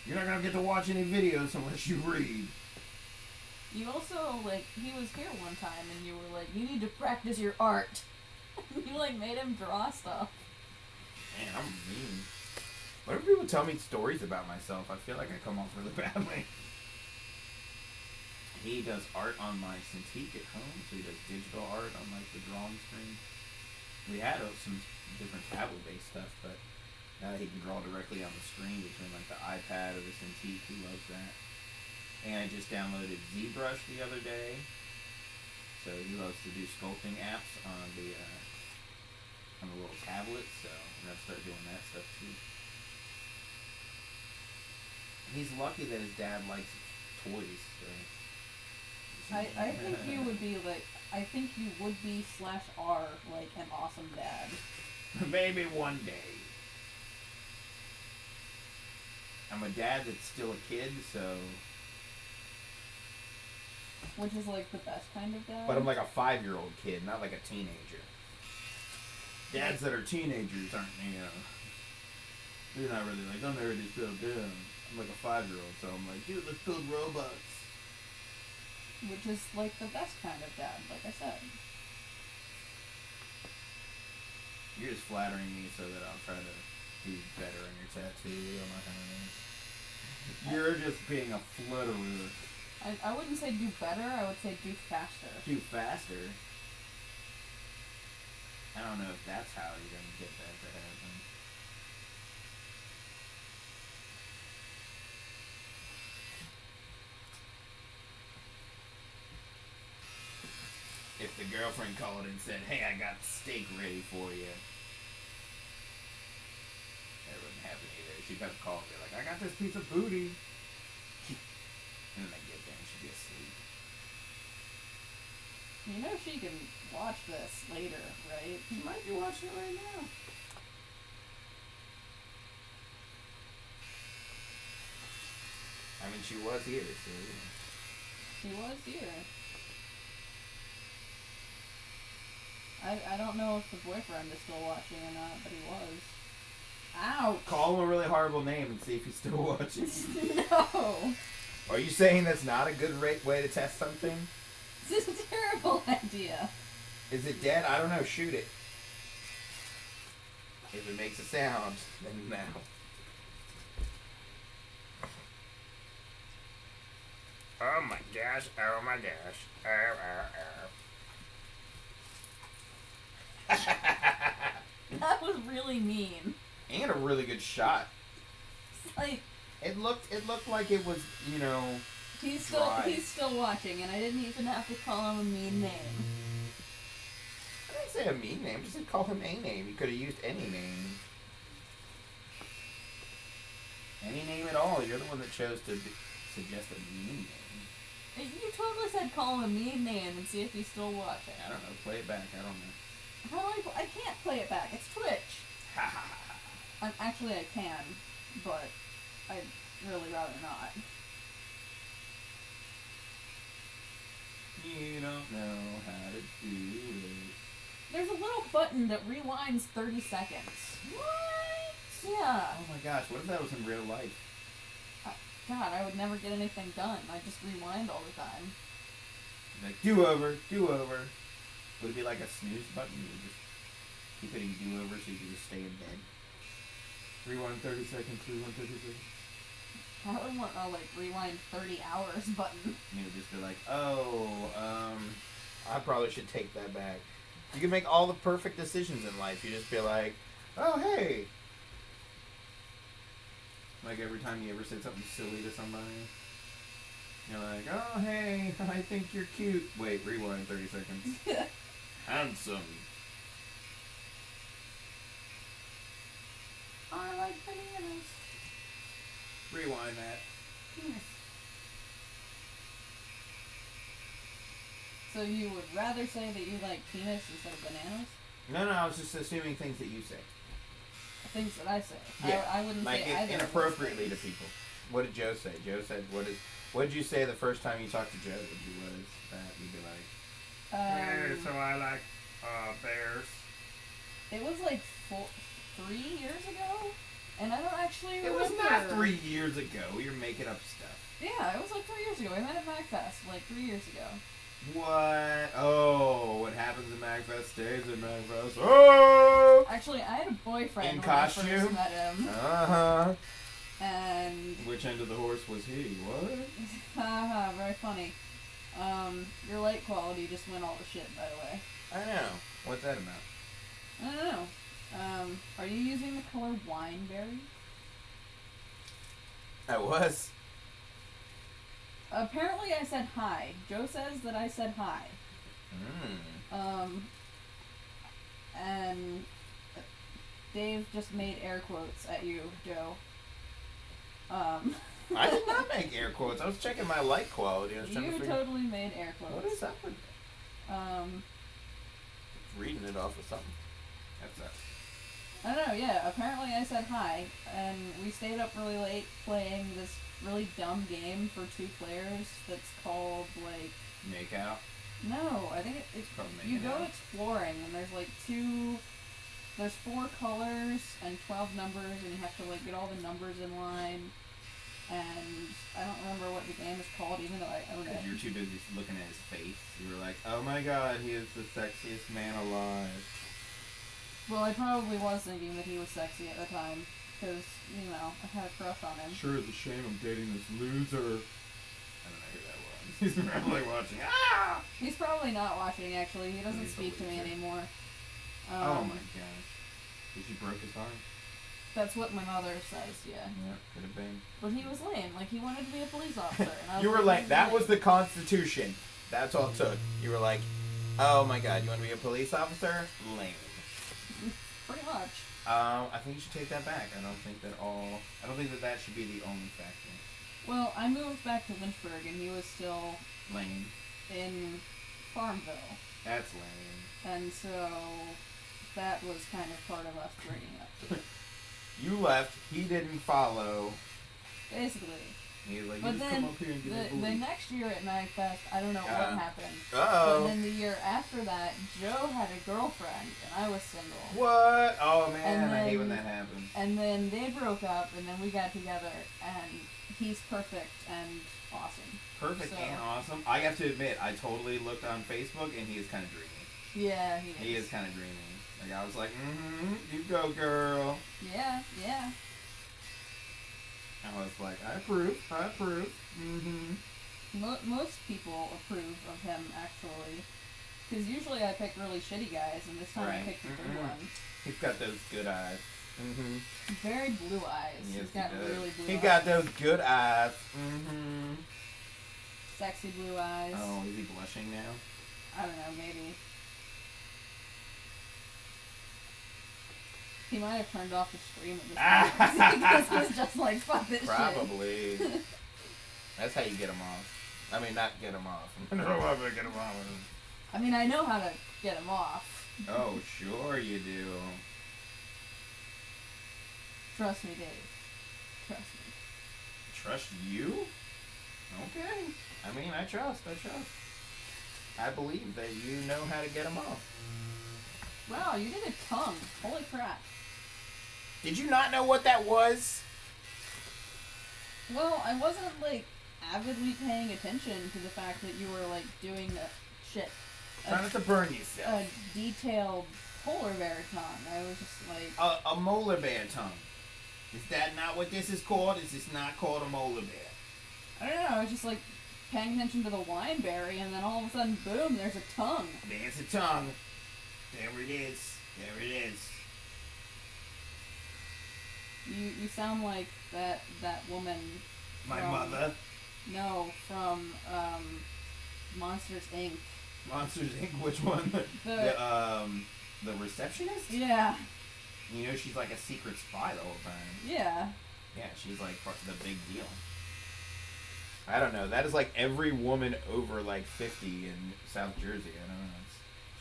you're not going to get to watch any videos unless you read. You also, like, he was here one time and you were like, you need to practice your art. You, like, made him draw stuff. Man, I'm mean. Whenever people tell me stories about myself, I feel like I come off really badly. He does art on my Cintiq at home, so he does digital art on, like, the drawing screen. We had some different tablet-based stuff, but now that he can draw directly on the screen between, like, the iPad or the Cintiq, he loves that. And I just downloaded ZBrush the other day, so he loves to do sculpting apps on the little tablet, so I'm gonna start doing that stuff too. He's lucky that his dad likes toys. So. I think you would be like, I think you would be /are like an awesome dad. Maybe one day. I'm a dad that's still a kid, so. Which is like the best kind of dad. But I'm like a 5-year-old kid, not like a teenager. Dads that are teenagers aren't, they're not really like, I'm ready to build them. I'm like a 5-year-old, so I'm like, dude, let's build robots. Which is like the best kind of dad, like I said. You're just flattering me so that I'll try to do better on your tattoo on my hands. You're just being a flutterer. I wouldn't say do better, I would say do faster. Do faster? I don't know if that's how you're going to get that to happen. If the girlfriend called and said, hey, I got steak ready for you. That wouldn't happen either. She'd have to call and be like, I got this piece of booty. And then I get there and she'd be asleep. You know she can watch this later, right? She might be watching it right now. I mean, she was here, so yeah. She was here. I don't know if the boyfriend is still watching or not, but he was. Ouch! Call him a really horrible name and see if he's still watching. No! Are you saying that's not a good way to test something? This is a terrible idea. Is it dead? I don't know. Shoot it. If it makes a sound, then now. Oh my gosh, oh my gosh. That was really mean. And a really good shot. It's like It looked like it was, he's dry. still watching, and I didn't even have to call him a mean name. I didn't say a mean name, just call him a name. You could have used any name. Any name at all. You're the one that chose to suggest a mean name. You totally said call him a mean name and see if he's still watching. I don't know. Play it back. I don't know. How do I can't play it back. It's Twitch. Ha ha ha. Actually, I can, but I'd really rather not. You don't know how to do it. There's a little button that rewinds 30 seconds. What? Yeah. Oh my gosh, what if that was in real life? God, I would never get anything done. I just rewind all the time. Like, do over. Would it be like a snooze button? You would just keep hitting do over so you can just stay in bed. Rewind 30 seconds, rewind 30 seconds. I would want a, rewind 30 hours button. And you would just be like, I probably should take that back. You can make all the perfect decisions in life. You just be like, oh, hey. Like every time you ever said something silly to somebody, you're like, oh, hey, I think you're cute. Wait, rewind 30 seconds. Handsome. I like bananas. Rewind that. Penis. So you would rather say that you like penis instead of bananas? No, I was just assuming things that you say. Things that I say. Yeah. I wouldn't Like say either. inappropriately to people. What did Joe say? Joe said, what did you say the first time you talked to Joe? What is that? You'd be like, so I like bears. It was like 3 years ago, and I don't actually remember. It was not 3 years ago. You're making up stuff. Yeah, it was like 3 years ago. We met at MagFest like 3 years ago. What? Oh, what happens at MagFest stays at MagFest. Oh! Actually, I had a boyfriend In when costume? I first met him. Uh-huh. And... Which end of the horse was he? What? Haha, very funny. Your light quality just went all to shit, by the way. I know. What's that about? I don't know. Are you using the color wineberry? I was. Apparently I said hi. Joe says that I said hi. And Dave just made air quotes at you, Joe. I did not make air quotes. I was checking my light quality. I was trying to You figure totally made air quotes. what is up with that? Reading it off of something. That's that. I don't know, yeah. Apparently I said hi, and we stayed up really late playing this really dumb game for 2 players that's called, like... Make out. No, I think it's Probably you making go out. exploring, and there's like 4 colors and 12 numbers, and you have to like get all the numbers in line. And I don't remember what the game is called, even though I own it. Because you're too busy looking at his face. You were like, oh my god, he is the sexiest man alive. Well, I probably was thinking that he was sexy at the time, because, you know, I had a crush on him. Sure is a shame I'm dating this loser. I don't know who that was. He's probably watching. Ah! He's probably not watching, actually. He doesn't He's speak to me probably anymore. Oh my gosh. Did you broke his heart? That's what my mother says, yeah. Yeah, could have been. But he was lame. Like, he wanted to be a police officer. And I was You were like, he's that lame. was the Constitution. That's all it took. You were like, oh my god, you want to be a police officer? Lame. Pretty much. I think you should take that back. I don't think that should be the only factor. Well, I moved back to Lynchburg, and he was still Lame. in Farmville. That's lame. And so that was kind of part of us breaking up. You left, he didn't follow. Basically. He was like, But you just then come up here and get the bullied. next year at MagFest, I don't know what happened. But Uh-oh. then the year after that, Joe had a girlfriend, and I was single. What? Oh man, And I hate then- when that happens. And then they broke up, and then we got together, and he's perfect and awesome. Perfect So- and awesome. I have to admit, I totally looked on Facebook and he is kind of dreamy. Yeah, he is. He is kind of dreamy. Like I was like, you go girl. Yeah. I was like, I approve. Most people approve of him, actually. Because usually I pick really shitty guys, and this time I Right. picked a good one. He's got those good eyes. Very blue eyes. Yes, He's got he does. really blue He eyes. got those good eyes. Sexy blue eyes. Oh, is he blushing now? I don't know, maybe. He might have turned off the stream at this point. Because he's just like, fuck this shit. Probably. That's how you get him off. I mean, not get him off. I don't know how to get him off. I mean, I know how to get him off. Oh, sure you do. Trust me, Dave. Trust me. Trust you? Okay. I mean, I trust. I believe that you know how to get him off. Wow, you did a tongue. Holy crap. Did you not know what that was? Well, I wasn't, like, avidly paying attention to the fact that you were, like, doing Try not to burn yourself. a detailed polar bear tongue. I was just like, A molar bear tongue. Is that not what this is called? Is this not called a molar bear? I don't know, I was just, like, paying attention to the wineberry, and then all of a sudden, boom, there's a tongue. There's a tongue. There it is. There it is. You sound like that woman. My from- mother. No, from Monsters Inc. Monsters Inc. Which one? The receptionist? Yeah, You know she's like a secret spy the whole time. yeah. Yeah, she's like the big deal. I don't know. That is like every woman over like 50 in South Jersey. I don't know.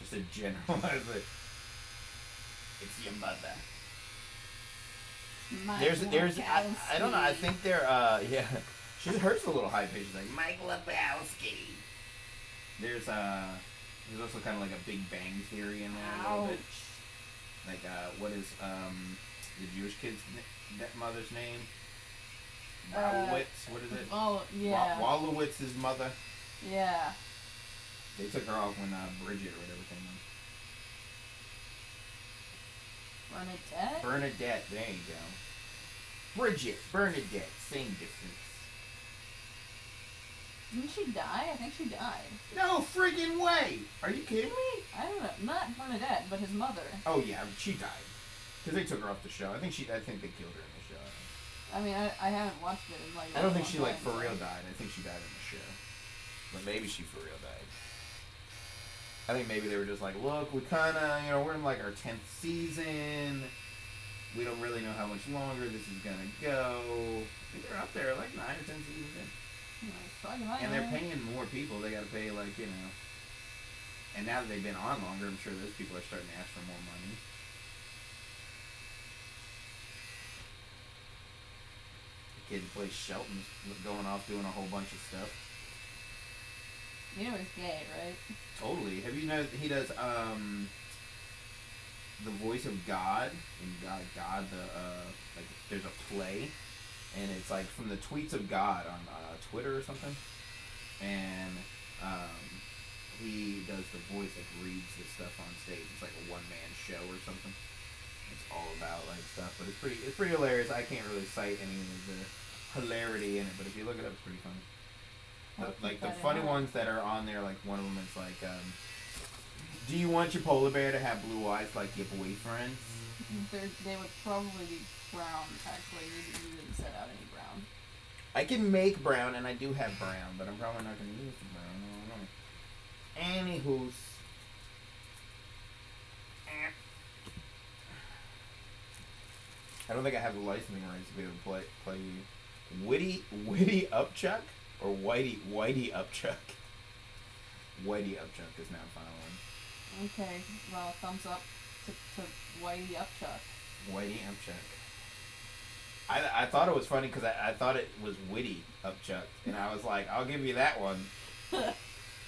It's just a generalized. It's your mother. I don't know. I think they're yeah. Hers a little high pitched. She's like Mike Lebowski. There's also kind of like a Big Bang Theory in there a little bit. Like what is the Jewish kid's mother's name? Wallowitz. What is it? Oh yeah. Wallowitz's mother. Yeah. They took her off when Bridget or whatever came on. Bernadette? Bernadette, there you go. Bernadette, same difference. Didn't she die? I think she died. No friggin' way! Are you kidding me? I don't know. Not Bernadette, but his mother. Oh yeah, she died. Because they took her off the show. I think they killed her in the show. I mean, I haven't watched it in like. I don't think she like for real died. I think she died in the show. But maybe she for real died. I think maybe they were just like, look, we kind of, we're in like our 10th season. We don't really know how much longer this is going to go. I think they're up there like 9 or 10 seasons in. And they're paying more people. They got to pay like, And now that they've been on longer, I'm sure those people are starting to ask for more money. The kid who plays Shelton's going off doing a whole bunch of stuff. You know he's gay, right? Totally. Have you know he does the voice of God in God like there's a play, and it's like from the tweets of God on Twitter or something, and he does the voice, like reads the stuff on stage. It's like a one-man show or something. It's all about like stuff, but it's pretty hilarious. I can't really cite any of the hilarity in it, but if you look it up, it's pretty funny. The funny ones that are on there, like one of them is like, do you want your polar bear to have blue eyes like your boyfriend? They would probably be brown, actually. You didn't set out any brown. I can make brown, and I do have brown, but I'm probably not going to use the brown. I don't know. Anywho's. I don't think I have the licensing rights to be able to play Witty Upchuck? Or Whitey Upchuck. Whitey Upchuck is now following. Okay, well, thumbs up to Whitey Upchuck. Whitey Upchuck. I thought it was funny because I thought it was Witty Upchuck. And I was like, I'll give you that one.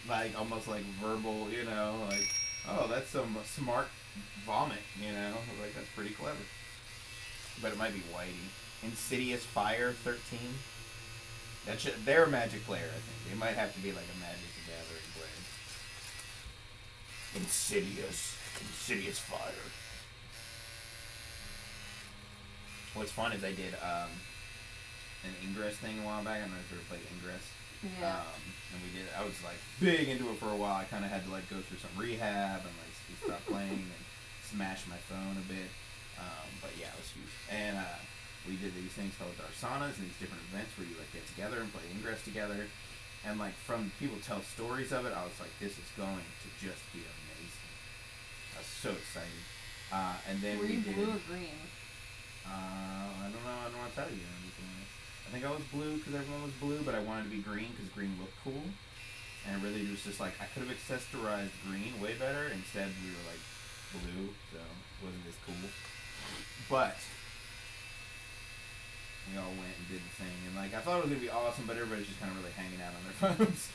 Like, almost like verbal, like, oh, that's some smart vomit, Like, that's pretty clever. But it might be Whitey. Insidious Fire 13. They're a Magic player, I think. They might have to be like a Magic the Gathering player. Insidious Fire. What's fun is I did an Ingress thing a while back. I don't know if you ever played Ingress. Yeah. And I was like big into it for a while. I kind of had to like go through some rehab and like stop playing and smash my phone a bit. But yeah, it was huge. And we did these things called Darsanas and these different events where you like get together and play Ingress together. And like from people tell stories of it, I was like, this is going to just be amazing. I was so excited. And then Were you did blue or green? I don't know. I don't want to tell you anything else. I think I was blue because everyone was blue, but I wanted to be green because green looked cool. And it really was just like I could have accessorized green way better. Instead, we were like blue, so it wasn't as cool. But we all went and did the thing, and like I thought it was gonna be awesome, but everybody's just kind of really hanging out on their phones.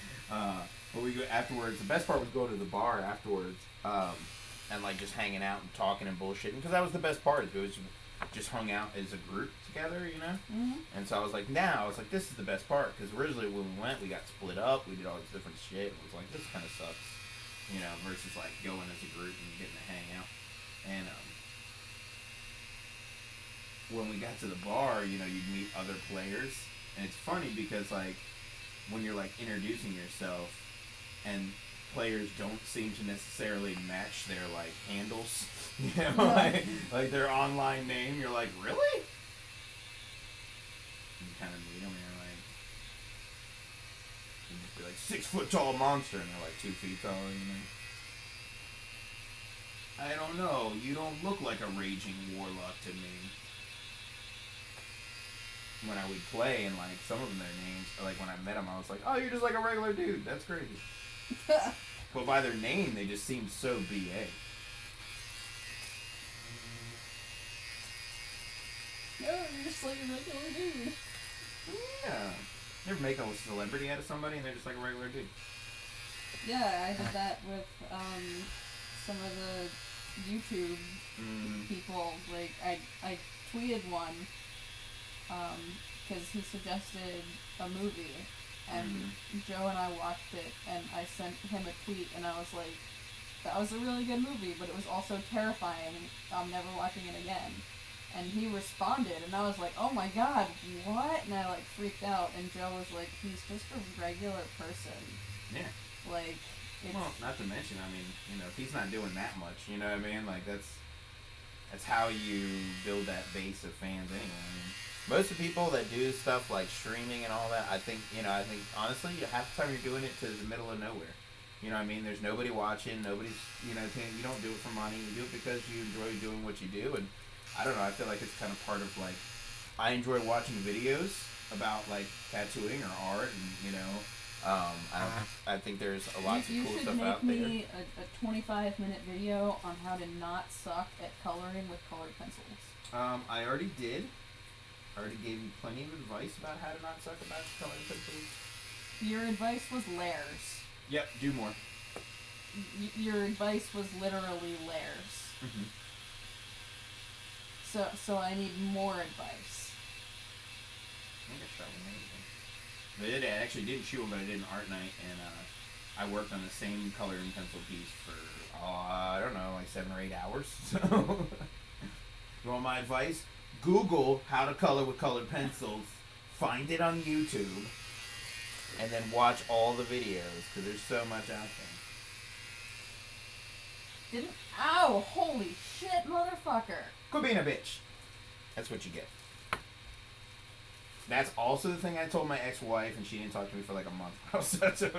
But we go afterwards. The best part was going to the bar afterwards, and like just hanging out and talking and bullshitting, because that was the best part. It was just hung out as a group together, Mm-hmm. And so I was like, this is the best part, because originally when we went, we got split up. We did all this different shit. It was like, this kind of sucks, versus like going as a group and getting to hang out. And when we got to the bar, you'd meet other players, and it's funny because like when you're like introducing yourself and players don't seem to necessarily match their like handles, like their online name, you're like, really? You kind of meet them and you're like, you just be like 6 foot tall monster, and they're like 2 feet tall, I don't know, you don't look like a raging warlock to me. when I would play, and like some of them, their names, like when I met them, I was like, oh, you're just like a regular dude. That's crazy. But by their name, they just seemed so BA. No, you're just like a regular dude. Yeah. You ever make a celebrity out of somebody and they're just like a regular dude? Yeah, I did that with some of the YouTube people. Like I tweeted one because he suggested a movie, and Joe and I watched it, and I sent him a tweet, and I was like, that was a really good movie, but it was also terrifying. I'm never watching it again. And he responded, and I was like, oh my god, what? And I like freaked out, and Joe was like, he's just a regular person. Yeah. Like, it's... Well, not to mention, I mean, you know, if he's not doing that much, you know what I mean? Like, that's how you build that base of fans anyway. I mean, most of the people that do stuff like streaming and all that, I think honestly, half the time you're doing it to the middle of nowhere. You know what I mean? There's nobody watching, nobody's, you don't do it for money, you do it because you enjoy doing what you do, and I don't know, I feel like it's kind of part of, like, I enjoy watching videos about, like, tattooing or art, and, I think there's a lot of cool stuff out there. You should make me a 25-minute video on how to not suck at coloring with colored pencils. I already did. I already gave you plenty of advice about how to not suck about coloring pencils. Your advice was layers. Yep, do more. Your advice was literally layers. Mm-hmm. So I need more advice. I think I shot one anything. I actually didn't shoot one, but I did an art night, and I worked on the same coloring pencil piece for, I don't know, like 7 or 8 hours. So, you want my advice? Google how to color with colored pencils, find it on YouTube, and then watch all the videos, because there's so much out there. Ow! Holy shit, motherfucker! Quit being a bitch. That's what you get. That's also the thing I told my ex-wife, and she didn't talk to me for like a month. I was such a...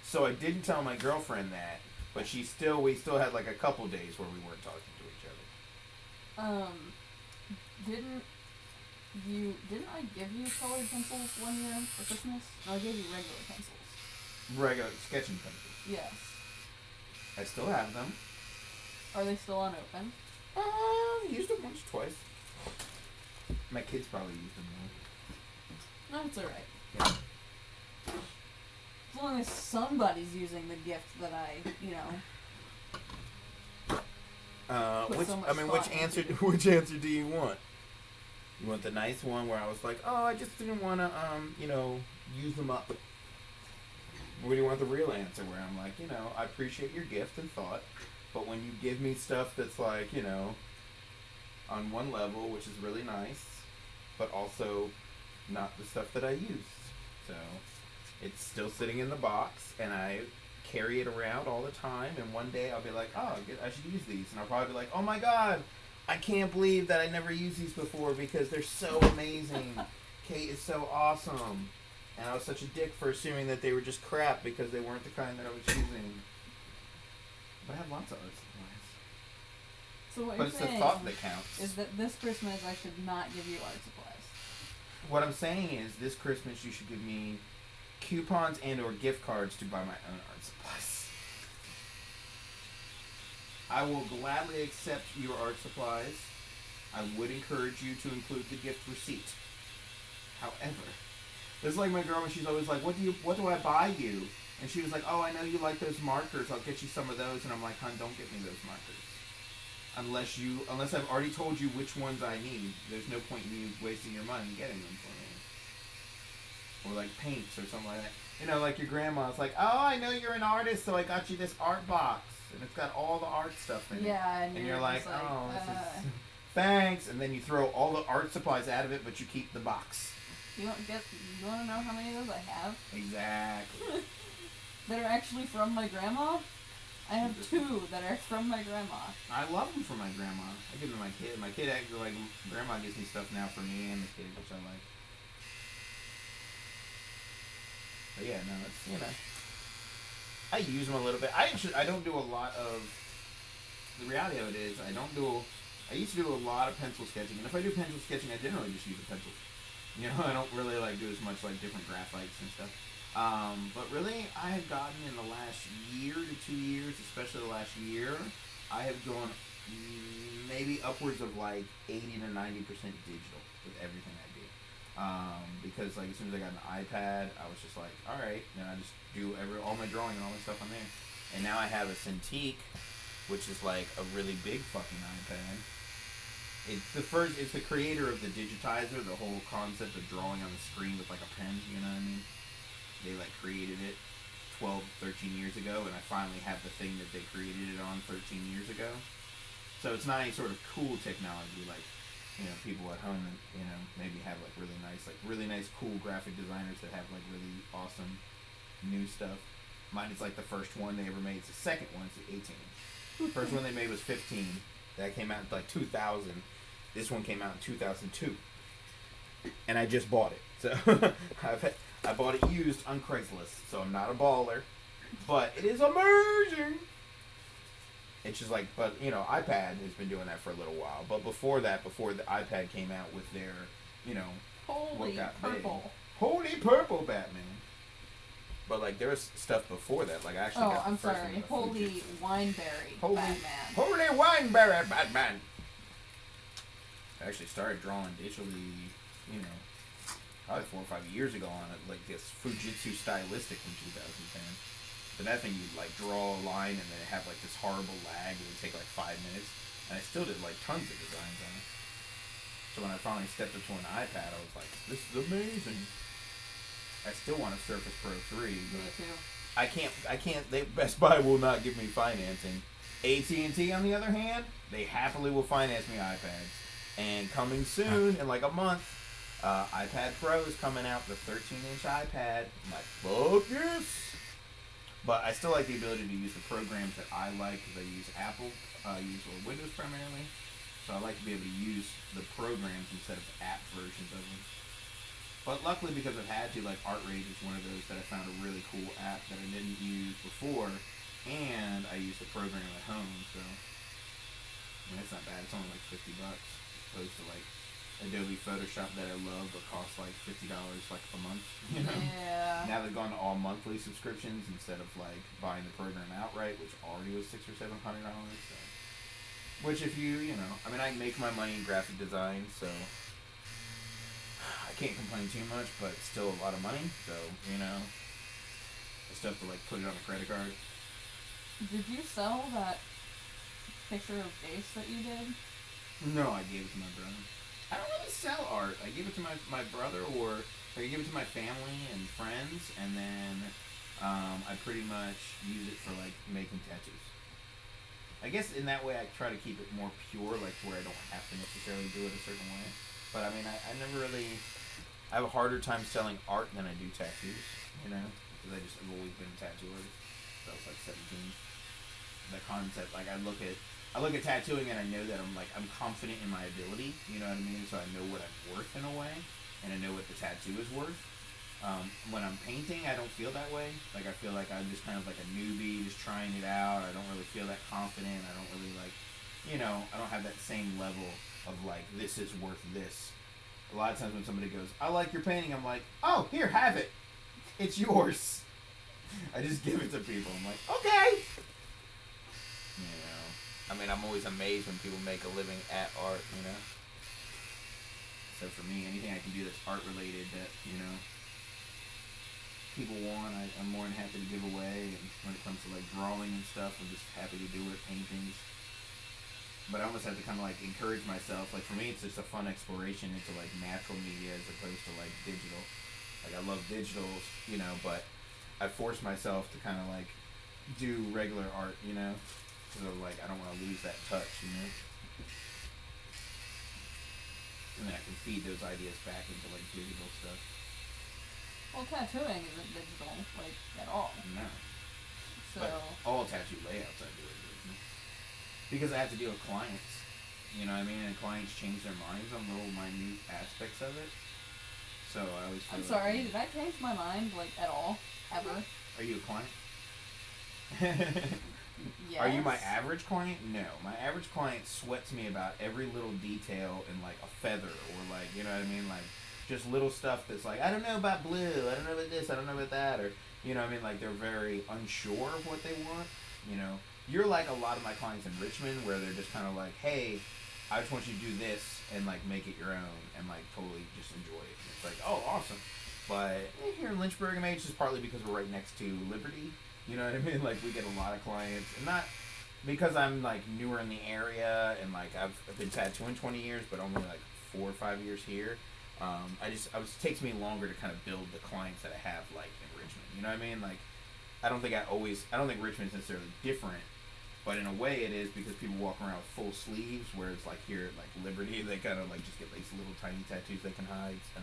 So I didn't tell my girlfriend that, but we still had like a couple days where we weren't talking to each other. Didn't I give you colored pencils one year for Christmas? No, I gave you regular pencils. Regular sketching pencils. Yes. I still have them. Are they still unopened? Used them once, twice. My kids probably used them more. No, it's alright. Yeah. As long as somebody's using the gift that I, which answer do you want? You want the nice one where I was like, oh, I just didn't want to, use them up. Or do you want the real answer where I'm like, I appreciate your gift and thought, but when you give me stuff that's like, on one level, which is really nice, but also not the stuff that I use. So it's still sitting in the box, and I carry it around all the time, and one day I'll be like, oh, I should use these. And I'll probably be like, oh my god, I can't believe that I never used these before because they're so amazing. Kate is so awesome. And I was such a dick for assuming that they were just crap because they weren't the kind that I was using. But I have lots of art supplies. So what but you're it's saying the thought that counts. Is that this Christmas I should not give you art supplies? What I'm saying is this Christmas you should give me coupons and or gift cards to buy my own art supplies. I will gladly accept your art supplies. I would encourage you to include the gift receipt. However, this is like my girl when she's always like, what do I buy you? And she was like, oh, I know you like those markers. I'll get you some of those. And I'm like, hon, don't get me those markers. Unless I've already told you which ones I need. There's no point in you wasting your money getting them for me. Or like paints or something like that. Like your grandma's like, oh, I know you're an artist, so I got you this art box. And it's got all the art stuff in it. Yeah, and you're like, oh, this is... Thanks. And then you throw all the art supplies out of it, but you keep the box. You want to know how many of those I have? Exactly. That are actually from my grandma? I have 2 that are from my grandma. I love them for my grandma. I give them to my kid. My kid actually, like, grandma gives me stuff now for me and the kid, which I like. But yeah, no, it's, I use them a little bit. I don't do a lot of, the reality of it is, I used to do a lot of pencil sketching, and if I do pencil sketching, I generally just use a pencil. You know, I don't really like do as much like different graphites and stuff. But really, I have gotten in the last year to 2 years, especially the last year, I have gone maybe upwards of like 80 to 90% digital with everything I do. Because like as soon as I got an iPad, I was just like, all right, then I just do all my drawing and all my stuff on there. And now I have a Cintiq, which is like a really big fucking iPad. It's the creator of the digitizer, the whole concept of drawing on the screen with like a pen, you know what I mean? They like created it 12, 13 years ago, and I finally have the thing that they created it on 13 years ago. So it's not any sort of cool technology like, you know, people at home that, you know, maybe have like really nice cool graphic designers that have like really awesome new stuff. Mine is like the first one they ever made. It's the second one, it's the 18. First one they made was 15. That came out in like 2000. This one came out in 2002. And I just bought it. So I bought it used on Craigslist. So I'm not a baller. But it is amazing. It's just like, but you know, iPad has been doing that for a little while. But before that, before the iPad came out with their, you know, Holy purple. Big. Holy purple Batman. But like there was stuff before that. Like I actually got the I'm first sorry. one. Holy Wineberry Batman. Holy Wineberry Batman. I actually started drawing digitally, you know, probably 4 or 5 years ago on it, like this Fujitsu Stylistic from 2010. But that thing, you'd like draw a line and then it had like this horrible lag. It would take like 5 minutes. And I still did like tons of designs on it. So when I finally stepped up to an iPad, I was like, this is amazing. I still want a Surface Pro 3. Me too. I can't, Best Buy will not give me financing. AT&T, on the other hand, they happily will finance me iPads. And coming soon, in like a month, iPad Pro is coming out, the 13-inch iPad. I'm like, fuck yes! But I still like the ability to use the programs that I like, because I use Apple, I use Windows primarily. So I like to be able to use the programs instead of app versions of them. But luckily, because I've had to, like ArtRage is one of those that I found a really cool app that I didn't use before, and I use the program at home, so I mean, it's not bad. It's only like $50, opposed to like Adobe Photoshop that I love, but costs like $50 like a month. You know? Yeah. Now they've gone to all monthly subscriptions instead of like buying the program outright, which already was $600 or $700. So. Which, if you know, I mean, I make my money in graphic design, so I can't complain too much, but it's still a lot of money. So you know, I still have to like put it on a credit card. Did you sell that picture of Ace that you did? No, I gave it to my brother. I don't really sell art. I give it to my brother, or I give it to my family and friends, and then I pretty much use it for like making tattoos. I guess in that way I try to keep it more pure, like to where I don't have to necessarily do it a certain way. But I mean, I never really, I have a harder time selling art than I do tattoos, you know, because I've always been a tattoo artist. So I was like 17. The concept, like I look at tattooing and I know that I'm confident in my ability, you know what I mean? So I know what I'm worth in a way, and I know what the tattoo is worth. When I'm painting, I don't feel that way. Like I feel like I'm just kind of like a newbie, just trying it out. I don't really feel that confident. I don't really like, you know, I don't have that same level of like, this is worth this. A lot of times when somebody goes, I like your painting, I'm like, oh, here, have it. It's yours. I just give it to people. I'm like, okay. You know, I mean, I'm always amazed when people make a living at art, you know. So for me, anything I can do that's art related that, you know, people want, I'm more than happy to give away. And when it comes to like drawing and stuff, I'm just happy to do it, paintings. But I almost have to kind of like encourage myself. Like for me, it's just a fun exploration into like natural media as opposed to like digital. Like I love digital, you know, but I force myself to kind of like do regular art, you know, because I'm like, I don't want to lose that touch, you know. And then I can feed those ideas back into like digital stuff. Well, tattooing isn't digital, like, at all. No. So, But all tattoo layouts I do are digital. Because I have to deal with clients. You know what I mean? And clients change their minds on little minute aspects of it. So I always feel I'm sorry, did I change my mind, like, at all? Ever? Are you a client? Yes. Are you my average client? No. My average client sweats me about every little detail in like a feather or like, you know what I mean? Like just little stuff that's like, I don't know about blue, I don't know about this, I don't know about that, or, you know what I mean, like, they're very unsure of what they want, you know. You're like a lot of my clients in Richmond, where they're just kind of like, hey, I just want you to do this, and, like, make it your own, and, like, totally just enjoy it. And it's like, oh, awesome. But here in Lynchburg, I mean, it's just partly because we're right next to Liberty, you know what I mean, like, we get a lot of clients, and not because I'm, like, newer in the area, and, like, I've been tattooing 20 years, but only, like, 4 or 5 years here. It takes me longer to kind of build the clients that I have, like, in Richmond. You know what I mean? Like, I don't think Richmond's necessarily different, but in a way it is, because people walk around with full sleeves, whereas, like, here at, like, Liberty, they kind of, like, just get these little tiny tattoos they can hide, so,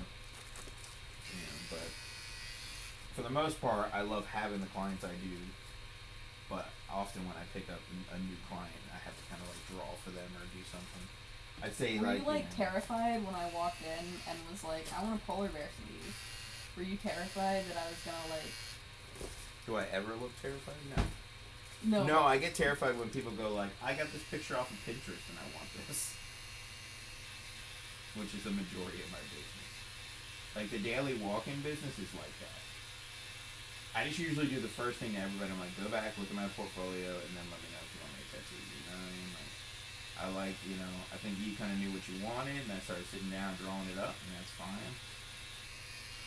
you know, but for the most part, I love having the clients I do, but often when I pick up a new client, I have to kind of, like, draw for them or do something. I'd say, Were like, you, like, terrified when I walked in and was like, I want a polar bear sleeve? Were you terrified that I was gonna, like... Do I ever look terrified? No. No, I get terrified when people go like, I got this picture off of Pinterest and I want this. Which is the majority of my business. Like, the daily walk-in business is like that. I just usually do the first thing to everybody. I'm like, go back, look at my portfolio, and then let me know if you want me to tattoo you. You know what I mean? Like, I like, you know, I think you kind of knew what you wanted, and I started sitting down, drawing it up, and that's fine.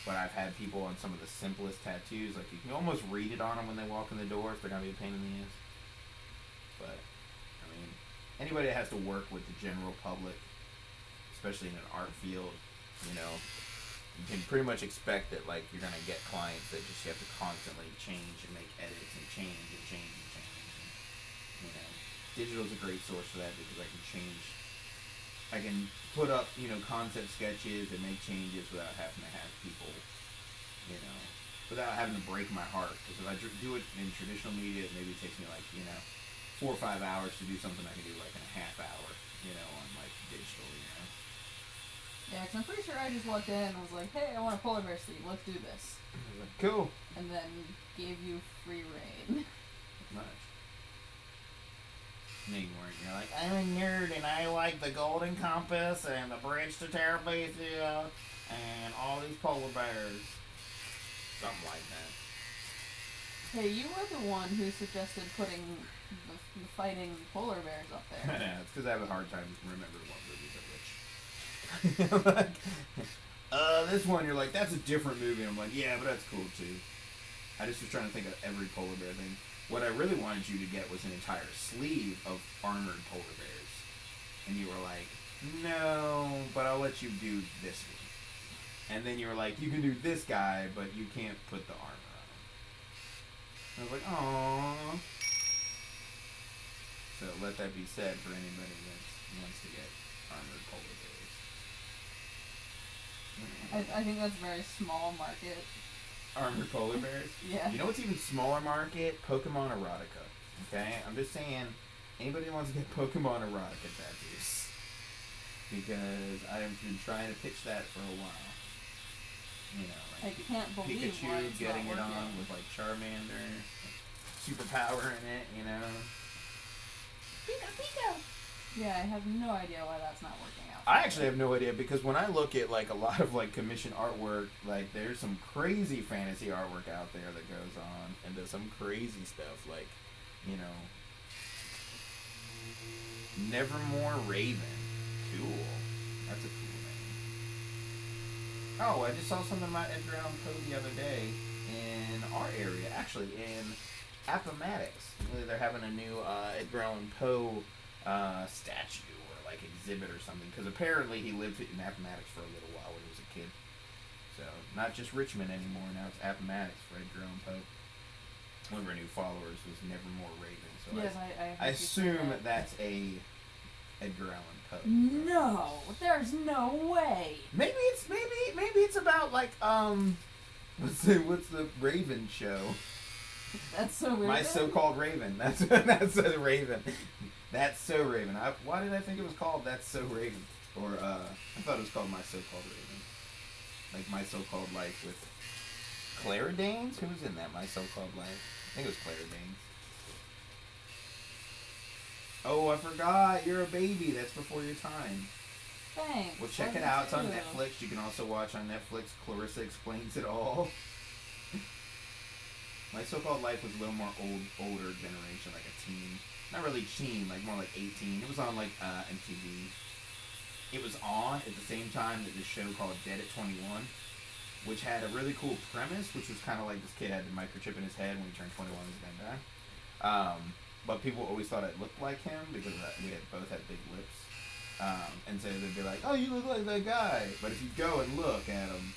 But I've had people on some of the simplest tattoos, like, you can almost read it on them when they walk in the door if they're going to be a pain in the ass. But, I mean, anybody that has to work with the general public, especially in an art field, you know, you can pretty much expect that, like, you're going to get clients that just you have to constantly change and make edits and change and change and change. And, you know, digital's a great source for that, because I can put up, you know, concept sketches and make changes without having to have people, you know, without having to break my heart. Because if I do it in traditional media, maybe it takes me, like, you know, 4 or 5 hours to do something I can do, like, in a half hour, you know, on, like, digital, you know. Yeah, because I'm pretty sure I just walked in and was like, hey, I want a polar bear sleeve, let's do this. I was like, cool. And then gave you free reign. Much. No, you weren't. You're like, I'm a nerd and I like the Golden Compass and the Bridge to Terabithia and all these polar bears. Something like that. Hey, you were the one who suggested putting the fighting polar bears up there. I know, it's because I have a hard time remembering what movies are which. Like, this one, you're like, that's a different movie. I'm like, yeah, but that's cool too. I just was trying to think of every polar bear thing. What I really wanted you to get was an entire sleeve of armored polar bears. And you were like, no, but I'll let you do this one. And then you were like, you can do this guy, but you can't put the armor on him. I was like, aww. So let that be said for anybody that wants to get armored polar bears. I think that's a very small market. Armored polar bears? Yeah. You know what's even smaller market? Pokemon erotica. Okay? I'm just saying, anybody who wants to get Pokemon erotica tattoos. Because I've been trying to pitch that for a while. You know, like I can't believe why Pikachu it's getting not it on working. with, like, Charmander, superpower in it, you know? Pika, Pika! Yeah, I have no idea why that's not working out. I actually have no idea, because when I look at, like, a lot of, like, commission artwork, like, there's some crazy fantasy artwork out there that goes on, and does some crazy stuff, like, you know, Nevermore Raven. Cool. That's a cool name. Oh, I just saw something about Edgar Allan Poe the other day in our area, actually, in Appomattox. They're having a new Edgar Allan Poe statue or like exhibit or something, because apparently he lived in Appomattox for a little while when he was a kid. So not just Richmond anymore, now it's Appomattox for Edgar Allan Poe. One of our new followers was Nevermore Raven, so Yes, I assume that's a Edgar Allan Poe. No, there's no way. Maybe it's about like what's the Raven show? That's so weird. My So-Called Raven. That's a Raven. That's So Raven. Why did I think it was called That's So Raven? Or I thought it was called My So-Called Raven. Like My So-Called Life with Clara Danes? Who was in that? My So-Called Life. I think it was Clara Danes. Oh, I forgot. You're a baby. That's before your time. Thanks. Well, check it out. It's on Netflix. You can also watch on Netflix. Clarissa Explains It All. My so-called life was a little more older generation, like a teen. Not really teen, like more like 18. It was on like MTV. It was on at the same time that this show called Dead at 21, which had a really cool premise, which was kind of like this kid had the microchip in his head when he turned 21 he was gonna die. But people always thought I looked like him because we both had big lips. And so they'd be like, "Oh, you look like that guy." But if you go and look at him,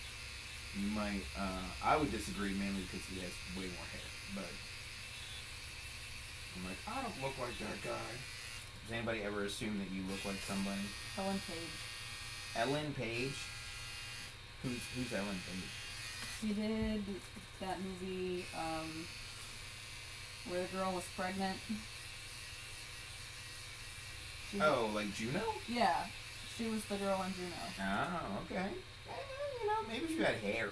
you might. I would disagree mainly because he has way more hair. But I'm like, I don't look like that guy. Does anybody ever assume that you look like somebody? Ellen Page. Ellen Page? Who's Ellen Page? She did that movie where the girl was pregnant. Like Juno? Yeah. She was the girl in Juno. Oh, okay. You know, maybe if you had hair.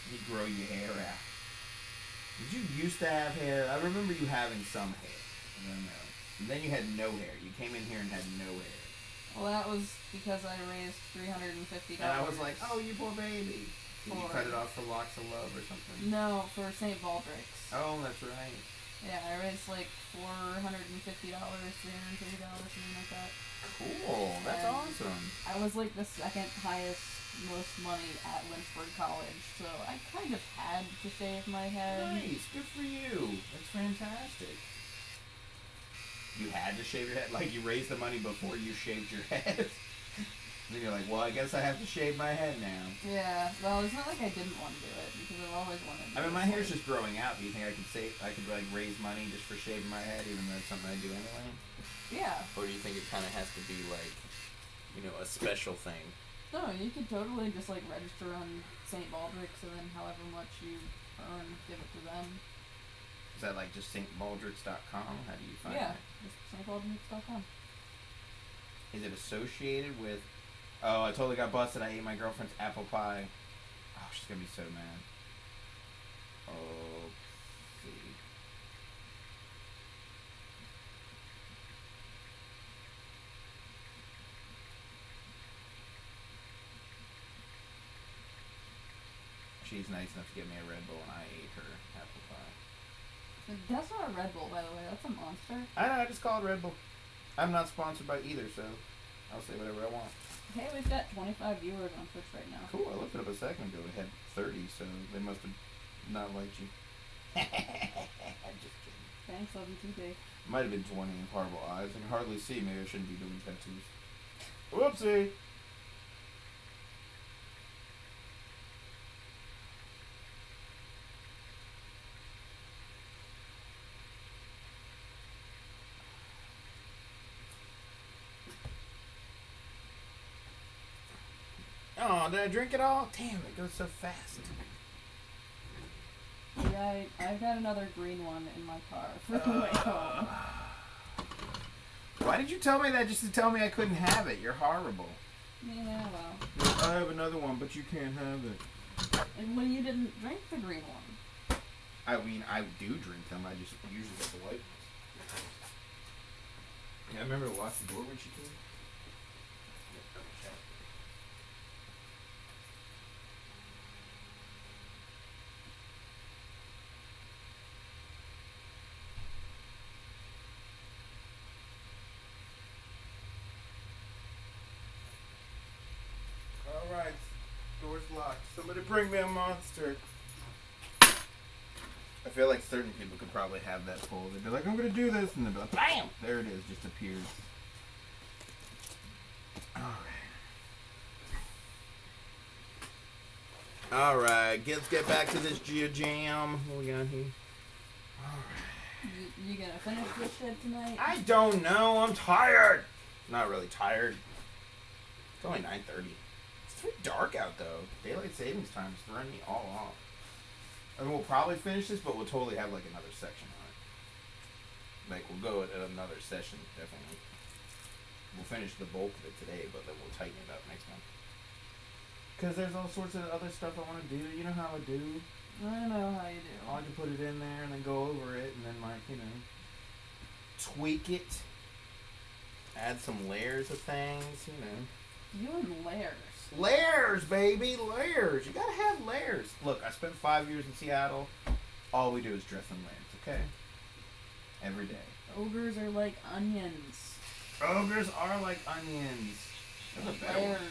You'd grow your hair out. Did you used to have hair? I remember you having some hair. I don't know. And then you had no hair. You came in here and had no hair. Well, that was because I raised $350. And I was like, oh, you poor baby. Did you cut it off for Locks of Love or something? No, for St. Baldrick's. Oh, that's right. Yeah, I raised like $450, $350, something like that. Cool. That's awesome. I was like the second highest, most money at Lynchburg College, so I kind of had to shave my head. Nice. Good for you. That's fantastic. You had to shave your head? Like you raised the money before you shaved your head? Then you're like, well, I guess I have to shave my head now. Yeah, well, it's not like I didn't want to do it, because I've always wanted to do it. I mean, my hair's just growing out. Do you think I could like raise money just for shaving my head, even though it's something I do anyway? Yeah. Or do you think it kind of has to be like, you know, a special thing? No, you could totally just like register on St. Baldrick's and then however much you earn, give it to them. Is that like just stbaldricks.com? How do you find it? Yeah, just stbaldricks.com. Is it associated with... Oh, I totally got busted. I ate my girlfriend's apple pie. Oh, she's gonna be so mad. Oh, see. She's nice enough to give me a Red Bull, and I ate her apple pie. That's not a Red Bull, by the way. That's a Monster. I know. I just call it Red Bull. I'm not sponsored by either, so I'll say whatever I want. Hey, we've got 25 viewers on Twitch right now. Cool. I looked it up a second ago. It had 30, so they must have not liked you. I'm just kidding. Thanks, love you too, Dave. Might have been 20 and horrible eyes. I can hardly see. Maybe I shouldn't be doing tattoos. Whoopsie. Oh, did I drink it all? Damn, it goes so fast. Yeah, I've got another green one in my car for the way home. Why did you tell me that just to tell me I couldn't have it? You're horrible. Yeah, well. I have another one, but you can't have it. And when you didn't drink the green one. I mean, I do drink them. I just usually get the white ones. Yeah, I remember to lock the door when she came. Alright, door's locked. Somebody bring me a Monster. I feel like certain people could probably have that pull. They'd be like, I'm gonna do this, and they'd be like, BAM! There it is, just appears. Alright, let's get back to this jam. What we got here? Alright. You gonna finish this shit tonight? I don't know, I'm tired. Not really tired. It's only 9:30. It's too dark out though. Daylight savings time is throwing me all off. I mean, we'll probably finish this, but we'll totally have like another section on it. Like we'll go at another session, definitely. We'll finish the bulk of it today, but then we'll tighten it up next month. Because there's all sorts of other stuff I want to do. You know how I do. I know how you do. I like to put it in there and then go over it and then like, you know, tweak it. Add some layers of things, you know. You and layers. Layers, baby, layers. You gotta have layers. Look, I spent 5 years in Seattle. All we do is dress in layers, okay? Every day. Ogres are like onions. Ogres are like onions. That's a better one. Layers.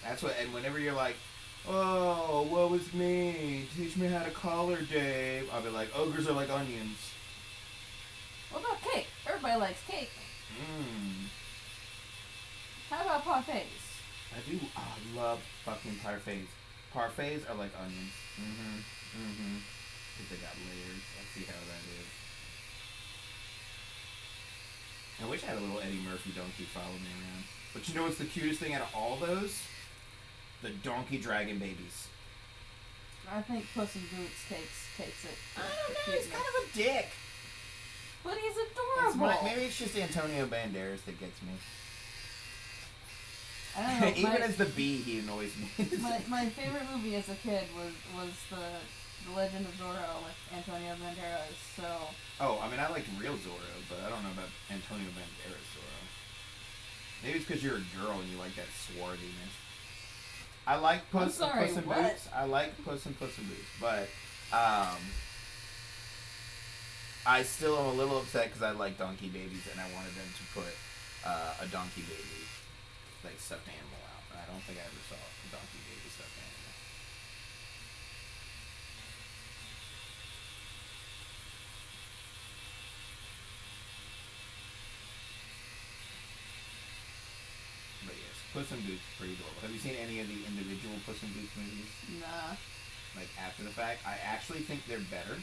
That's what, and whenever you're like, oh, woe is me, teach me how to color, Dave, I'll be like, ogres are like onions. What about cake? Everybody likes cake. Mmm. How about parfaits? I do, I love fucking parfaits. Parfaits are like onions. Because they got layers. I see how that is. I wish I had a little Eddie Murphy donkey follow me around. But you know what's the cutest thing out of all those? The donkey dragon babies. I think Puss in Boots takes it. I don't know, he's kind of a dick. But he's It's adorable. maybe it's just Antonio Banderas that gets me. I don't know. Even as the bee, he annoys me. my favorite movie as a kid was the Legend of Zorro with Antonio Banderas. So. Oh, I mean, I liked real Zorro, but I don't know about Antonio Banderas Zorro. Maybe it's because you're a girl and you like that swarthiness. I like Puss in Boots. I like Puss in Boots, but I still am a little upset because I like donkey babies and I wanted them to put a donkey baby, like stuffed animal out. And I don't think I ever saw a donkey baby stuffed animal. But yes, Puss in Boots is pretty adorable. Have you seen any of the individual Puss in Boots movies? Nah. Like after the fact? I actually think they're better.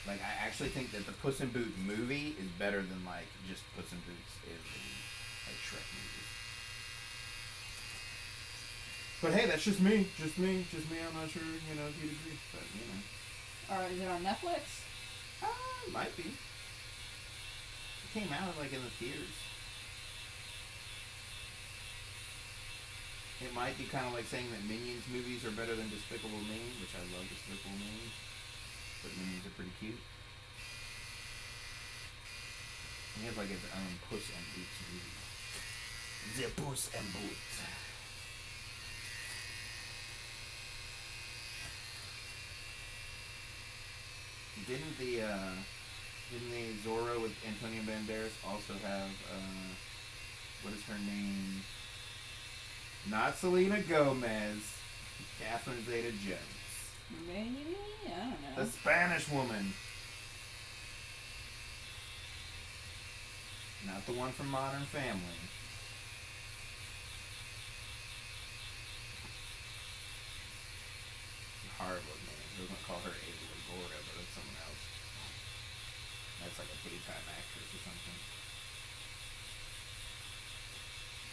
Like I actually think that the Puss in Boots movie is better than like just Puss in Boots is in like Shrek movies. But hey, that's just me. Just me. I'm not sure, you know, if you'd agree. But you know. Is it on Netflix? It might be. It came out like in the theaters. It might be kind of like saying that Minions movies are better than Despicable Me, which I love Despicable Me, but Minions are pretty cute. He has like his own Puss in Boots movie. The Puss in Boots. Didn't the Zorro with Antonio Banderas also have what is her name? Not Selena Gomez, Catherine Zeta-Jones. Maybe? I don't know. The Spanish woman. Not the one from Modern Family. Horrible name. I was going to call her Ava Longoria, but it's someone else. That's like a daytime actress or something.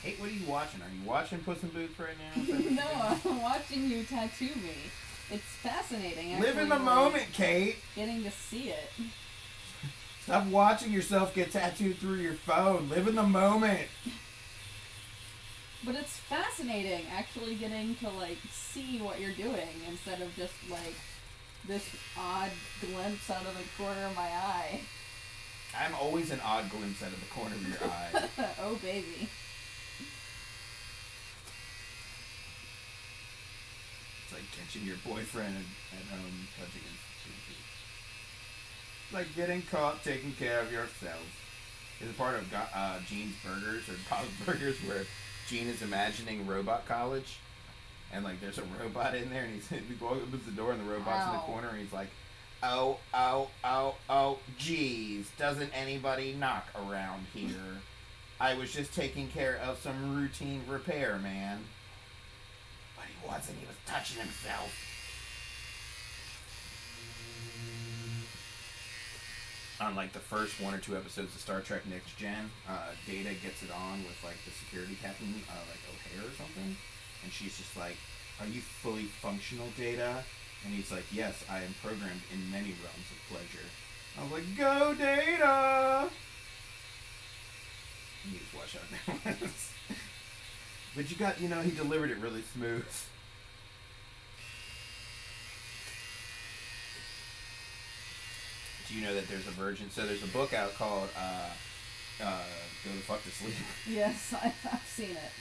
Hey, what are you watching? Are you watching Puss in Boots right now? No, I'm watching you tattoo me. It's fascinating. Live in the moment, Kate. Getting to see it. Stop watching yourself get tattooed through your phone. Live in the moment. But it's fascinating actually getting to like see what you're doing instead of just like this odd glimpse out of the corner of my eye. I'm always an odd glimpse out of the corner of your eye. Oh baby. It's like catching your boyfriend at home touching his feet. Like getting caught taking care of yourself. It's a part of Gene's Burgers or Bob's Burgers where Gene is imagining robot college, and like there's a robot in there, and he opens the door, and the robot's in the corner, and he's like, "Oh, geez, doesn't anybody knock around here? I was just taking care of some routine repair, man." But he wasn't. He was touching himself. On like the first 1 or 2 episodes of Star Trek Next Gen, Data gets it on with like the security captain, like O'Hare or something, and she's just like, "Are you fully functional, Data?" And he's like, "Yes, I am programmed in many realms of pleasure." I was like, "Go, Data!" You just watch out now. But you got, he delivered it really smooth. do you know that there's a version? So there's a book out called Go the Fuck to Sleep. Yes, I've seen it.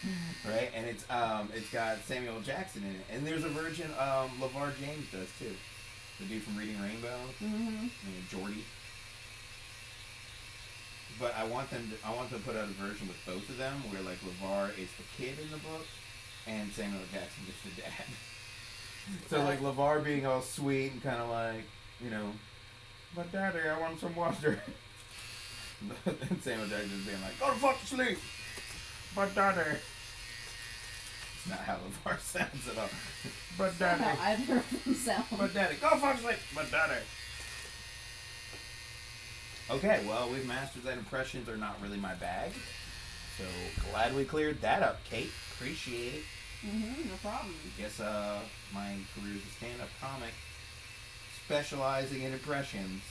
Right? And it's got Samuel L. Jackson in it. And there's a version LeVar James does too. The dude from Reading Rainbow. Mm-hmm. Jordy. But I want them to put out a version with both of them where like LeVar is the kid in the book and Samuel L. Jackson is the dad. So like LeVar being all sweet and kind of like, you know, but daddy, I want some water. And Samuel Jackson being like, go to fuck to sleep. But daddy. It's not how LeVar sounds at all. But daddy. How either of them sound. But daddy, go fuck to sleep. But daddy. Okay, well, we've mastered that impressions are not really my bag. So glad we cleared that up, Kate. Appreciate it. Mm-hmm, no problem. Guess my career is a stand-up comic specializing in impressions.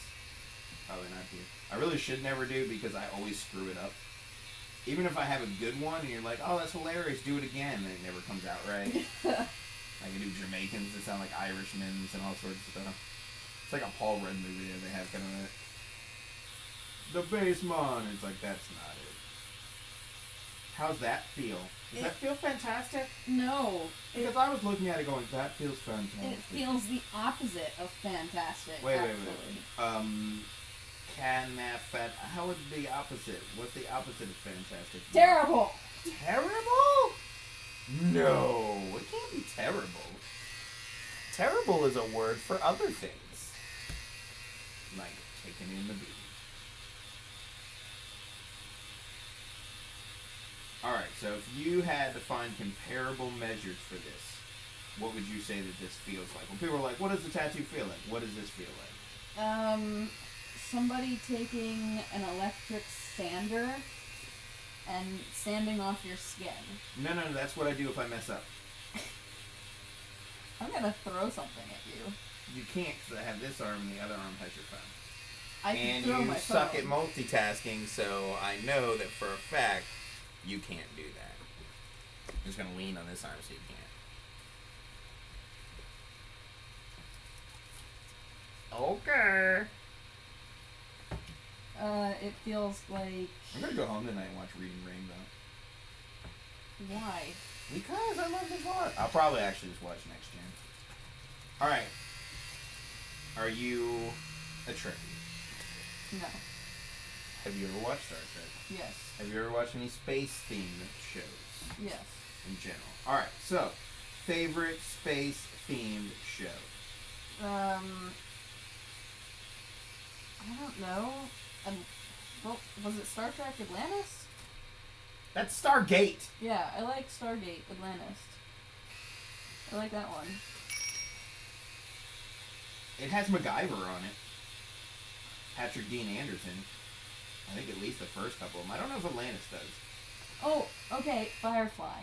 Probably not here. I really should never do because I always screw it up. Even if I have a good one and you're like, oh, that's hilarious, do it again, and it never comes out right. I can do Jamaicans that sound like Irishmen and all sorts of stuff. It's like a Paul Rudd movie that they have kind of that. The baseman. It's like, that's not it. How's that feel? Does that feel fantastic? No. Because I was looking at it going, that feels fantastic. It feels the opposite of fantastic. Wait. Actually. How would the opposite? What's the opposite of fantastic? Terrible. Terrible? No, it can't be terrible. Terrible is a word for other things. Like taking in the beat. Alright, so if you had to find comparable measures for this, what would you say that this feels like? When people are like, what does the tattoo feel like? What does this feel like? Somebody taking an electric sander and sanding off your skin. No, that's what I do if I mess up. I'm gonna throw something at you. You can't, because I have this arm and the other arm has your phone. I can And throw you my suck phone. at multitasking, so I know that for a fact you can't do that. I'm just going to lean on this arm so you can't. Okay. It feels like... I'm going to go home tonight and watch Reading Rainbow. Why? Because I love this part. I'll probably actually just watch next gen. Alright. Are you a Trekkie? No. Have you ever watched Star Trek? Yes. Have you ever watched any space-themed shows? Yes. In general. Alright, so, favorite space-themed show? I don't know. Well, was it Star Trek Atlantis? That's Stargate! Yeah, I like Stargate Atlantis. I like that one. It has MacGyver on it. Patrick Dean Anderson. I think at least the first couple of them. I don't know if Atlantis does. Oh, okay, Firefly.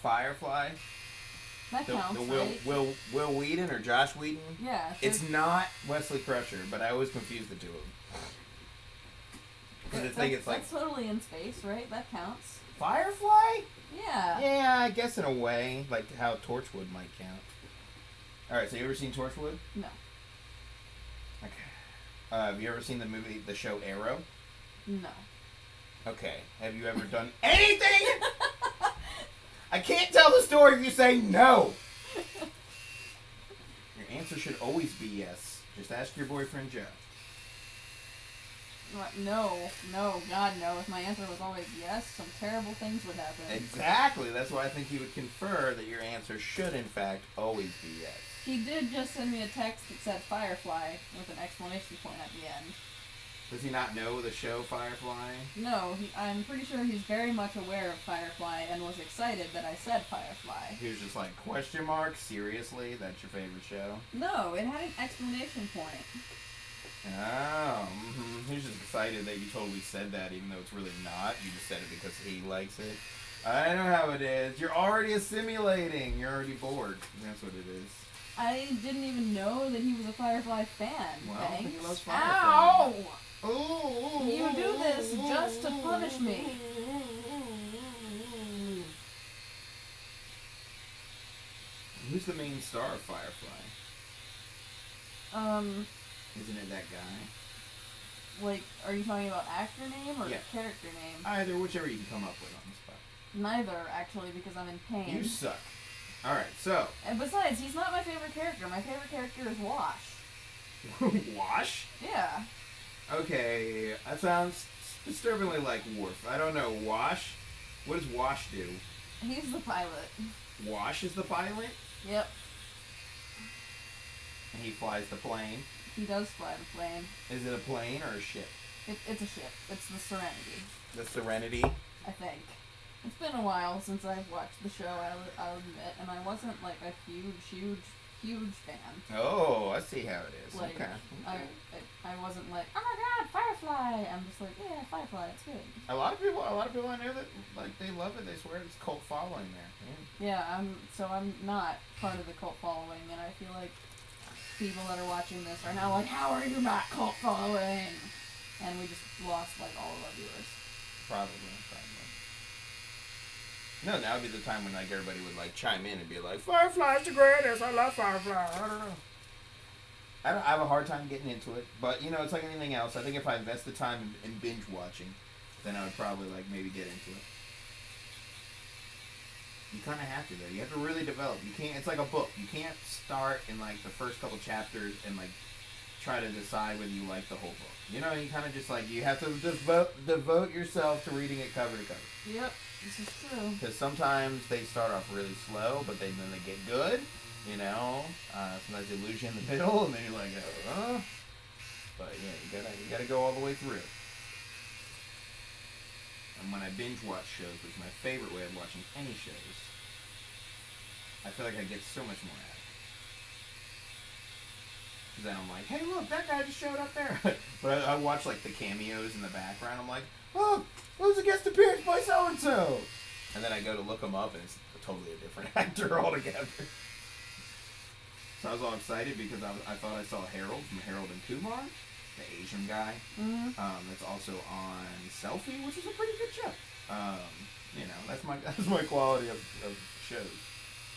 Firefly? That counts, the right? Will Whedon or Josh Whedon? Yeah, sure. It's not Wesley Crusher, but I always confuse the two of them. Because I think it's like... That's totally in space, right? That counts. Firefly? Yeah. Yeah, I guess in a way. Like how Torchwood might count. Alright, so you ever seen Torchwood? No. Okay. Have you ever seen the show Arrow? No. Okay. Have you ever done anything? I can't tell the story if you say no. Your answer should always be yes. Just ask your boyfriend Joe. No, God no. If my answer was always yes, some terrible things would happen. Exactly. That's why I think he would confer that your answer should, in fact, always be yes. He did just send me a text that said Firefly with an exclamation point at the end. Does he not know the show Firefly? No, I'm pretty sure he's very much aware of Firefly and was excited that I said Firefly. He was just like, question mark? Seriously? That's your favorite show? No, it had an exclamation point. Oh, he was just excited that you totally said that, even though it's really not. You just said it because he likes it. I know how it is. You're already assimilating. You're already bored. That's what it is. I didn't even know that he was a Firefly fan. Well, Thanks. he loves Firefly. Ow! Ooh. You do this just to punish me. Who's the main star of Firefly? Isn't it that guy? Like, are you talking about actor name or Yeah. character name? Either, whichever you can come up with on the spot. Neither, actually, because I'm in pain. You suck. Alright, so. And besides, he's not my favorite character. My favorite character is Wash. Wash? Yeah. Okay, that sounds disturbingly like Worf. I don't know. Wash? What does Wash do? He's the pilot. Wash is the pilot? Yep. And he flies the plane. He does fly the plane. Is it a plane or a ship? It's a ship. It's the Serenity, The Serenity? I think. It's been a while since I've watched the show, I'll admit, and I wasn't, like, a huge fan. Oh, I see how it is. Like, Okay. I wasn't like, oh my god, Firefly! I'm just like, yeah, Firefly, it's good. A lot of people I know that, like, they love it. They swear it's cult following there. Yeah, I'm not part of the cult following, and I feel like people that are watching this are now like, how are you not cult following? And we just lost, like, all of our viewers. Probably. No, that would be the time when, like, everybody would, like, chime in and be like, Firefly's the greatest, I love Firefly, I don't know. I have a hard time getting into it, but, you know, it's like anything else. I think if I invest the time in binge watching, then I would probably, like, maybe get into it. You kind of have to, though. You have to really develop. You can't, it's like a book. You can't start in, like, the first couple chapters and, like, try to decide whether you like the whole book. You know, you kind of just, like, you have to devote yourself to reading it cover to cover. Yep, this is true. Because sometimes they start off really slow, but then they get good, you know. Sometimes they lose you in the middle, and then you're like, oh. But yeah, you gotta go all the way through. And when I binge watch shows, which is my favorite way of watching any shows, I feel like I get so much more out of it. Because then I'm like, hey, look, that guy just showed up there. But I watch, like, the cameos in the background. I'm like, oh, that was a guest appearance by so-and-so. And then I go to look him up, and it's totally a different actor altogether. So I was all excited because I thought I saw Harold from Harold and Kumar, the Asian guy. Mm-hmm. That's also on Selfie, which is a pretty good show. You know, that's my quality of shows.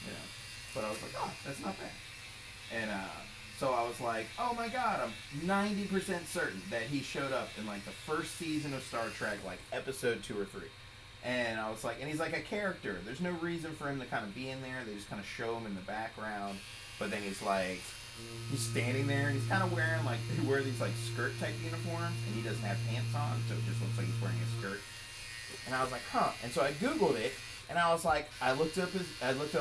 You know, but I was like, oh, that's not bad. And so I was like, oh my god, I'm 90% certain that he showed up in like the first season of Star Trek, like episode 2 or 3. And I was like, and he's like a character. There's no reason for him to kind of be in there. They just kind of show him in the background. But then he's like, he's standing there and he's kind of wearing like, they wear these like skirt type uniforms and he doesn't have pants on. So it just looks like he's wearing a skirt. And I was like, huh. And so I Googled it and I was like, I looked up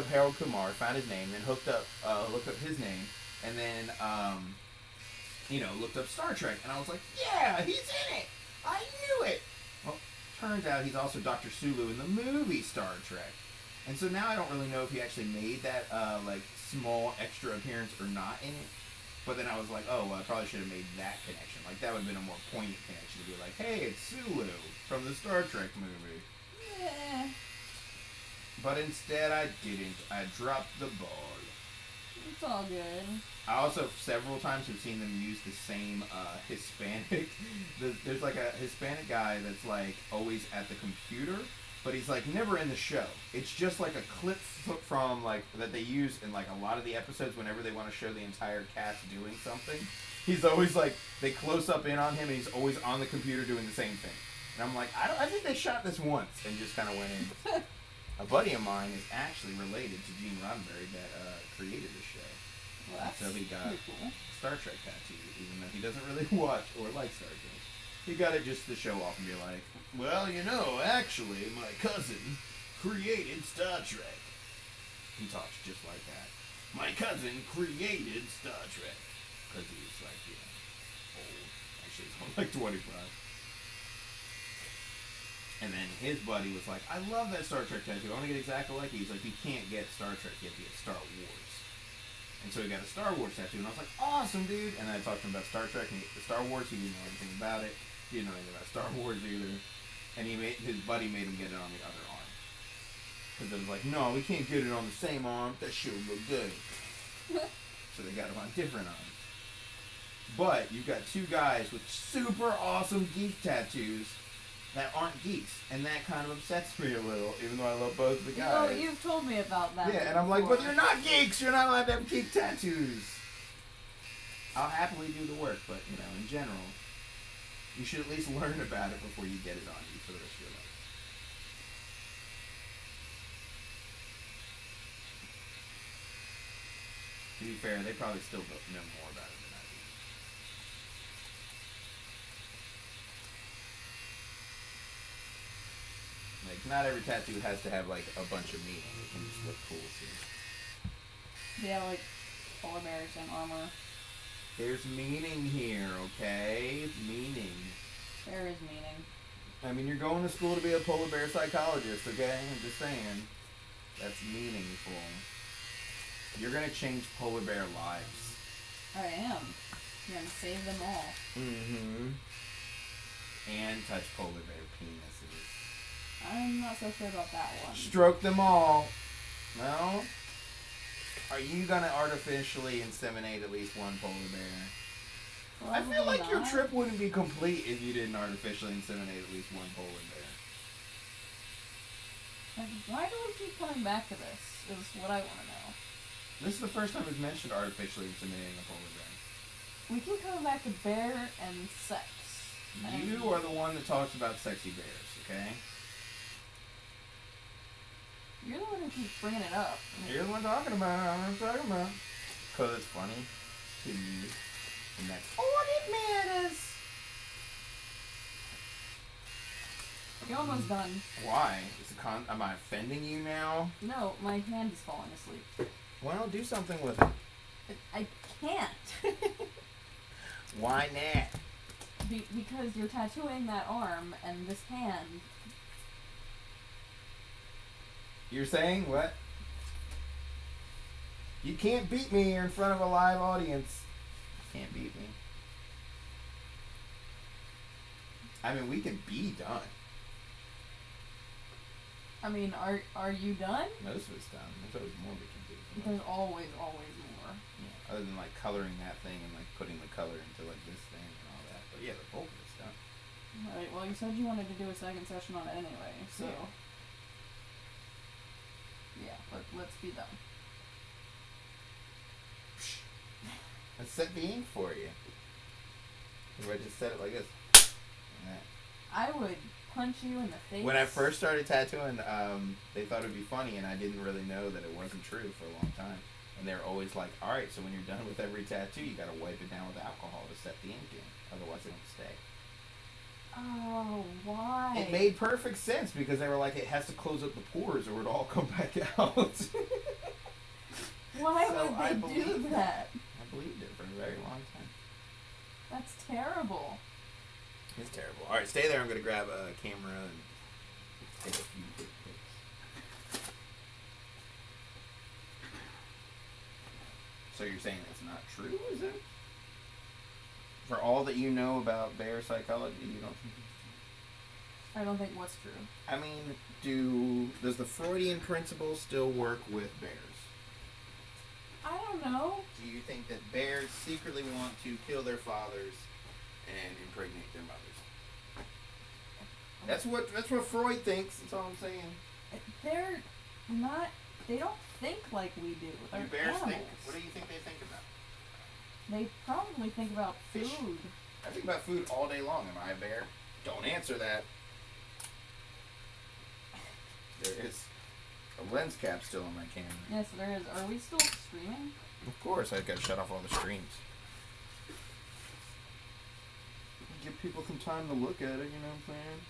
Harold Kumar, found his name, then looked up his name. And then, you know, looked up Star Trek. And I was like, yeah, he's in it. I knew it. Well, turns out he's also Dr. Sulu in the movie Star Trek. And so now I don't really know if he actually made that, like, small extra appearance or not in it. But then I was like, oh, well, I probably should have made that connection. Like, that would have been a more poignant connection to be like, hey, it's Sulu from the Star Trek movie. Yeah. But instead I didn't. I dropped the ball. It's all good. I also several times have seen them use the same Hispanic. There's like a Hispanic guy that's like always at the computer, but he's like never in the show. It's just like a clip from like that they use in like a lot of the episodes whenever they want to show the entire cast doing something. He's always like they close up in on him and he's always on the computer doing the same thing. And I'm like, I think they shot this once and just kind of went in. A buddy of mine is actually related to Gene Roddenberry that created the show. Well, that's so he got pretty cool. Star Trek tattoo, even though he doesn't really watch or like Star Trek. He got it just to show off and be like, well, you know, actually, my cousin created Star Trek. He talks just like that. My cousin created Star Trek. Because he's like, you know, old. Actually, he's only like 25. And then his buddy was like, I love that Star Trek tattoo. I want to get exactly like it. He's like, you can't get Star Trek, you have to get Star Wars. And so he got a Star Wars tattoo, and I was like, awesome, dude. And then I talked to him about Star Trek and the Star Wars. He didn't know anything about it. He didn't know anything about Star Wars either. And his buddy made him get it on the other arm. Because it was like, no, we can't get it on the same arm. That shit would look good. So they got him on different arms. But you've got two guys with super awesome geek tattoos that aren't geeks, and that kind of upsets me a little, even though I love both the guys. Oh, you've told me about that. Yeah, and I'm like, but you're not geeks! You're not allowed to have geek tattoos! I'll happily do the work, but, you know, in general, You should at least learn about it before you get it on you for the rest of your life. To be fair, they probably still know more about it than I do. Like, not every tattoo has to have, like, a bunch of meaning. It can just look cool, too. Yeah, like polar bears and armor. There's meaning here, okay? Meaning. There is meaning. I mean, you're going to school to be a polar bear psychologist, okay? I'm just saying. That's meaningful. You're gonna change polar bear lives. I am. You're gonna save them all. Mm-hmm. And touch polar bear penises. I'm not so sure about that one. Stroke them all. No? Are you gonna artificially inseminate at least one polar bear? I feel like your trip wouldn't be complete if you didn't artificially inseminate at least one polar bear. Like, why do we keep coming back to this? Is what I want to know. This is the first time we've mentioned artificially inseminating a polar bear. We keep coming back to bear and sex. You are the one that talks about sexy bears, okay? You're the one who keeps bringing it up. You're the one talking about it. I'm not talking about it. Because it's funny to you. And that's all it matters. You're almost done. Why? Am I offending you now? No, my hand is falling asleep. Well, do something with it. I can't. Why not? Because you're tattooing that arm and this hand. You're saying what? You can't beat me. You're in front of a live audience. You can't beat me. I mean, we can be done. I mean, are you done? Most of it's done. There's always more we can do. There's always more. Yeah, other than like coloring that thing and like putting the color into like this thing and all that. But yeah, the bulk of it's done. Alright, well you said you wanted to do a second session on it anyway, so yeah, let's be done. Let's set the ink for you. If I just set it like this. Yeah. I would punch you in the face. When I first started tattooing, they thought it would be funny, and I didn't really know that it wasn't true for a long time. And they're always like, all right, so when you're done with every tattoo, you got to wipe it down with alcohol to set the ink in. Otherwise, it don't stay. Oh, why? It made perfect sense because they were like, it has to close up the pores or it'll all come back out. Why So I would they do believed that? I believed it for a very long time. That's terrible. It's terrible. All right, stay there. I'm going to grab a camera and take a few quick pics. So you're saying that's not true, is it? For all that you know about bear psychology, you don't think it's true? I don't think what's true. I mean, does the Freudian principle still work with bears? I don't know. Do you think that bears secretly want to kill their fathers and impregnate their mothers? That's what Freud thinks. That's all I'm saying. They're not. They don't think like we do. They're Do bears animals. think? What do you think they think about? They probably think about Fish. food. I think about food all day long. Am I a bear? Don't answer that. There is a lens cap still on my camera. Yes, there is. Are we still streaming? Of course, I've got to shut off all the streams. Give people some time to look at it, you know what I'm saying?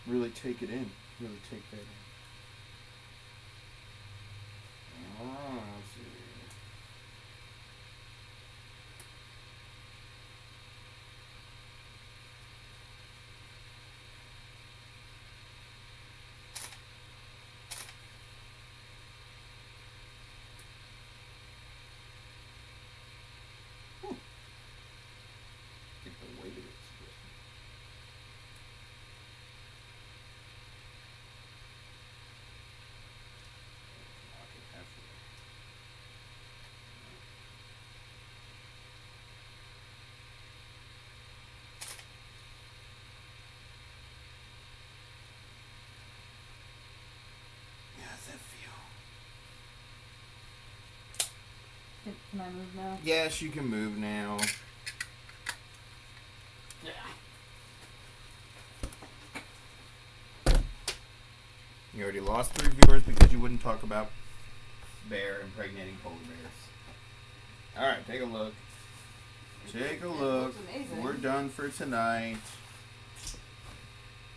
Really take it in. Really take that in. Oh, let's see. Get the weight of it. Lock it halfway. Yeah, how's that feel? Can I move now? Yes, you can move now. You already lost 3 viewers because you wouldn't talk about bear impregnating polar bears. Alright, take a look. Take a look. looks amazing. We're done for tonight.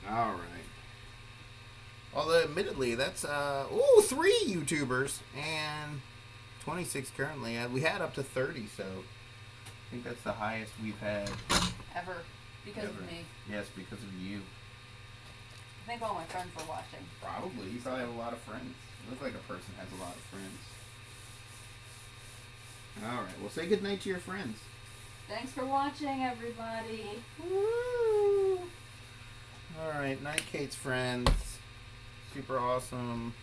Alright. Although, admittedly, that's, 3 YouTubers and 26 currently. We had up to 30, so I think that's the highest we've had. Ever. Because Ever. of me. Yes, because of you. I think all my friends were watching. Probably. You probably have a lot of friends. You look like a person has a lot of friends. Alright, well, say goodnight to your friends. Thanks for watching, everybody. Woo! Alright, night Kate's friends. Super awesome.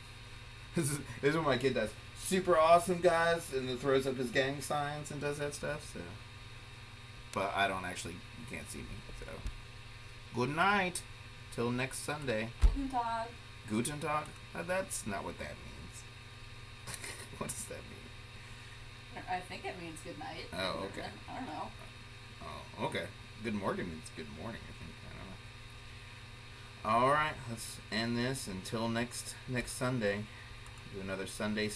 This is what my kid does. Super awesome, guys, and then throws up his gang signs and does that stuff, so. But I don't actually, you can't see me, so. Good night. Till next Sunday. Guten Tag. Guten Tag? That's not what that means. What does that mean? I think it means good night. Oh, okay. I don't know. Oh, okay. Good morning means good morning, I think. I don't know. Alright, let's end this until next Sunday. Do another Sunday